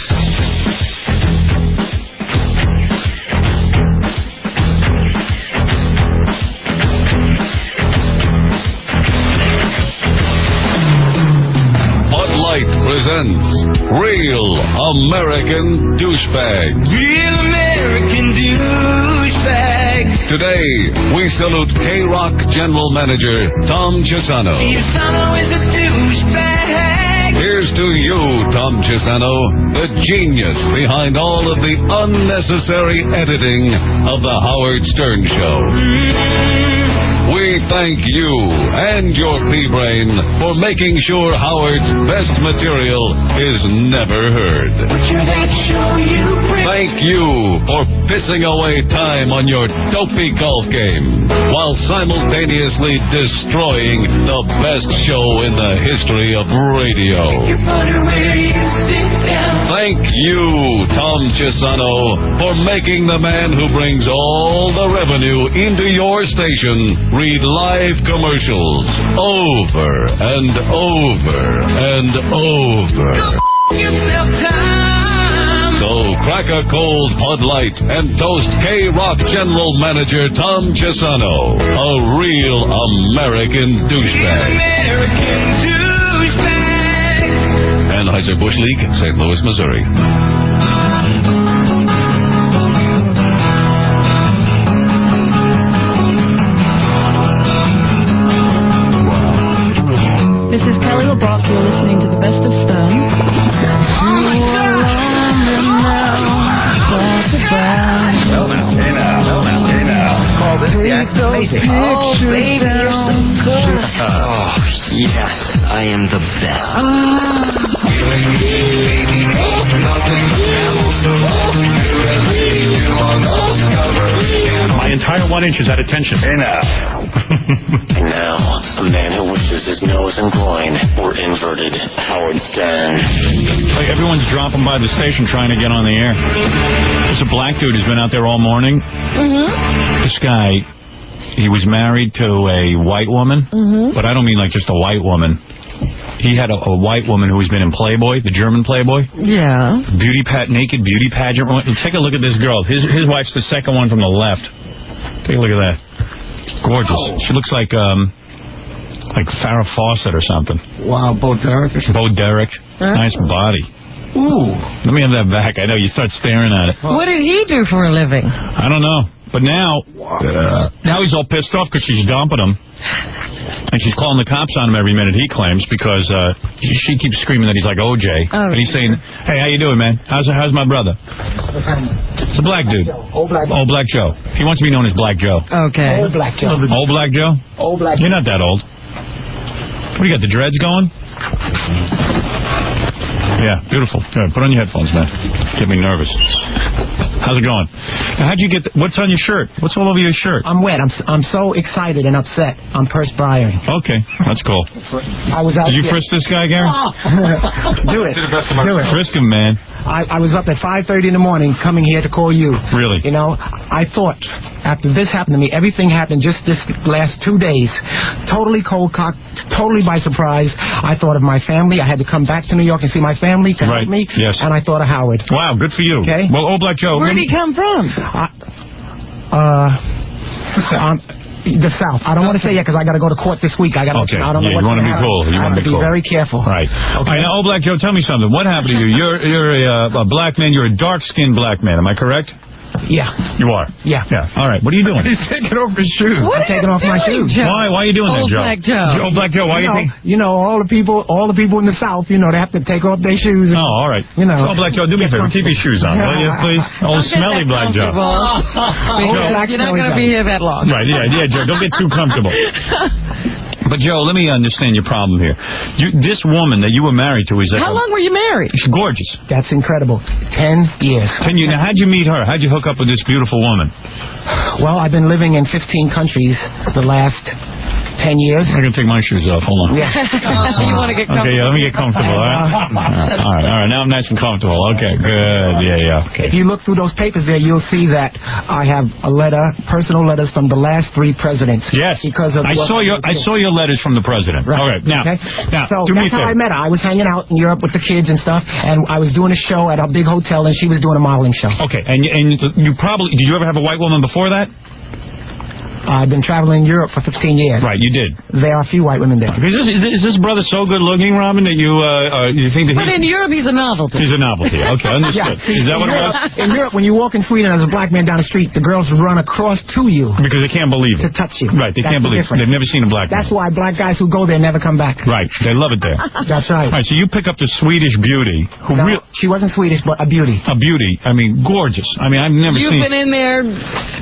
Presents Real American Douchebags. Real American Douchebags. Today, we salute K-Rock General Manager Tom Chisano. Chisano is a douchebag. Here's to you, Tom Chisano, the genius behind all of the unnecessary editing of the Howard Stern Show. We thank you and your pea-brain for making sure Howard's best material is never heard. Thank you for pissing away time on your dopey golf game while simultaneously destroying the best show in the history of radio. Thank you, Tom Chisano, for making the man who brings all the revenue into your station read live commercials over and over and over. So crack a cold Bud Light and toast K-Rock General Manager Tom Chisano, a real American douchebag. Anheuser-Busch League, St. Louis, Missouri. This is Kelly LeBrock. You're listening to the best of Stone. Call this the act of amazing. Oh, baby, you're so good. Oh, yes, I am the best. My entire 1 inch is at attention. Hey now. And now, a man who wishes his nose and groin were inverted. Howard Stern. Like everyone's dropping by the station trying to get on the air. There's a black dude who's been out there all morning. Mm-hmm. This guy, he was married to a white woman, but I don't mean like just a white woman. He had a white woman who's been in Playboy, the German Playboy. Yeah. Naked beauty pageant. Take a look at this girl. His wife's the second one from the left. Take a look at that. Gorgeous. She looks like Farrah Fawcett or something. Wow, Bo Derek. Bo Derek. Nice body. Ooh. Let me have that back. I know you start staring at it. What did he do for a living? I don't know. But now he's all pissed off because she's dumping him. And she's calling the cops on him every minute, he claims, because she keeps screaming that he's like OJ. And he's saying, hey, how you doing, man? How's my brother? It's a black dude. Old Black Joe. He wants to be known as Black Joe. Okay. Old Black Joe. Old Black Joe? Old Black Joe. You're not that old. What do you got, the dreads going? Yeah, beautiful. Good. Put on your headphones, man. Get me nervous. How's it going? How'd you get... What's on your shirt? What's all over your shirt? I'm wet. I'm so excited and upset. I'm perspiring. Okay, that's cool. I was out. Did you frisk this guy, Gary? Do it. Do it. Frisk him, man. I was up at 5:30 in the morning coming here to call you. Really? You know, I thought after this happened to me, everything happened just this last 2 days. Totally cold cocked, totally by surprise. I thought of my family. I had to come back to New York and see my family to help me. Yes. And I thought of Howard. Wow, good for you. Okay. Well, Old Black Joe. Where'd he come from? The South. I don't want to say yet because I got to go to court this week. I got to. Okay. I don't know you what's want to be happen. cool. You I want have to be very careful. Right. Okay. All right, now, Old Black Joe, tell me something. What happened to you? You're a black man. You're a dark-skinned black man. Am I correct? Yeah. You are? Yeah. Yeah. All right. What are you doing? He's taking off his shoes. I'm taking off my shoes. Why are you doing that, Joe? Black Joe. Old Black Joe, why you think? You know, all the people in the South, you know, they have to take off their shoes. And, all right. You know. Old Black Joe, do me a favor. Keep your shoes on, will you, please? Old smelly Black Joe. You're not going to be here that long. Right, yeah, Joe. Don't get too comfortable. But, Joe, let me understand your problem here. This woman that you were married to is like... How long were you married? She's gorgeous. That's incredible. 10 years. 10 years. Now, how'd you meet her? How'd you hook up with this beautiful woman? Well, I've been living in 15 countries the last 10 years. I'm going to take my shoes off. Hold on. Yeah. You want to get comfortable. Okay, yeah, let me get comfortable, all right? All right. Now I'm nice and comfortable. Okay, good. Yeah. Okay. If you look through those papers there, you'll see that I have personal letters from the last 3 presidents. Yes. Because of I saw your letters from the president. Right. All right. Now, so do me a that's how favor. I met her. I was hanging out in Europe with the kids and stuff, and I was doing a show at a big hotel, and she was doing a modeling show. Okay, and you probably... Did you ever have a white woman before that? I've been traveling in Europe for 15 years. Right, you did. There are a few white women there. Is this brother so good looking, Robin, that you think that But in Europe, he's a novelty. He's a novelty. Okay, understood. See, is that what it was? In Europe, when you walk in Sweden as a black man down the street, the girls run across to you. Because they can't believe it. To touch you. Right, they can't believe it. They've never seen a black man. That's why black guys who go there never come back. Right, they love it there. That's right. All right, so you pick up the Swedish beauty. She wasn't Swedish, but a beauty. A beauty. I mean, gorgeous. I mean, I've never seen... You've been in there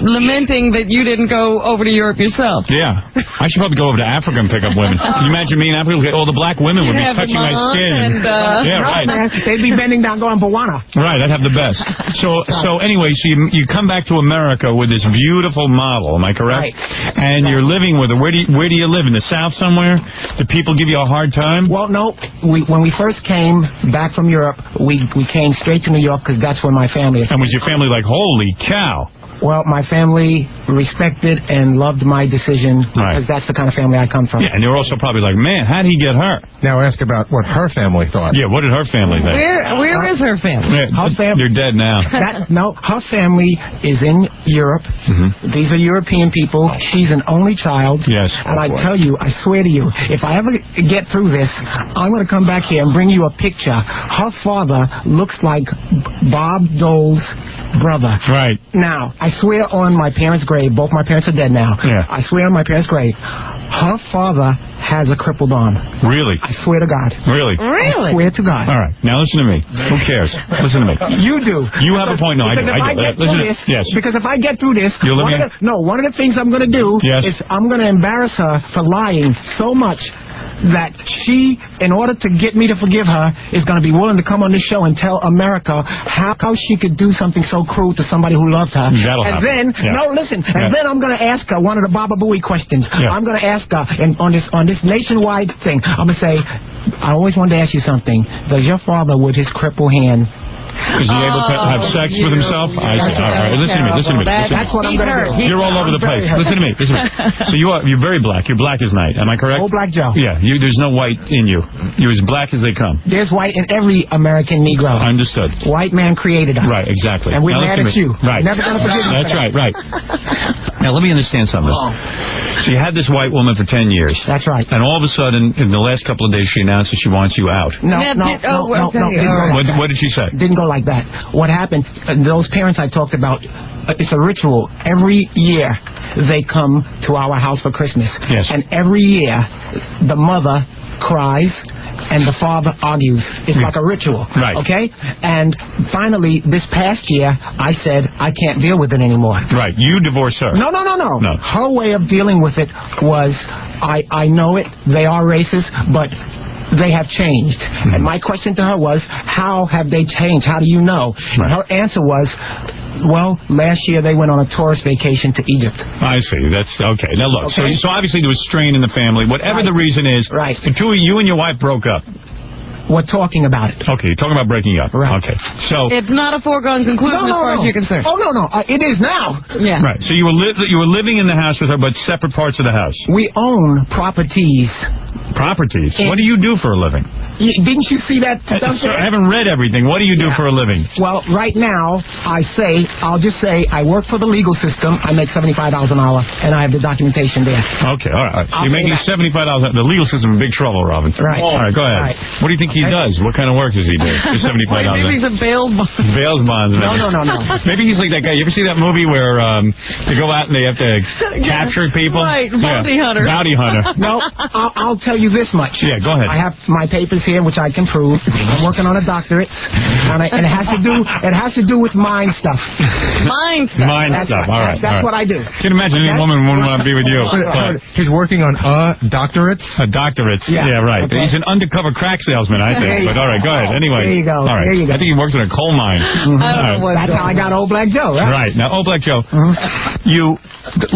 lamenting that you didn't go over to Europe yourself. Yeah. I should probably go over to Africa and pick up women. Can you imagine me in Africa? All the black women would be touching my skin. Yeah, right. They'd be bending down going Bawana. Right, I'd have the best. So anyway, so you come back to America with this beautiful model, am I correct? Right. And you're living with her. Where do you live? In the South somewhere? Do people give you a hard time? Well, no. When we first came back from Europe, we came straight to New York because that's where my family is. And was your family like, holy cow? Well, my family respected and loved my decision because that's the kind of family I come from. Yeah, and they were also probably like, man, how'd he get her? Now ask about what her family thought. Yeah, what did her family think? Where is her family? Yeah, they're dead now. No, her family is in Europe. Mm-hmm. These are European people. She's an only child. Yes. And I tell you, I swear to you, if I ever get through this, I'm going to come back here and bring you a picture. Her father looks like Bob Dole's brother. Right. Now, I swear on my parents' grave, both my parents are dead now. Yeah. I swear on my parents' grave, her father has a crippled arm. Really? I swear to God. Really? I swear to God. All right. Now listen to me. Who cares? Listen to me. You do. You have a point. No, I do. Yes. Because if I get through this, one of the things I'm going to do is I'm going to embarrass her for lying so much that she, in order to get me to forgive her, is going to be willing to come on this show and tell America how she could do something so cruel to somebody who loved her. That'll happen. And then I'm going to ask her one of the Baba Booey questions. Yeah. I'm going to ask her, and on this nationwide thing, I'm going to say, I always wanted to ask you something. Does your father, with his crippled hand, is he able to have sex with himself? I see. All right. Listen to me. That's what I'm going to do. You're all over the place. Listen to me. So you're very black. You're black as night. Am I correct? Old Black Joe. Yeah. There's no white in you. You're as black as they come. There's white in every American Negro. Understood. White man created us. Right. Exactly. And we're mad at you. Right. Never going to forgive you. That's right. Right. Now, let me understand something. So you had this white woman for 10 years. That's right. And all of a sudden, in the last couple of days, she announced that she wants you out. No. What did she say? Didn't go like that. What happened, those parents I talked about, it's a ritual. Every year, they come to our house for Christmas. Yes. And every year, the mother cries and the father argues. It's like a ritual. Right. Okay? And finally, this past year, I said, I can't deal with it anymore. Right. You divorced her. No. Her way of dealing with it was, I know it, they are racist, but they have changed. Mm-hmm. And my question to her was, how have they changed? How do you know? Right. And her answer was, well, last year they went on a tourist vacation to Egypt. I see. That's okay. Now look, Okay. so obviously there was strain in the family. Whatever the reason is, right. The two of you and your wife broke up. We're talking about it. Okay, you're talking about breaking up. Right. Okay. So it's not a foregone conclusion as far as you're concerned. Oh, no. It is now. Yeah. Right. So you were living in the house with her, but separate parts of the house. We own properties. Properties? What do you do for a living? Didn't you see that stuff? Sir, I haven't read everything. What do you do for a living? Well, right now, I'll just say I work for the legal system. I make $75 an hour, and I have the documentation there. Okay, all right. You're making $75. The legal system in big trouble, Robin. Right. All right, go ahead. Right. What do you think he does? What kind of work does he do? For $75. Maybe he's a bail bond. Bail bonds. No. Maybe he's like that guy. You ever see that movie where they go out and they have to capture people? Right, bounty hunter. Bounty hunter. No, I'll tell you this much. Yeah, go ahead. I have my papers here, which I can prove. I'm working on a doctorate, and it has to do with mind stuff. Mind stuff. All right. That's what I do. Can you imagine any woman wouldn't want to be with you? He's working on a doctorate? A doctorate. Yeah, right. Okay. He's an undercover crack salesman, I think. But all right, go ahead. Anyway. There you go. All right. There you go. I think he works in a coal mine. That's how I got Old Black Joe, right? Right. Now, Old Black Joe,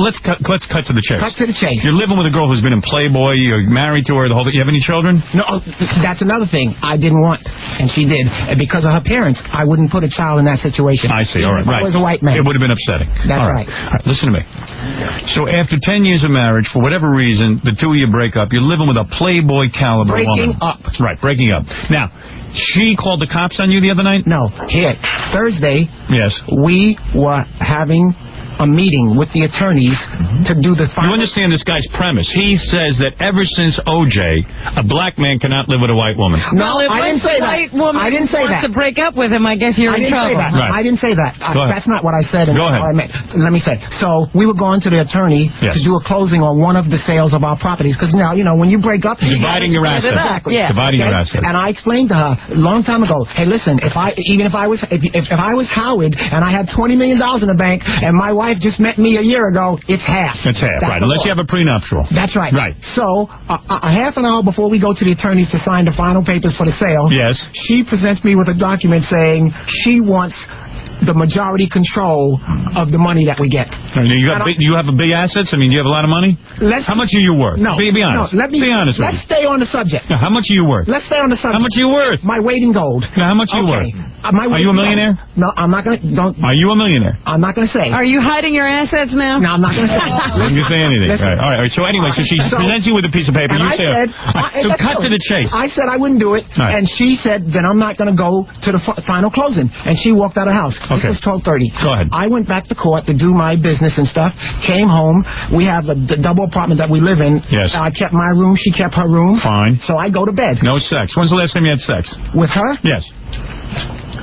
let's cut to the chase. Cut to the chase. You're living with a girl who's been in Playboy. You're married to her. The whole thing. You have any children? No, that's another thing I didn't want, and she did. And because of her parents, I wouldn't put a child in that situation. I see. All right. If I was a white man. It would have been upsetting. That's all right. All right. Listen to me. So after 10 years of marriage, for whatever reason, the two of you break up. You're living with a Playboy caliber woman. Breaking up. Right. Breaking up. Now, she called the cops on you the other night? No. Here, Thursday. Yes. We were having a meeting with the attorneys to do the final. You understand this guy's premise. He says that ever since O.J., a black man cannot live with a white woman. No, if I didn't say that. I didn't say that. To break up with him, I guess you're in trouble. Right. I didn't say that. That's not what I said. Go ahead. What I meant. Let me say. So we were going to the attorney to do a closing on one of the sales of our properties because now when you break up, dividing your assets. Exactly. Yeah. Dividing your assets. And I explained to her a long time ago. Hey, listen. If I was Howard and I had $20 million in the bank and my wife just met me a year ago, it's half. It's half, right. Unless you have a prenuptial. That's right. Right. So, a half an hour before we go to the attorneys to sign the final papers for the sale, yes, she presents me with a document saying she wants the majority control of the money that we get. You have a big assets? I mean, do you have a lot of money? How much are you worth? No. Be honest. No, be honest with me. Let's stay on the subject. Now, how much are you worth? Let's stay on the subject. How much are you worth? My weight in gold. Now, how much are you worth? Are you a millionaire? No, I'm not going to. Are you a millionaire? I'm not going to say. Are you hiding your assets now? No, I'm not going to say. I'm going to say anything. Right. All right. So anyway, so she presents you with a piece of paper. And you so cut to the chase. I said I wouldn't do it. Right. And she said, then I'm not going to go to the final closing. And she walked out of the house. Okay. This was 12:30. Go ahead. I went back to court to do my business and stuff. Came home. We have a double apartment that we live in. Yes. I kept my room. She kept her room. Fine. So I go to bed. No sex. When's the last time you had sex? With her? Yes.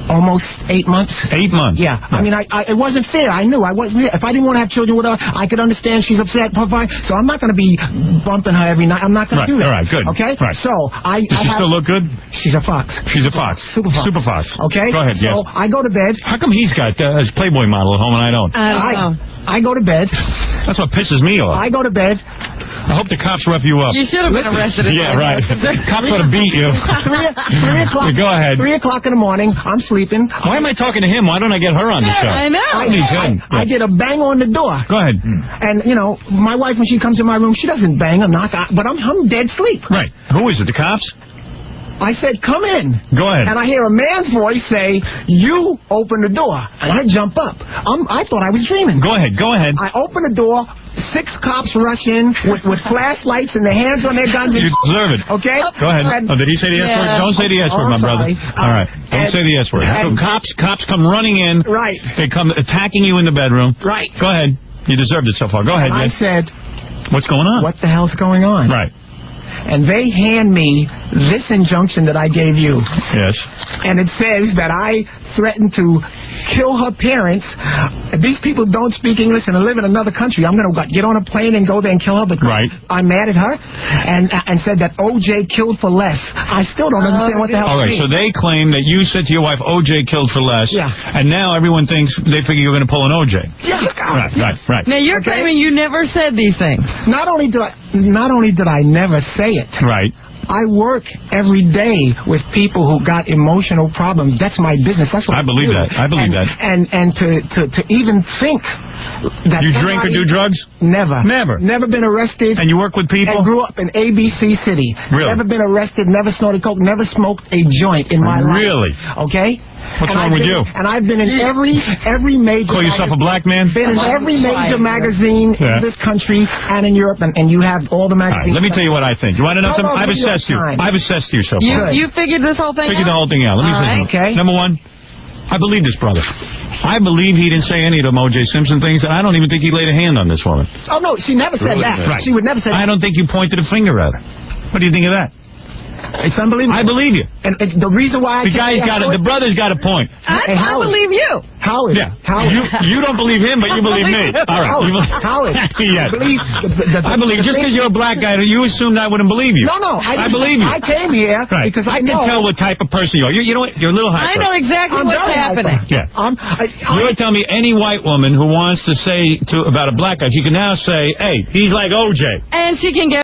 Almost 8 months. 8 months? Yeah. I mean, it wasn't fair. I knew. I wasn't. If I didn't want to have children with her, I could understand she's upset. So I'm not going to be bumping her every night. I'm not going to do that. All right, good. Okay? Right. So Does she still look good? She's a fox. She's a fox. Super fox. Super fox. Okay? Go ahead, yes. So I go to bed. How come he's got his Playboy model at home and I don't? I don't know. I go to bed. That's what pisses me off. I go to bed. I hope the cops rough you up. You should have been arrested. Yeah, right. Cops would have beat you. 3 o'clock. Go ahead. 3 o'clock in the morning. I'm sleeping. Why am I talking to him? Why don't I get her on the show? I know. I get a bang on the door. Go ahead. And, my wife, when she comes in my room, she doesn't bang or knock, but I'm dead asleep. Right. Who is it, the cops? I said, come in. Go ahead. And I hear a man's voice say, you open the door. And I jump up. I thought I was dreaming. Go ahead. I open the door. 6 cops rush in with flashlights and their hands on their guns. You deserve it. Okay? Go ahead. Did he say the S word? Don't say the S word, my brother. All right. Don't say the S word. So cops come running in. Right. They come attacking you in the bedroom. Right. Go ahead. You deserved it so far. Go ahead, I Jay. said, what's going on? What the hell's going on? Right. And they hand me this injunction that I gave you. Yes. And it says that I threatened to kill her parents. These people don't speak English and live in another country. I'm going to get on a plane and go there and kill her because I'm mad at her. And said that O.J. killed for less. I still don't understand what the hell All right, so they claim that you said to your wife, O.J. killed for less. Yeah. And now everyone thinks, they figure you're going to pull an O.J. Yeah. Right. Now, you're claiming you never said these things. Not only did I never say it. Right. I work every day with people who got emotional problems. That's my business. That's what I believe do. that. I believe that. And to even think that you drink or do drugs? Never. Never been arrested. And you work with people? And grew up in ABC City. Really? Never been arrested. Never snorted coke. Never smoked a joint in my life. Really? Okay. What's wrong with you? And I've been in every major. Call yourself a black man? Been in every major magazine in this country and in Europe, and you have all the magazines. All right, let me tell you what I think. You want to know something? I've assessed you. I've assessed you so far. You figured this whole thing out? Figured the whole thing out. Let me say something. Okay. Number one, I believe this brother. I believe he didn't say any of them O.J. Simpson things, and I don't even think he laid a hand on this woman. Oh, no, she never said that. Right. She would never say that. I don't think you pointed a finger at her. What do you think of that? It's unbelievable. I believe you. And the reason why the brother's got a point. I believe you. Howard. Yeah. Howard. You don't believe him, but you believe me. All right. Howard. Yes. I believe just because you're a black guy, you assumed I wouldn't believe you. No. I believe you. I came here because I can tell what type of person you are. You know what? You're a little hyper. I know exactly what's happening. Yeah. You would tell me any white woman who wants to say about a black guy, she can now say, hey, he's like O.J. And she can get